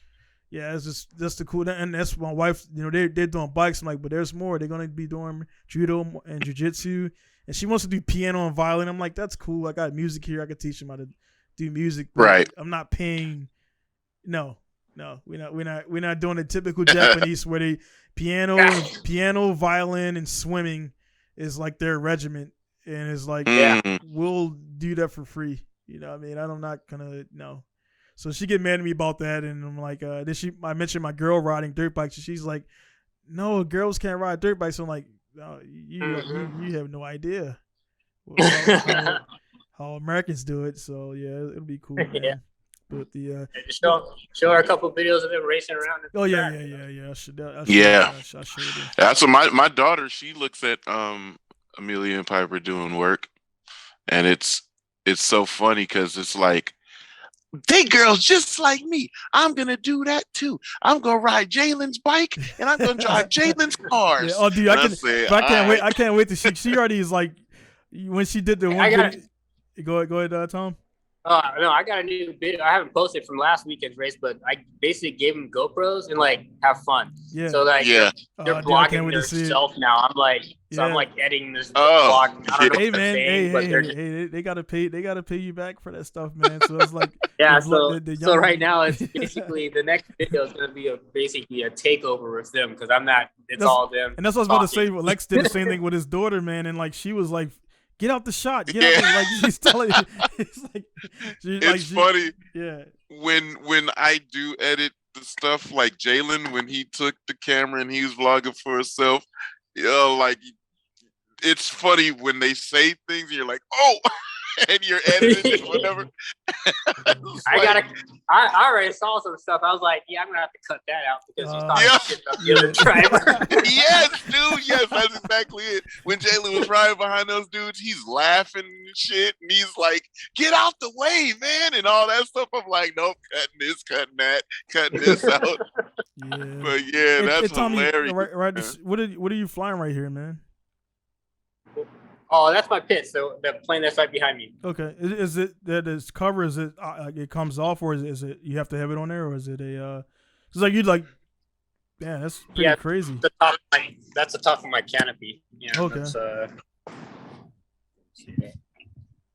it's just the cool. And that's my wife, they're doing bikes. I'm like, but there's more. They're gonna be doing judo and jiu-jitsu, and she wants to do piano and violin. I'm like, that's cool. I got music here. I could teach them how to do music. Right. I'm not paying. No, we're not doing the typical Japanese where they piano, violin, and swimming is like their regiment, and it's like, we'll do that for free. I mean, I'm not gonna So she get mad at me about that, and I'm like, I mentioned my girl riding dirt bikes, and she's like, no, girls can't ride dirt bikes. So I'm like, no, you have no idea how Americans do it. So yeah, it'll be cool, man. Yeah. But show her a couple videos of them racing around. I should. That's what my daughter. She looks at Amelia and Piper doing work, and it's so funny, because it's like, they girls just like me. I'm gonna do that too. I'm gonna ride Jalen's bike, and I'm gonna drive Jalen's cars. Yeah, oh, dude, I can't wait. I can't wait to see. She already is like, when she did the one. Go ahead, Tom. Oh, no, I got a new video. I haven't posted from last weekend's race, but I basically gave them GoPros and like have fun. Yeah. So like they're vlogging themselves now. I'm like, I'm like editing this vlog. I don't know hey man, saying, they gotta pay you back for that stuff, man. So it's like, so right now it's basically the next video is gonna be basically a takeover with them, because it's all them. And that's what I was about to say. Well, Lex did the same thing with his daughter, man, and like she was like, get out the shot. Get out like she's telling you. It's funny. Yeah. When I do edit the stuff, like Jalen, when he took the camera and he was vlogging for himself, like it's funny when they say things and you're like, oh, and you're editing it, whatever. I already saw some stuff. I was like, I'm gonna have to cut that out, because he's talking shit about the other driver. Yes, dude. Yes, that's exactly it. When Jalen was riding behind those dudes, he's laughing and shit, and he's like, "Get out the way, man," and all that stuff. I'm like, nope, cutting this, cutting that, cutting this out. Yeah. But yeah, that's hilarious. Right, what are you flying right here, man? Oh, that's my pit. So the plane that's right behind me. Okay, is it that is cover? Is it it comes off, or is it you have to have it on there, or is it a? It's like you'd like. Yeah, that's pretty crazy. That's the top of my canopy. Yeah. Okay.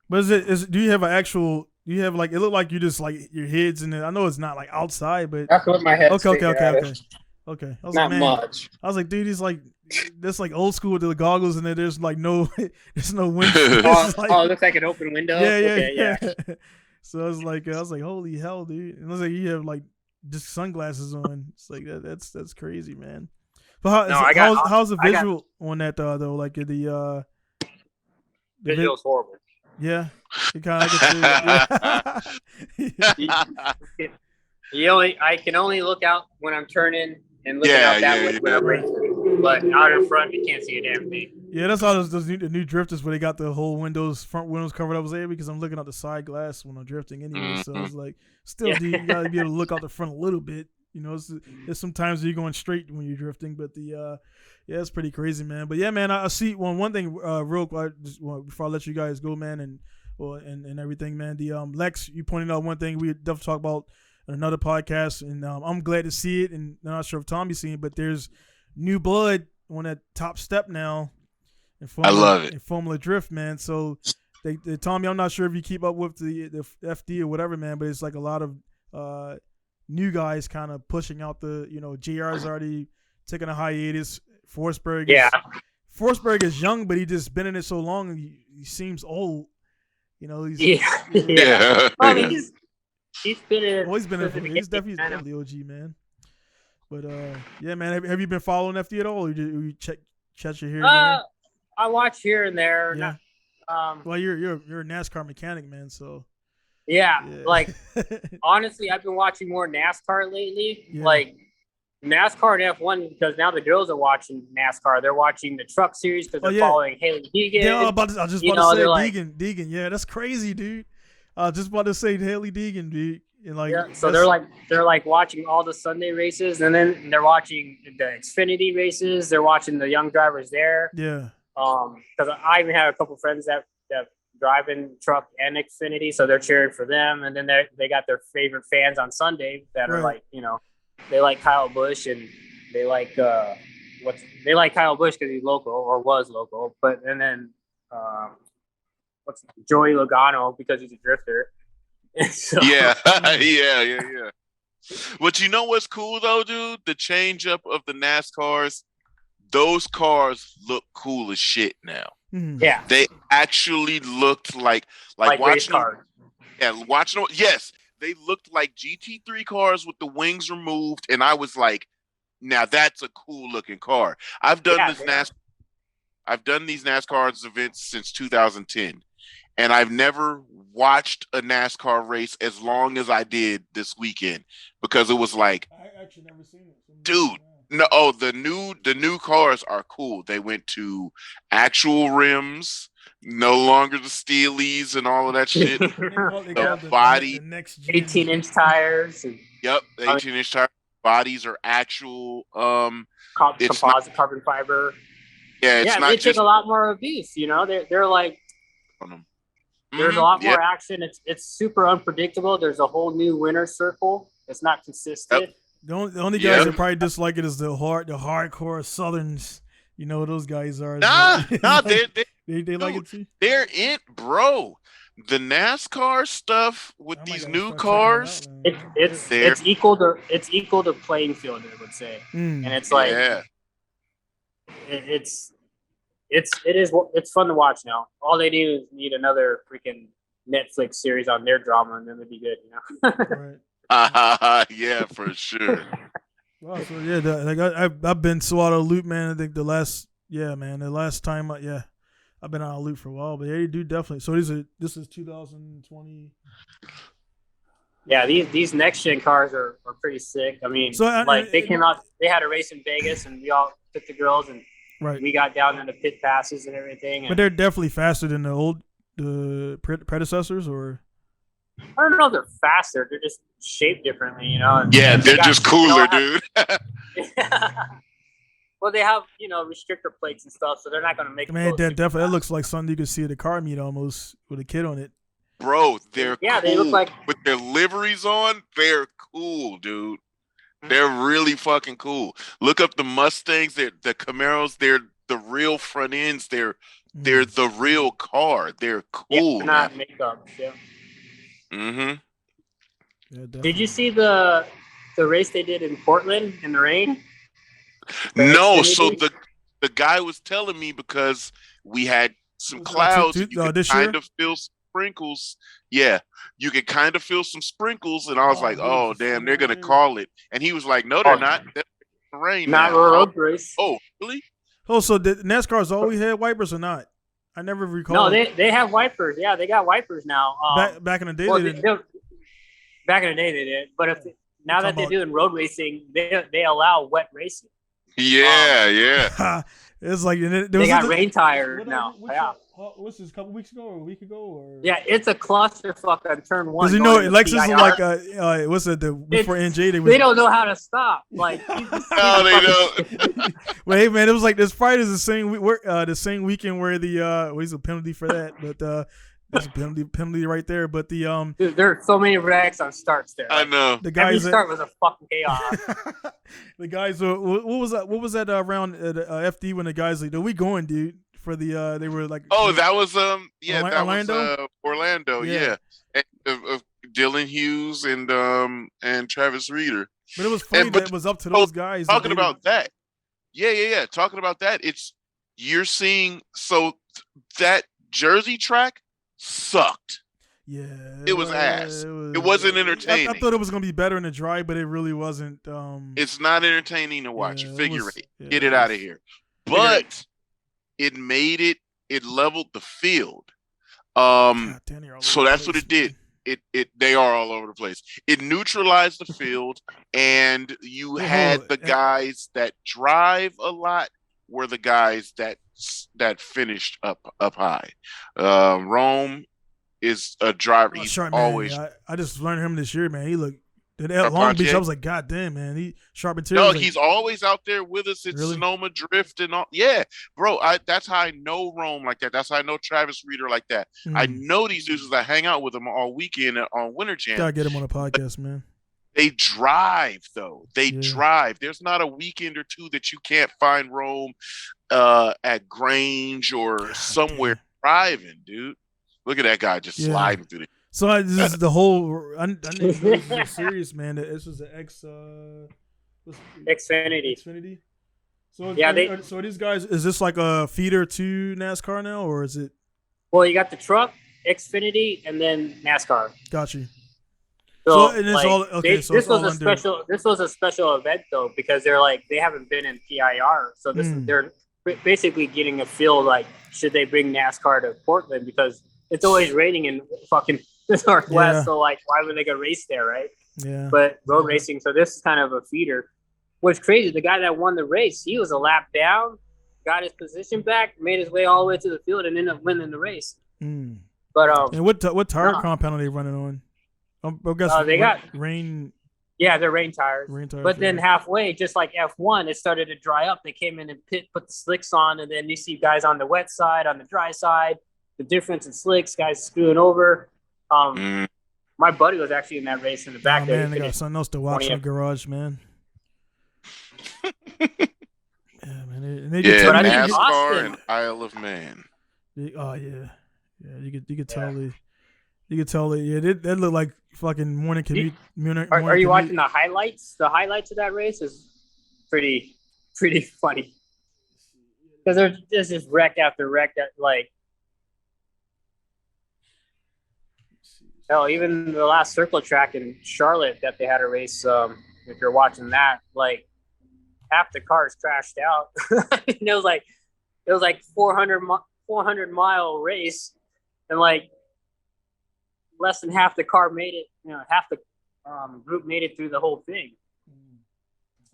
But do you have an actual? Do you have like, it looked like you just like your head's in it. I know it's not like outside, but that's what my head. Okay. I was not like, much. I was like, dude, he's like. That's like old school with the goggles, and there's like there's no window. It looks like an open window. Yeah. So I was like, holy hell, dude! And I was like, you have like just sunglasses on. It's like that's crazy, man. But how's the visual on that though? Like the visual's horrible. Yeah, you kind of like it too. I can only look out when I'm turning and looking out that way when I'm racing. But out in front, you can't see a damn thing. Yeah, that's how the new drifters where they got the whole front windows covered up. Because I'm looking out the side glass when I'm drifting anyway. So it's like, still, dude, you gotta be able to look out the front a little bit. You know, there's sometimes you're going straight when you're drifting, but yeah, it's pretty crazy, man. But yeah, man, I see one thing real quick before I let you guys go, man, and everything, man. The Lex, you pointed out one thing we definitely talk about in another podcast, and I'm glad to see it. And I'm not sure if Tommy's seen it, but there's new blood on that top step now. I love it. In Formula Drift, man. So they Tommy, I'm not sure if you keep up with the FD or whatever, man, but it's like a lot of new guys kind of pushing out JR's already taking a hiatus. Forsberg is young, but he just been in it so long, he seems old. You know, he's I mean, he's been in. Well, he's definitely OG, man. But yeah, man, have you been following FD at all, or you check your here and there? I watch here and there. Yeah. Well, you're a NASCAR mechanic, man. So. Yeah. Like honestly, I've been watching more NASCAR lately. Yeah. Like NASCAR and F1 because now the girls are watching NASCAR. They're watching the Truck Series because they're following Haley Deegan. Yeah, I was just about to say Deegan. Yeah, that's crazy, dude. I was just about to say Haley Deegan, dude. And so they're like watching all the Sunday races, and then they're watching the Xfinity races. They're watching the young drivers there. Yeah. Because I even have a couple friends that drive in truck and Xfinity, so they're cheering for them. And then they got their favorite fans on Sunday that are like, they like Kyle Busch and they like Kyle Busch because he's local or was local, and then Joey Logano because he's a drifter. So, yeah. But you know what's cool though, dude? The change up of the NASCARs. Those cars look cool as shit now. Yeah, they actually looked like watching cars. Watching them. Yes, they looked like GT3 cars with the wings removed, and I was like, "Now that's a cool looking car." I've done these NASCAR events since 2010, and I've never watched a NASCAR race as long as I did this weekend because it was like, I actually never seen it, dude. No, the new cars are cool. They went to actual rims, no longer the Steelies and all of that shit. the body, the next 18-inch tires. Yep, the 18-inch tires. Bodies are actual. Composite carbon fiber. Yeah, it's not they just take a lot more abuse. They're like. There's a lot more action. It's super unpredictable. There's a whole new winner's circle. It's not consistent. Yep. The only guys that probably dislike it is the hardcore Southerns. You know what those guys are. Nah, they like it too. They're it, bro. The NASCAR stuff with these new cars, it's equal to playing field, I would say, and it's like it's fun to watch now. All they need another freaking Netflix series on their drama, and then it'd be good, Right. Yeah, for sure. Wow, so I've been so out of the loop, man. I think the last time, I've been out of the loop for a while, but you do definitely. So this is 2020. Yeah, these next gen cars are pretty sick. I mean, they came out. They had a race in Vegas, and we all took the girls, and we got down into pit passes and everything. But they're definitely faster than the predecessors, or. I don't know if they're faster. They're just shaped differently, Yeah, they're just cooler, dude. Well, they have, restrictor plates and stuff, so they're not going to make. Man, that looks like something you could see at a car meet almost with a kid on it. Bro, they're cool. They look like with their liveries on. They're cool, dude. They're really fucking cool. Look up the Mustangs. They're the Camaros. They're the real front ends. They're the real car. They're cool. They're not makeup. Yeah. Mm-hmm. Yeah, did you see the race they did in Portland in the rain? No, so the guy was telling me because we had some clouds. This year? sprinkles. Yeah, you could kind of feel some sprinkles, and I was like, "Oh, damn, they're gonna call it." And he was like, "No, they're not. They're rain not now." road race. Oh, really? Oh, so did NASCAR's always had wipers or not? I never recall. No, they have wipers. Yeah, they got wipers now. Back in the day, well, they didn't. Back in the day, they did. But now that they're doing road racing, they allow wet racing. Yeah. It's like they got rain tires now. What's this? A couple weeks ago or a week ago? Or? Yeah, it's a clusterfuck on turn 1. Because Lexus is like what's it? Before NJ, they don't know how to stop. Like no, they don't. Well, hey man, it was like this Friday's the same weekend where the a penalty for that, but that's a penalty right there. But dude, there are so many wrecks on starts there. I know. The guys every start was a fucking chaos. The guys, what was that? What was that round at FD when the guys like, "Are we going, dude?" For the they were like, oh, that was that Orlando? was Orlando, yeah. Of Dylan Hughes and Travis Reeder. But it was funny that it was up to those guys. Talking about that, yeah. Talking about that, you're seeing that Jersey track sucked. Yeah, it was ass. It wasn't entertaining. I thought it was gonna be better in the dry, but it really wasn't. It's not entertaining to watch. Figure eight, get it out of here. But it made it leveled the field. So that's what it did. They are all over the place. It neutralized the field, and you had the guys that drive a lot were the guys that finished up high. Rome is a driver. He's always. I just learned him this year, man. He looked at Long Beach. I was like, God damn, man. He sharp material. No, he's always out there with us at Sonoma Drift and all. Yeah, bro. That's how I know Rome like that. That's how I know Travis Reeder like that. I know these dudes because I hang out with them all weekend on Winter Jam. Gotta get him on a podcast, man. They drive though. They drive. There's not a weekend or two that you can't find Rome at Grange or somewhere driving, dude. Look at that guy just sliding through the. So this is the whole. I didn't know this was serious, man. This was the Xfinity. So so these guys, is this like a feeder to NASCAR now, or is it? Well, you got the truck, Xfinity, and then NASCAR. Got you. So and it's all okay. This was a special event though, because they haven't been in PIR, so they're basically getting a feel like should they bring NASCAR to Portland because it's always raining in fucking the Northwest, so why would they go race there, right? Yeah. But road racing, so this is kind of a feeder. What's crazy, the guy that won the race, he was a lap down, got his position back, made his way all the way to the field, and ended up winning the race. But and what tire compound are they running on? I guess they got rain. Yeah, they're rain tires. But then halfway, just like F1, it started to dry up. They came in and put the slicks on, and then you see guys on the wet side, on the dry side. The difference in slicks, guys screwing over. My buddy was actually in that race in the back there. Man, they got something else to watch in the garage, man. Yeah, man. And NASCAR and Isle of Man. Oh yeah. You could tell that looked like fucking morning commute. Are you watching the highlights? The highlights of that race is pretty funny because there's just wreck after wreck that hell, even the last circle track in Charlotte that they had a race. If you're watching that, half the cars crashed out. It was like 400 mile race, and less than half the car made it. Half the group made it through the whole thing.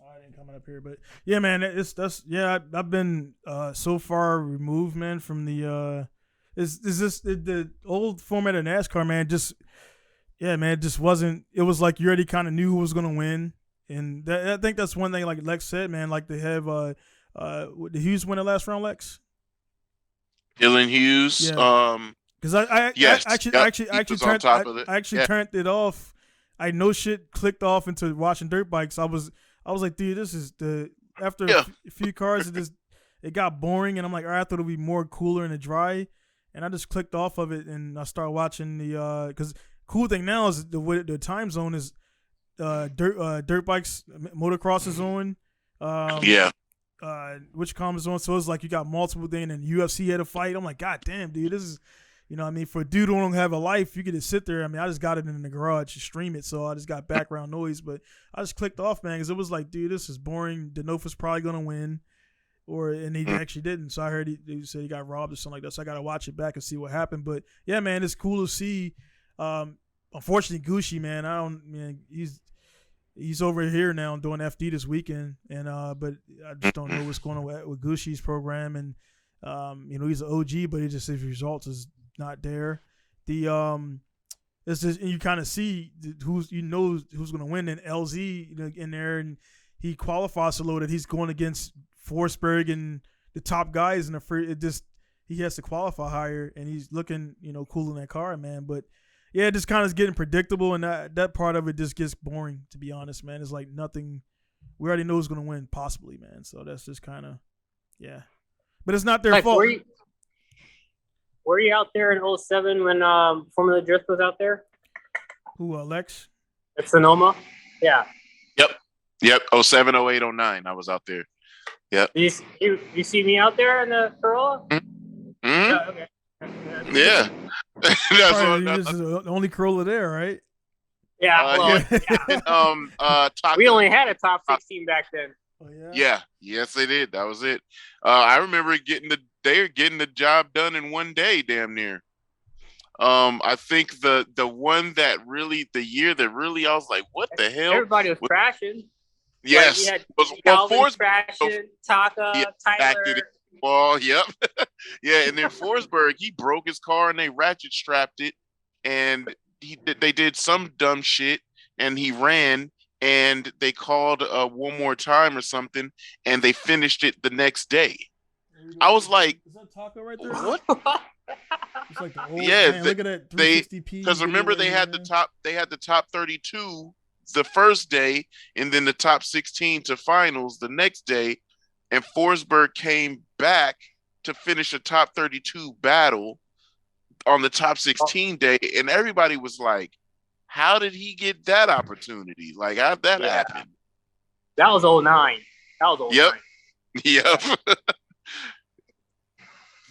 I didn't come up here, but yeah, man, I've been so far removed, man, from the. Is this the old format of NASCAR, man? It just wasn't. It was like you already kind of knew who was gonna win, and I think that's one thing. Like Lex said, man, like they have did Hughes win the last round, Lex? Dylan Hughes. Because I actually turned it off. I clicked off into watching dirt bikes. I was like, dude, this is after a few cars, it got boring, and I'm like, all right, I thought it'd be more cooler in the dry. And I just clicked off of it, and I started watching because cool thing now is the time zone is dirt bikes, motocross is on. Which comes on, so it's like you got multiple things, and UFC had a fight. I'm like, God damn, dude, this You know what I mean? For a dude who don't have a life, you could just sit there. I mean, I just got it in the garage to stream it, so I just got background noise. But I just clicked off, man, because it was like, dude, this is boring. Denofa's probably going to win. And he actually didn't. So I heard he said he got robbed or something like that. So I got to watch it back and see what happened. But, yeah, man, it's cool to see. Unfortunately, Gucci, man, he's over here now doing FD this weekend. But I just don't know what's going on with Gucci's program. And, he's an OG, but his results is not there. It's just, and you kind of see who's going to win. And LZ in there, and he qualifies so low that he's going against Forsberg and the top guys in the free. He has to qualify higher, and he's looking cool in that car, man. But yeah, it just kind of is getting predictable, and that part of it just gets boring, to be honest, man. It's like nothing. We already know who's going to win, possibly, man. So that's just kind of but it's not their fault. Were you out there in 07 when Formula Drift was out there? Who, Lex? At Sonoma? Yeah. Yep. 07, 08, 09. I was out there. Yep. You see me out there in the Corolla? Mm-hmm. Yeah, okay. Yeah. This is the only Corolla there, right? Yeah. We only had a top 16 back then. Oh, yeah? Yeah. Yes, they did. That was it. I remember getting the job done in one day, damn near. I think the one that really, the year that really, I was like, what the hell? Everybody was crashing. Yes. Like, was crashing, Taka, Tyler. Well, yep. Yeah, and then Forsberg, he broke his car and they ratchet strapped it, and they did some dumb shit, and he ran, and they called one more time or something, and they finished it the next day. I was like, is that Taka right there? What? It's like the old, yeah, man, look at that 360p. Because remember they had the top 32 the first day, and then the top 16 to finals the next day, and Forsberg came back to finish a top 32 battle on the top 16 day, and everybody was like, how did he get that opportunity? Like, how'd that happen? That was 09. Yep.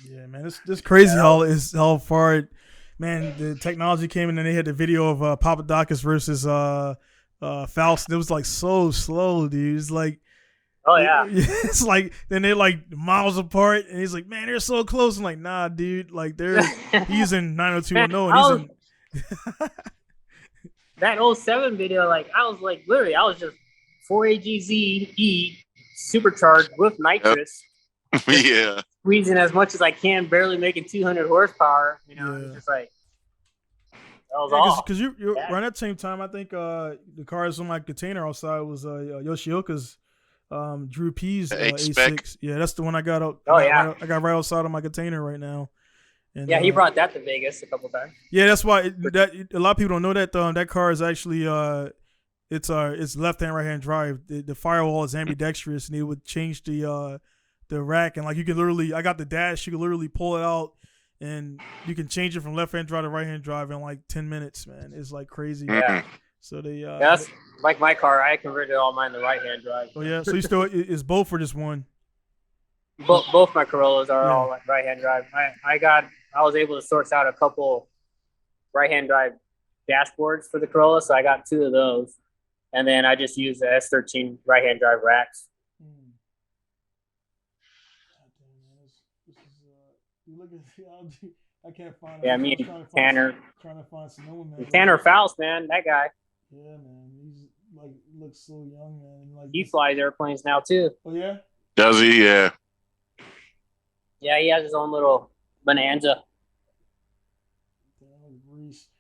Yeah, man, it's crazy how far the technology came in, and they had the video of Papadakis versus Faust. It was like so slow, dude. It's like, oh yeah, it's like then they're like miles apart, and he's like, man, they're so close. I'm like, nah, dude, like he's in 90210, and he's in that 07 video. Like I was just 4AGZE supercharged with nitrous. Yeah. Squeezing as much as I can, barely making 200 horsepower. It's just like that was all. Because you're right at the same time. I think the cars on my container outside was Yoshioka's Drew P's A6. Yeah, that's the one I got out. I got right outside of my container right now. And, he brought that to Vegas a couple times. Yeah, that's why a lot of people don't know that that car is actually it's left hand right hand drive. The firewall is ambidextrous, and it would change the rack, and like you can literally, I got the dash, you can literally pull it out, and you can change it from left hand drive to right hand drive in like 10 minutes, man. It's like crazy. Yeah. So they that's like my car. I converted all mine to right hand drive. Oh yeah. So you still is both or just one? Both my Corollas are all right hand drive. I was able to source out a couple right hand drive dashboards for the Corolla, so I got 2 of those, and then I just use the S13 right hand drive racks. I can't find. Yeah, me and Tanner. Trying to find Sonoma, man. Tanner Faust, man, that guy. Yeah, man, he's like looks so young, man. Like he flies airplanes now too. Oh yeah. Does he? Yeah. Yeah, he has his own little Bonanza.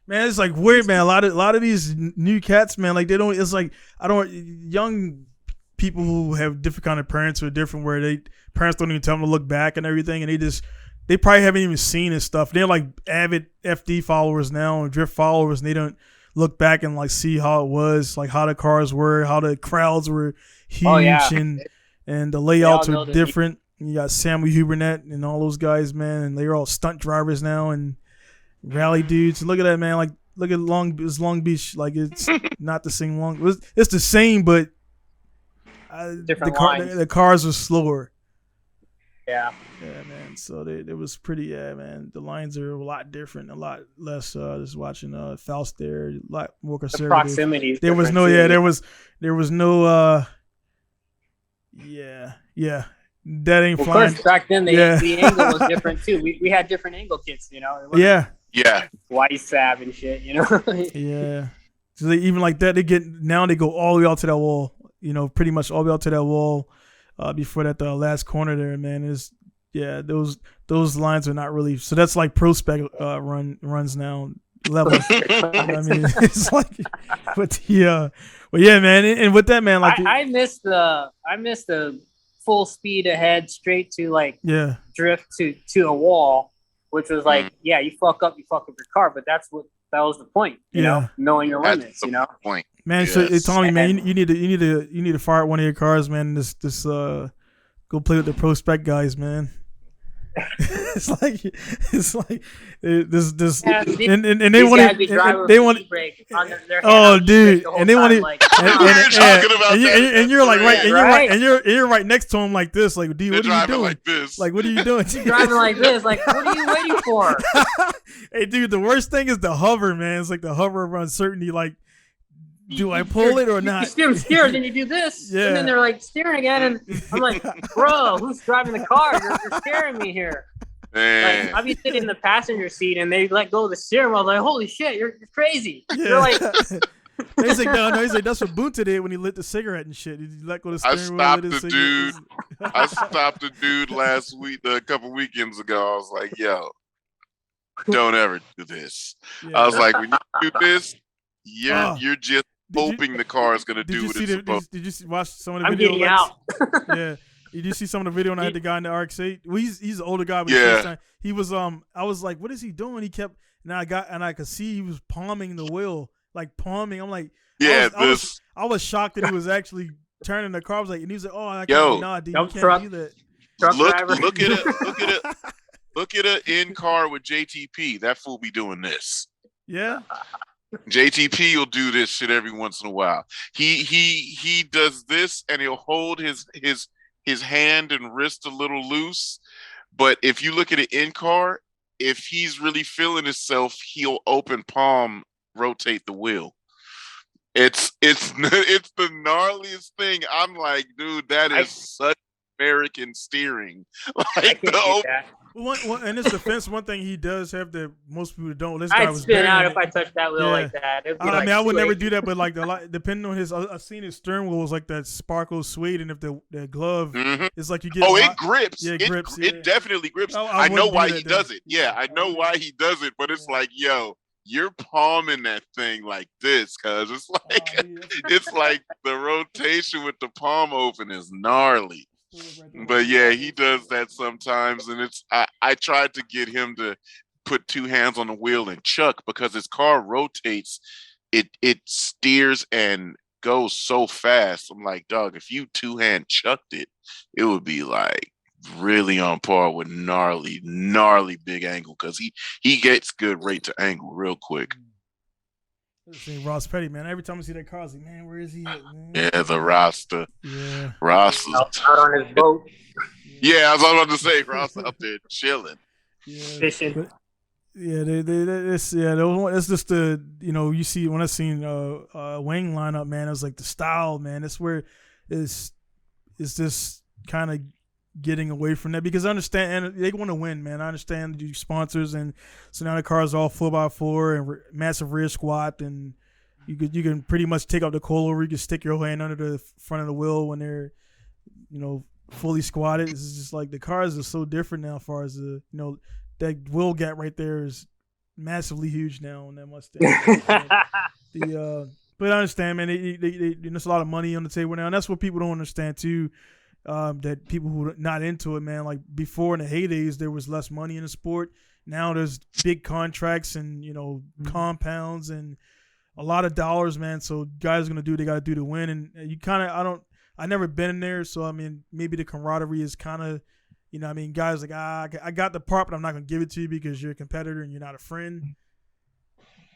Man, it's like weird, man. A lot of these new cats, man, like they don't. It's like young people who have different kind of parents or different where parents don't even tell them to look back and everything, and they probably haven't even seen this stuff. They're like avid FD followers now and drift followers, and they don't look back and like see how it was, like how the cars were, how the crowds were huge, and the layouts are different. You got Samuel Hubernet and all those guys, man, and they're all stunt drivers now and rally dudes. Look at that, man. Like look at Long Beach. Like it's not the same it's the same, but different lines. The cars are slower. Yeah. Yeah, man. So it was pretty. Yeah, man. The lines are a lot different, a lot less. Just watching Faust there, a lot more The conservative. proximity is There was different, no. too. Yeah, there was no. Yeah. That ain't Well, of flying. course, back then the angle was different too. We had different angle kits, you know. It wasn't Yeah. White Sab and shit, you know. Yeah. So they even like that. They go all the way out to that wall. You know, pretty much all the way out to that wall. Before that, the last corner there, man, is those lines are not really. So that's like pro spec runs now level. I mean, it's like, but yeah, man, and with that, man, like I missed the full speed ahead straight to like drift to a wall, which was like, yeah, you fuck up your car, but that was the point, you know, knowing your limits, you know. Point. Man, yes. So Tommy, man, you need to fire up one of your cars, man. This go play with the pro spec guys, man. it's like this and they want to oh dude and they want to like, and you're like you're right next to him like this, like dude, what are you doing like this? Like what are you doing? You're driving like this, like what are you waiting for? Hey dude, the worst thing is the hover, man. It's like the hover of uncertainty, like do I pull it or not? You steer, and then you do this. And then they're like steering again. And I'm like, bro, who's driving the car? You're scaring me here. Like, I'll be sitting in the passenger seat and they let go of the steering wheel. I'm like, holy shit, you're crazy. Yeah. You're like, he's like, no, he's like, that's what Boone did when he lit the cigarette and shit. He let go of the steering wheel. I stopped the dude last week, a couple weekends ago. I was like, yo, don't ever do this. I was like, when you do this, you're just hoping the car is going to do what it's supposed to. Did you watch some of the video? I'm getting out. Yeah. Did you see some of the video when I had the guy in the RX-8? Well, he's an older guy, but he was I was like, what is he doing? He kept I could see he was palming the wheel, like palming. I'm like, I was shocked that he was actually turning the car. I was like, and he was like, oh, I can't, nah, dude, you can't do that. Look at an in car with JTP. That fool be doing this. Yeah. JTP will do this shit every once in a while. He does this and he'll hold his hand and wrist a little loose. But if you look at an in car, if he's really feeling himself, he'll open palm, rotate the wheel. It's the gnarliest thing. I'm like, dude, that is such American steering. Like in his defense, one thing he does have that most people don't. This guy I'd spin out if I touched that wheel like that. I mean, I would never do that, but like depending on I've seen his steering wheel was like that sparkle suede, and if the glove is like you get. Oh, it grips. Yeah, it grips. It definitely grips. I know why he does it. Yeah, I know why he does it, but it's like, yo, you're palming that thing like this, cause it's like it's like the rotation with the palm open is gnarly. But yeah, he does that sometimes, and I tried to get him to put two hands on the wheel and chuck, because his car rotates, it steers and goes so fast. I'm like, dog, if you two-hand chucked it, it would be like really on par with gnarly big angle, because he gets good rate to angle real quick. See Ross Petty, man. Every time I see that car, I was like, man, where is he at, man? Yeah, the Rasta. Yeah. Ross is out on his boat. Yeah, I was about to say Ross out there chilling. Yeah. Fishing. But, yeah, it's just the, you know, you see when I seen Wang lineup, man, it was like the style, man. That's where it's just kind of getting away from that, because I understand, and they want to win, man. I understand the sponsors, and so now the cars are all 4x4 and massive rear squat, and you can pretty much take out the coilover. You can stick your hand under the front of the wheel when they're, you know, fully squatted. It's just like the cars are so different now, as far as the, you know, that wheel gap right there is massively huge now on that Mustang. But I understand, man. There's a lot of money on the table now, and that's what people don't understand too. That people who are not into it, man, like before in the heydays, there was less money in the sport. Now there's big contracts and, you know, compounds and a lot of dollars, man. So guys are going to do what they got to do to win. And you kind of, I never been in there. So, I mean, maybe the camaraderie is kind of, you know, I mean, guys like, I got the part, but I'm not going to give it to you because you're a competitor and you're not a friend.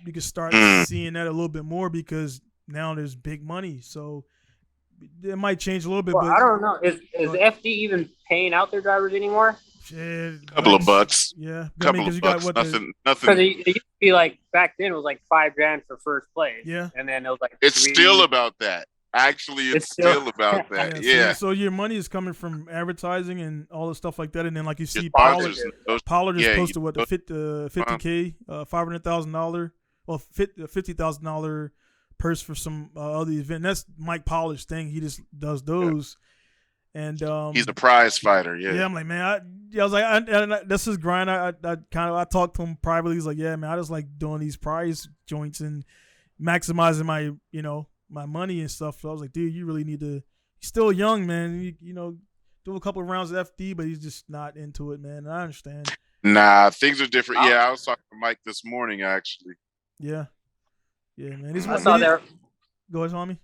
You can start seeing that a little bit more because now there's big money. So, it might change a little bit. Well, but I don't know. Is FD even paying out their drivers anymore? Shit, couple of bucks. Yeah, Couple of bucks. Nothing. Because it used to be like back then it was like $5,000 for first place. Yeah, and then it was like it's still about that. Actually, it's still about that. Yeah. So your money is coming from advertising and all the stuff like that, and then like you see, Pollard just posted what the $50K, $500,000, well, $50,000 purse for some other event. That's Mike Pollard's thing. He just does those. And he's a prize fighter. Yeah, I'm like, man, I was like, that's his grind. I talked to him privately. He's like, yeah, man, I just like doing these prize joints and maximizing my my money and stuff. So I was like, dude, you really need to. He's still young, man. Do a couple of rounds of FD, but he's just not into it, man. And I understand. Nah, things are different. Yeah, I was talking to Mike this morning, actually. Yeah, man. I saw there. Go ahead, Tommy.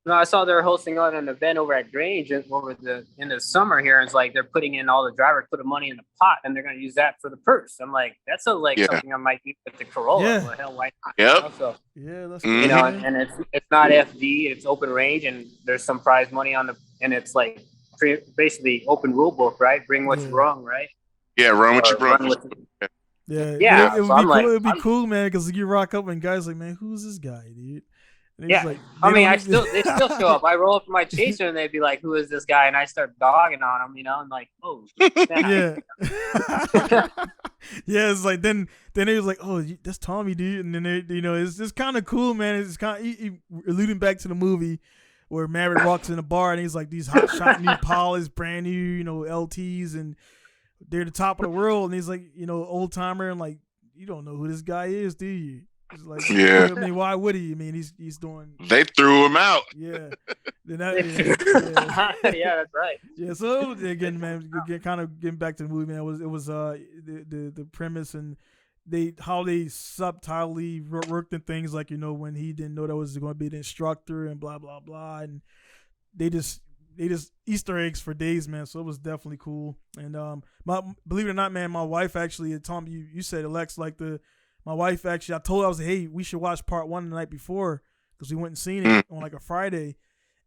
No, I saw they're hosting an event over at Grange in the summer here. And it's like they're putting in all the drivers, put the money in the pot, and they're going to use that for the purse. I'm like, that sounds like something I might use with the Corolla. Yeah. Well, hell, why not? Yep. So, that's and it's not FD, it's open range, and there's some prize money and it's like basically open rule book, right? Bring what you brung, right? Yeah, run what you brung. Yeah. It would be cool, man, because you rock up and guys like, man, who's this guy, dude? Yeah, like, they still show up. I roll up to my chaser and they'd be like, "Who is this guy?" And I start dogging on him, I'm like, "Oh, yeah, yeah." It's like then he was like, "Oh, that's Tommy, dude," and then it's just kind of cool, man. It's kind of alluding back to the movie where Maverick walks in a bar and he's like, "These hot shot new Polis, brand new, LTs, and they're the top of the world," and he's like, old timer, and like, you don't know who this guy is, do you? It's like, yeah. I mean, why would he? I mean, he's doing. They threw him out. Yeah. Yeah, that's right. Yeah. So again, man, kind of getting back to the movie, man. It was the premise and how they subtly worked in things like when he didn't know that was going to be the instructor and blah blah blah, and they just Easter eggs for days, man. So it was definitely cool. And believe it or not, man, my wife actually, Tom, you said Alex, like my wife actually, I told her, I was like, hey, we should watch part 1 the night before because we went and seen it on like a Friday.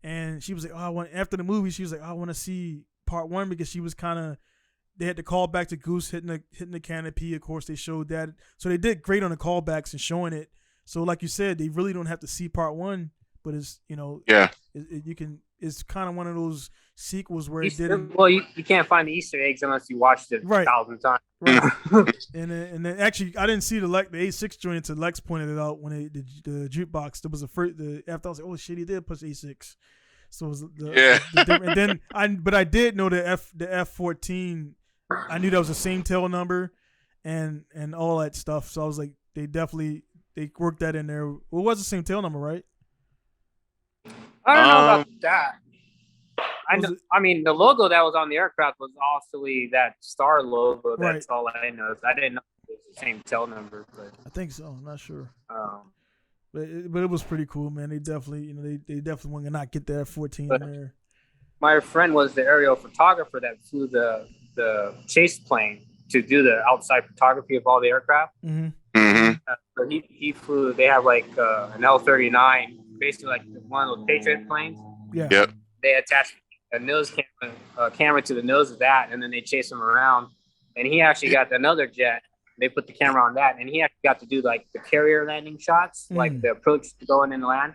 And she was like, after the movie, she was like, I want to see part 1 because she was they had to call back to Goose hitting the canopy. Of course, they showed that. So they did great on the callbacks and showing it. So like you said, they really don't have to see part 1, but it's, it's kind of one of those sequels where it didn't. Well, you can't find the Easter eggs unless you watched it 1,000 times. Right. and then actually, I didn't see the A6 joint until Lex pointed it out when the jukebox. There was after I was like, oh shit, he did push A6. So it was and then I did know the F14. I knew that was the same tail number, and all that stuff. So I was like, they worked that in there. Well, it was the same tail number, right? I don't know about that. I mean, the logo that was on the aircraft was also that star logo. That's all I know. I didn't know it was the same tail number. But I think so. I'm not sure. But it was pretty cool, man. They definitely, they definitely want to not get that 14 in there. My friend was the aerial photographer that flew the chase plane to do the outside photography of all the aircraft. Mm-hmm. So he flew. They have like an L-39, basically like one of those Patriot planes. Yeah. Yep. They attached a nose camera to the nose of that, and then they chase him around. And he actually got another jet. They put the camera on that, and he actually got to do like the carrier landing shots, like the approach to going in the land.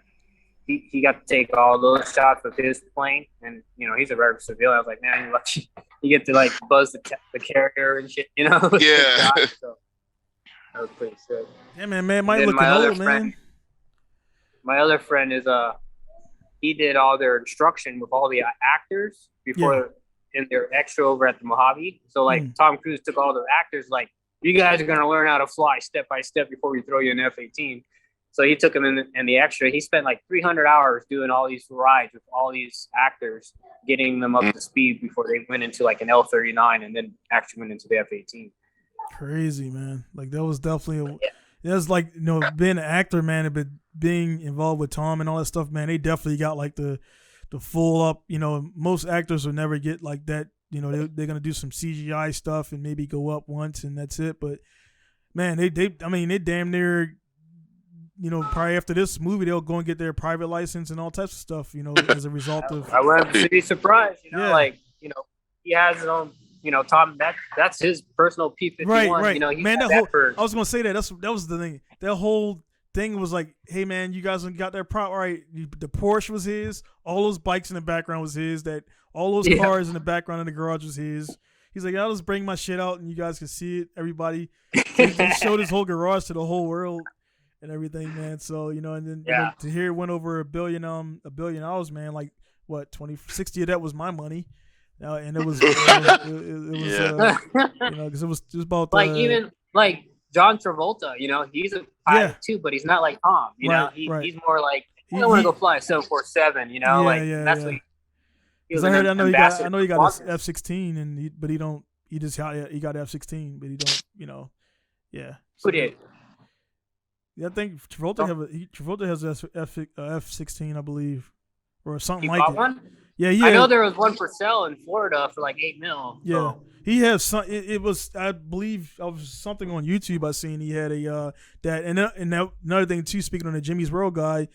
He got to take all those shots with his plane, and he's a regular civilian. I was like, man, you're lucky. You get to like buzz the carrier and shit, Yeah. So that was pretty sick. Yeah, man, might look old, man. My other friend is he did all their instruction with all the actors before in their extra over at the Mojave. So like Tom Cruise took all the actors, like, you guys are gonna learn how to fly step by step before we throw you an F-18. So he took them in the extra. He spent like 300 hours doing all these rides with all these actors, getting them up to speed before they went into like an L-39 and then actually went into the F-18. Crazy, man. Like that was definitely it was like being an actor, man, but being involved with Tom and all that stuff, man. They definitely got like the full up. Most actors will never get like that. They're gonna do some CGI stuff and maybe go up once and that's it. But man, they damn near. Probably after this movie, they'll go and get their private license and all types of stuff, as a result of. I wouldn't be surprised, he has his own. Tom. That's his personal P51. Right. He's Man, for. I was gonna say that. That was the thing. That whole thing was like, hey man, you guys got that prop right. The Porsche was his. All those bikes in the background was his. That all those cars in the background in the garage was his. He's like, I'll just bring my shit out and you guys can see it. Everybody. So he showed his whole garage to the whole world and everything, man. So and then to hear it went over $1 billion, man. Like what 60 of that was my money. And it was, because it was about like even like John Travolta, he's a pilot too, but he's not like Tom. He's more like I don't want to go fly a 747. That's what. I know he got his F-16, but he got F-16, but he don't. Who did? Yeah, I think Travolta has F-16, I believe, or something he like bought that. One? Yeah, I know there was one for sale in Florida for like $8 million. Yeah, so. He has some. It was, I believe, something on YouTube I seen. He had a that, and another thing too. Speaking on the Jimmy's World guy,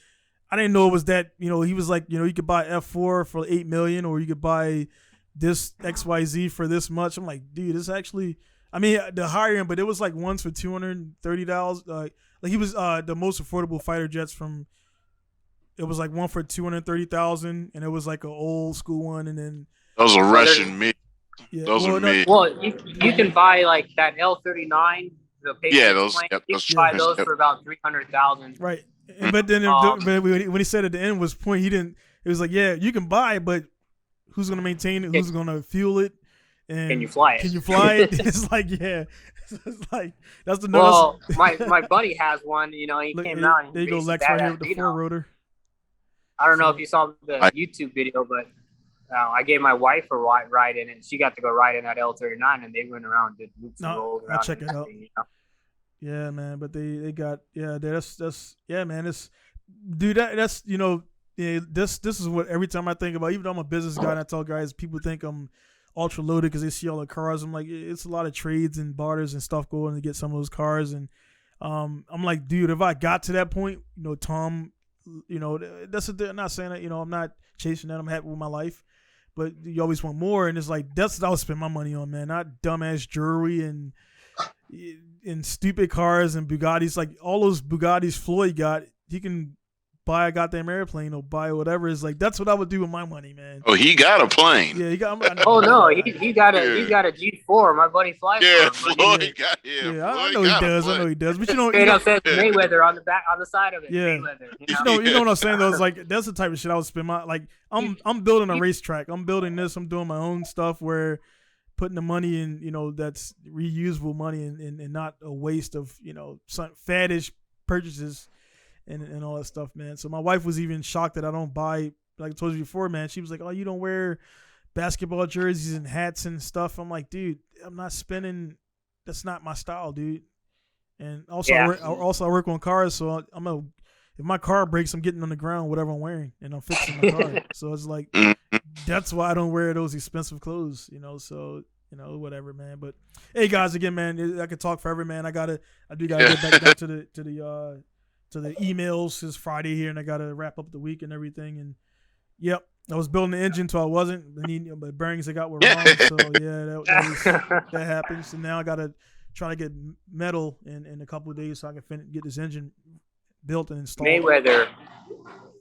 I didn't know it was that. He was like, you could buy F4 for $8 million, or you could buy this XYZ for this much. I'm like, dude, this actually. I mean, the higher end, but it was like ones for $230. Like he was the most affordable fighter jets from. It was like one for $230,000, and it was like an old school one, and then those are Russian made. Yeah, those are made. Well, you can buy like that L-39. Those. Yep, you can buy those for about $300,000. Right, but then but when he said at the end was point, he didn't. It was like, yeah, you can buy it, but who's gonna maintain it? Who's gonna fuel it? And can you fly it? It's like, yeah. It's like that's the. Well, my buddy has one. He came out. And there you go, Lex, right here with the 4-rotor. I don't know if you saw the YouTube video, but I gave my wife a ride in it, and she got to go ride in that L-39, and they went around and did loops and rolls. I'll check it out. Yeah, man, but they got that's man, it's dude that's this is what every time I think about. Even though I'm a business guy, and I tell guys, people think I'm ultra loaded because they see all the cars. I'm like, it's a lot of trades and barters and stuff going to get some of those cars, and I'm like, dude, if I got to that point, Tom. That's I'm not saying that, I'm not chasing that. I'm happy with my life, but you always want more. And it's like, that's what I would spend my money on, man. Not dumbass jewelry and stupid cars and Bugattis. Like all those Bugattis Floyd got, he can buy a goddamn airplane or buy whatever. It's like, that's what I would do with my money, man. Oh, he got a plane. Yeah, he got. Oh no, he got a G4. My buddy flies. Yeah, Floyd got him. Yeah, I know he does. But straight up says Mayweather on the side of it. Yeah, Mayweather, you know what I'm saying though. It's like that's the type of shit I would spend my I'm building a racetrack. I'm building this. I'm doing my own stuff where putting the money in, that's reusable money and not a waste of some faddish purchases. And all that stuff, man. So my wife was even shocked that I don't buy, like I told you before, man. She was like, "Oh, you don't wear basketball jerseys and hats and stuff." I'm like, dude, I'm not spending. That's not my style, dude. And also, I work on cars, so if my car breaks, I'm getting on the ground, whatever I'm wearing, and I'm fixing my car. So it's like, that's why I don't wear those expensive clothes, So whatever, man. But hey, guys, again, man, I could talk forever, man. I do gotta get back down to the emails. It's Friday here, and I gotta wrap up the week and everything. And yep, I was building the engine till I wasn't. But bearings I got were wrong. So yeah, that happens. And now I gotta try to get metal in a couple of days so I can get this engine built and installed. Mayweather.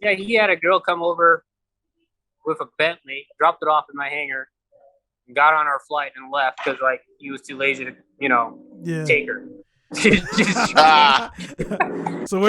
Yeah, he had a girl come over with a Bentley, dropped it off in my hangar, got on our flight and left because he was too lazy to take her. So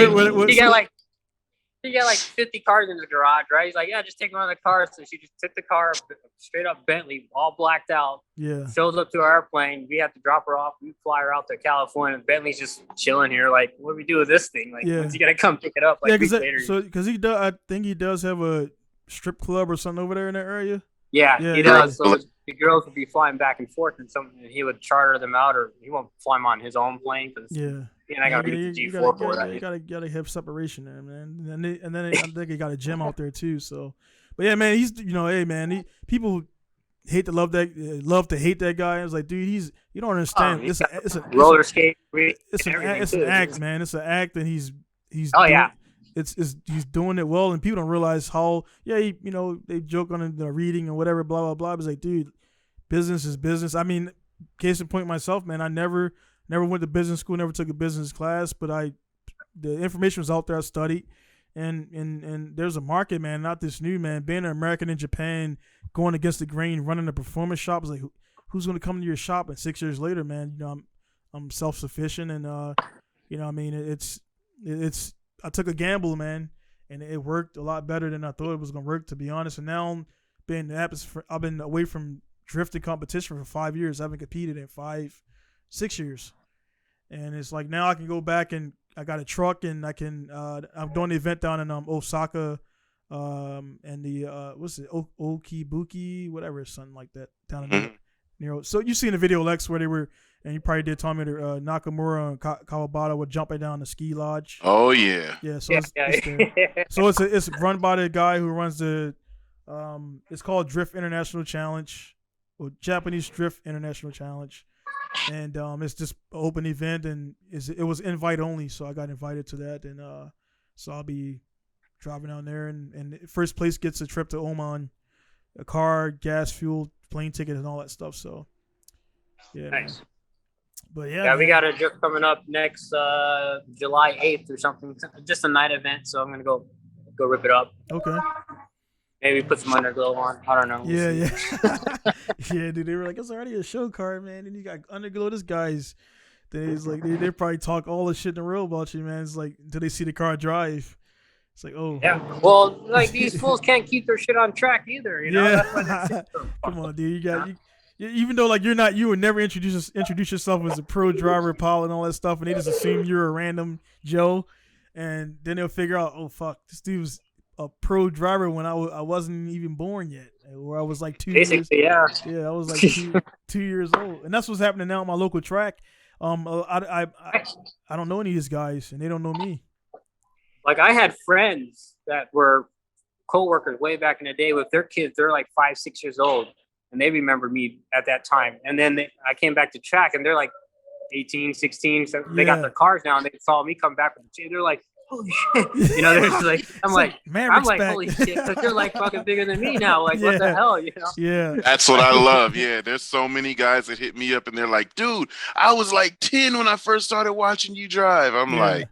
he got like 50 cars in the garage, right? He's like, yeah, just take one of the cars. So she just took the car, straight up Bentley, all blacked out. Yeah. Shows up to our airplane. We have to drop her off. We fly her out to California. Bentley's just chilling here. Like, what do we do with this thing? Like, when's he gonna come pick it up? Like, because he does. I think he does have a strip club or something over there in that area. Yeah, he does. So the girls would be flying back and forth, and he would charter them out, or he won't fly them on his own plane because I got to get the G4 for that. You gotta have separation there, man. And then I think he got a gym out there too. So, but yeah, man, he's hey man, people hate to love to hate that guy. I was like, dude, you don't understand. It's a roller skate. It's an act, man. It's an act, and he's he's doing it well, and people don't realize how they joke on the reading and whatever, blah blah blah. It's like, dude, business is business. I mean, case in point, myself, man, I never went to business school, never took a business class, but the information was out there. I studied, and there's a market, man. Not this new, man. Being an American in Japan, going against the grain, running a performance shop is like, who's going to come to your shop? And 6 years later, man, I'm self sufficient, and I mean, it's I took a gamble, man, and it worked a lot better than I thought it was going to work, to be honest. And now I've been away from drifting competition for 5 years. I haven't competed in 6 years. And it's like now I can go back and I got a truck and I can I'm doing the event down in Osaka and the what's it, Okibuki, whatever, something like that, down in near. So you seen the video, Lex, where they were, and you probably did tell me that Nakamura and Kawabata were jumping down the ski lodge. Oh yeah. Yeah, so it's run by the guy who runs the it's called Drift International Challenge, or Japanese Drift International Challenge. And it's just an open event, and it was invite only, so I got invited to that, and so I'll be driving down there, and first place gets a trip to Oman, a car, gas, fuel, plane ticket, and all that stuff. So yeah, nice. Man. But yeah, man. We got a trip coming up next July 8th or something, just a night event. So I'm gonna go rip it up. Okay. Maybe put some underglow on. I don't know. Yeah. Yeah, dude. They were like, it's already a show card, man. And you got underglow. This guy's, they probably talk all the shit in the world about you, man. It's like, until they see the car drive. It's like, oh. Yeah. Well, like, these fools can't keep their shit on track either, you know? Yeah. That's why come on, dude. Even though, like, you would never introduce yourself as a pro driver, pilot, and all that stuff, and they just assume you're a random Joe. And then they'll figure out, oh, fuck, this dude was a pro driver when I wasn't even born yet, where I was like 2 years. Basically, yeah. Yeah, I was like 2 years old, and that's what's happening now at my local track. I don't know any of these guys, and they don't know me. Like, I had friends that were co-workers way back in the day with their kids. They're like 5, 6 years old, and they remember me at that time. And then I came back to track, and they're like 18, 16. So they got their cars now, and they saw me come back with the team. They're like, holy shit, you know, they're just like, I'm like, holy shit, because they're like fucking bigger than me now. Like, what the hell, you know? Yeah. That's what I love. Yeah, there's so many guys that hit me up and they're like, dude, I was like 10 when I first started watching you drive. I'm like,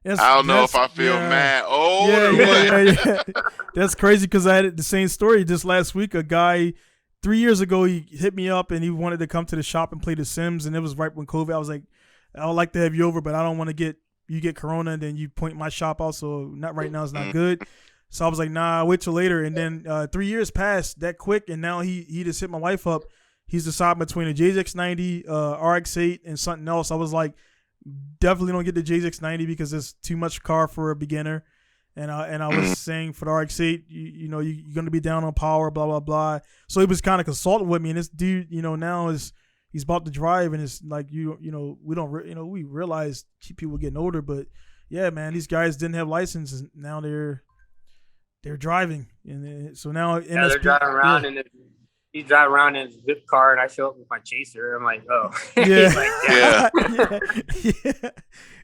I don't know if I feel mad old or what. Yeah. That's crazy, because I had the same story just last week. A guy 3 years ago, he hit me up and he wanted to come to the shop and play The Sims, and it was right when COVID. I was like, I would like to have you over, but I don't want to you get corona and then you point my shop out, so not right now is not good. So I was like, nah, wait till later. And then 3 years passed that quick, and now he just hit my wife up. He's deciding between a JX90, RX8, and something else. I was like, definitely don't get the JX90 because it's too much car for a beginner. And I was saying for the RX8, you're going to be down on power, blah, blah, blah. So he was kind of consulting with me, and this dude, now he's about to drive, and it's like, we realize people getting older, but yeah, man, these guys didn't have licenses. Now they're driving, and so now they're driving around, and he's driving around in his whip car, and I show up with my chaser. I'm like, oh, yeah,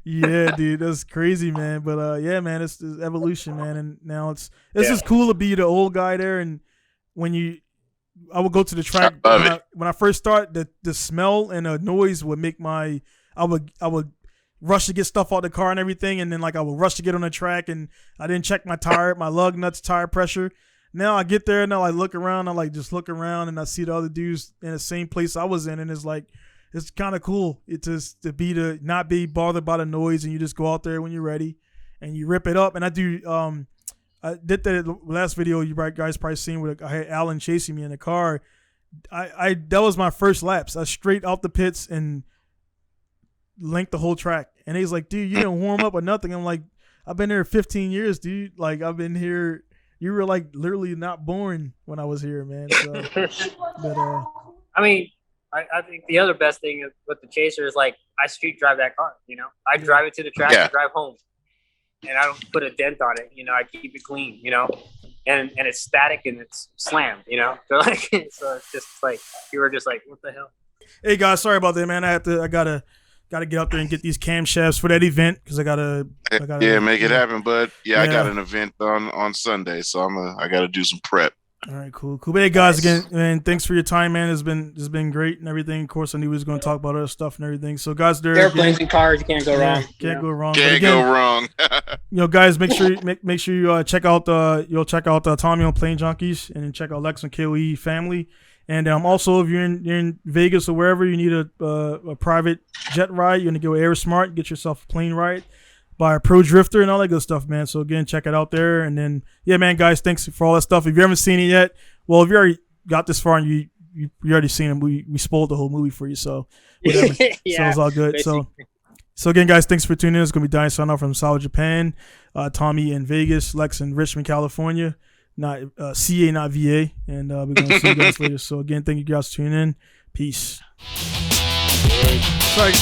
yeah, dude, that's crazy, man. But yeah, man, it's evolution, man, and now it's just cool to be the old guy there, and I would go to the track when I first started. The smell and the noise would make I would rush to get stuff out the car and everything, and then like I would rush to get on the track, and I didn't check my lug nuts, tire pressure. Now I get there and I look around, and I see the other dudes in the same place I was in, and it's like, it's kind of cool. It's just to not be bothered by the noise, and you just go out there when you're ready and you rip it up. And I did that last video you guys probably seen, where I had Alan chasing me in the car. That was my first laps. I straight out the pits and linked the whole track. And he's like, dude, you didn't warm up or nothing. I'm like, I've been here 15 years, dude. Like, I've been here. You were like literally not born when I was here, man. So, but I mean, I think the other best thing with the chaser is, like, I street drive that car. I drive it to the track and drive home. And I don't put a dent on it, I keep it clean, and it's static and it's slammed, So like, so it's just like, you were just like, what the hell? Hey guys, sorry about that, man. I gotta get out there and get these camshafts for that event, because I gotta make it happen. But I got an event on Sunday, so I gotta do some prep. All right, cool. But hey, guys, again, man, thanks for your time, man. It's been great and everything. Of course, I knew we was going to talk about other stuff and everything. So, guys, there airplanes and cars, you can't go wrong. Can't go wrong. Can't go wrong. Guys, make sure you check out Tommy on Plane Junkies and check out Lex and KOE family. And also, if you're in Vegas or wherever, you need a private jet ride. You're gonna go Air Smart, get yourself a plane ride. By a Pro Drifter and all that good stuff, man. So again, check it out there. And then, yeah, man, guys, thanks for all that stuff. If you haven't seen it yet, well, if you already got this far and you already seen it, we spoiled the whole movie for you. So whatever. So it's all good. Basically. So again, guys, thanks for tuning in. It's gonna be Diane signing off from South Japan, Tommy in Vegas, Lex in Richmond, California, not CA, not VA. And we're gonna see you guys later. So again, thank you guys for tuning in. Peace. Sorry.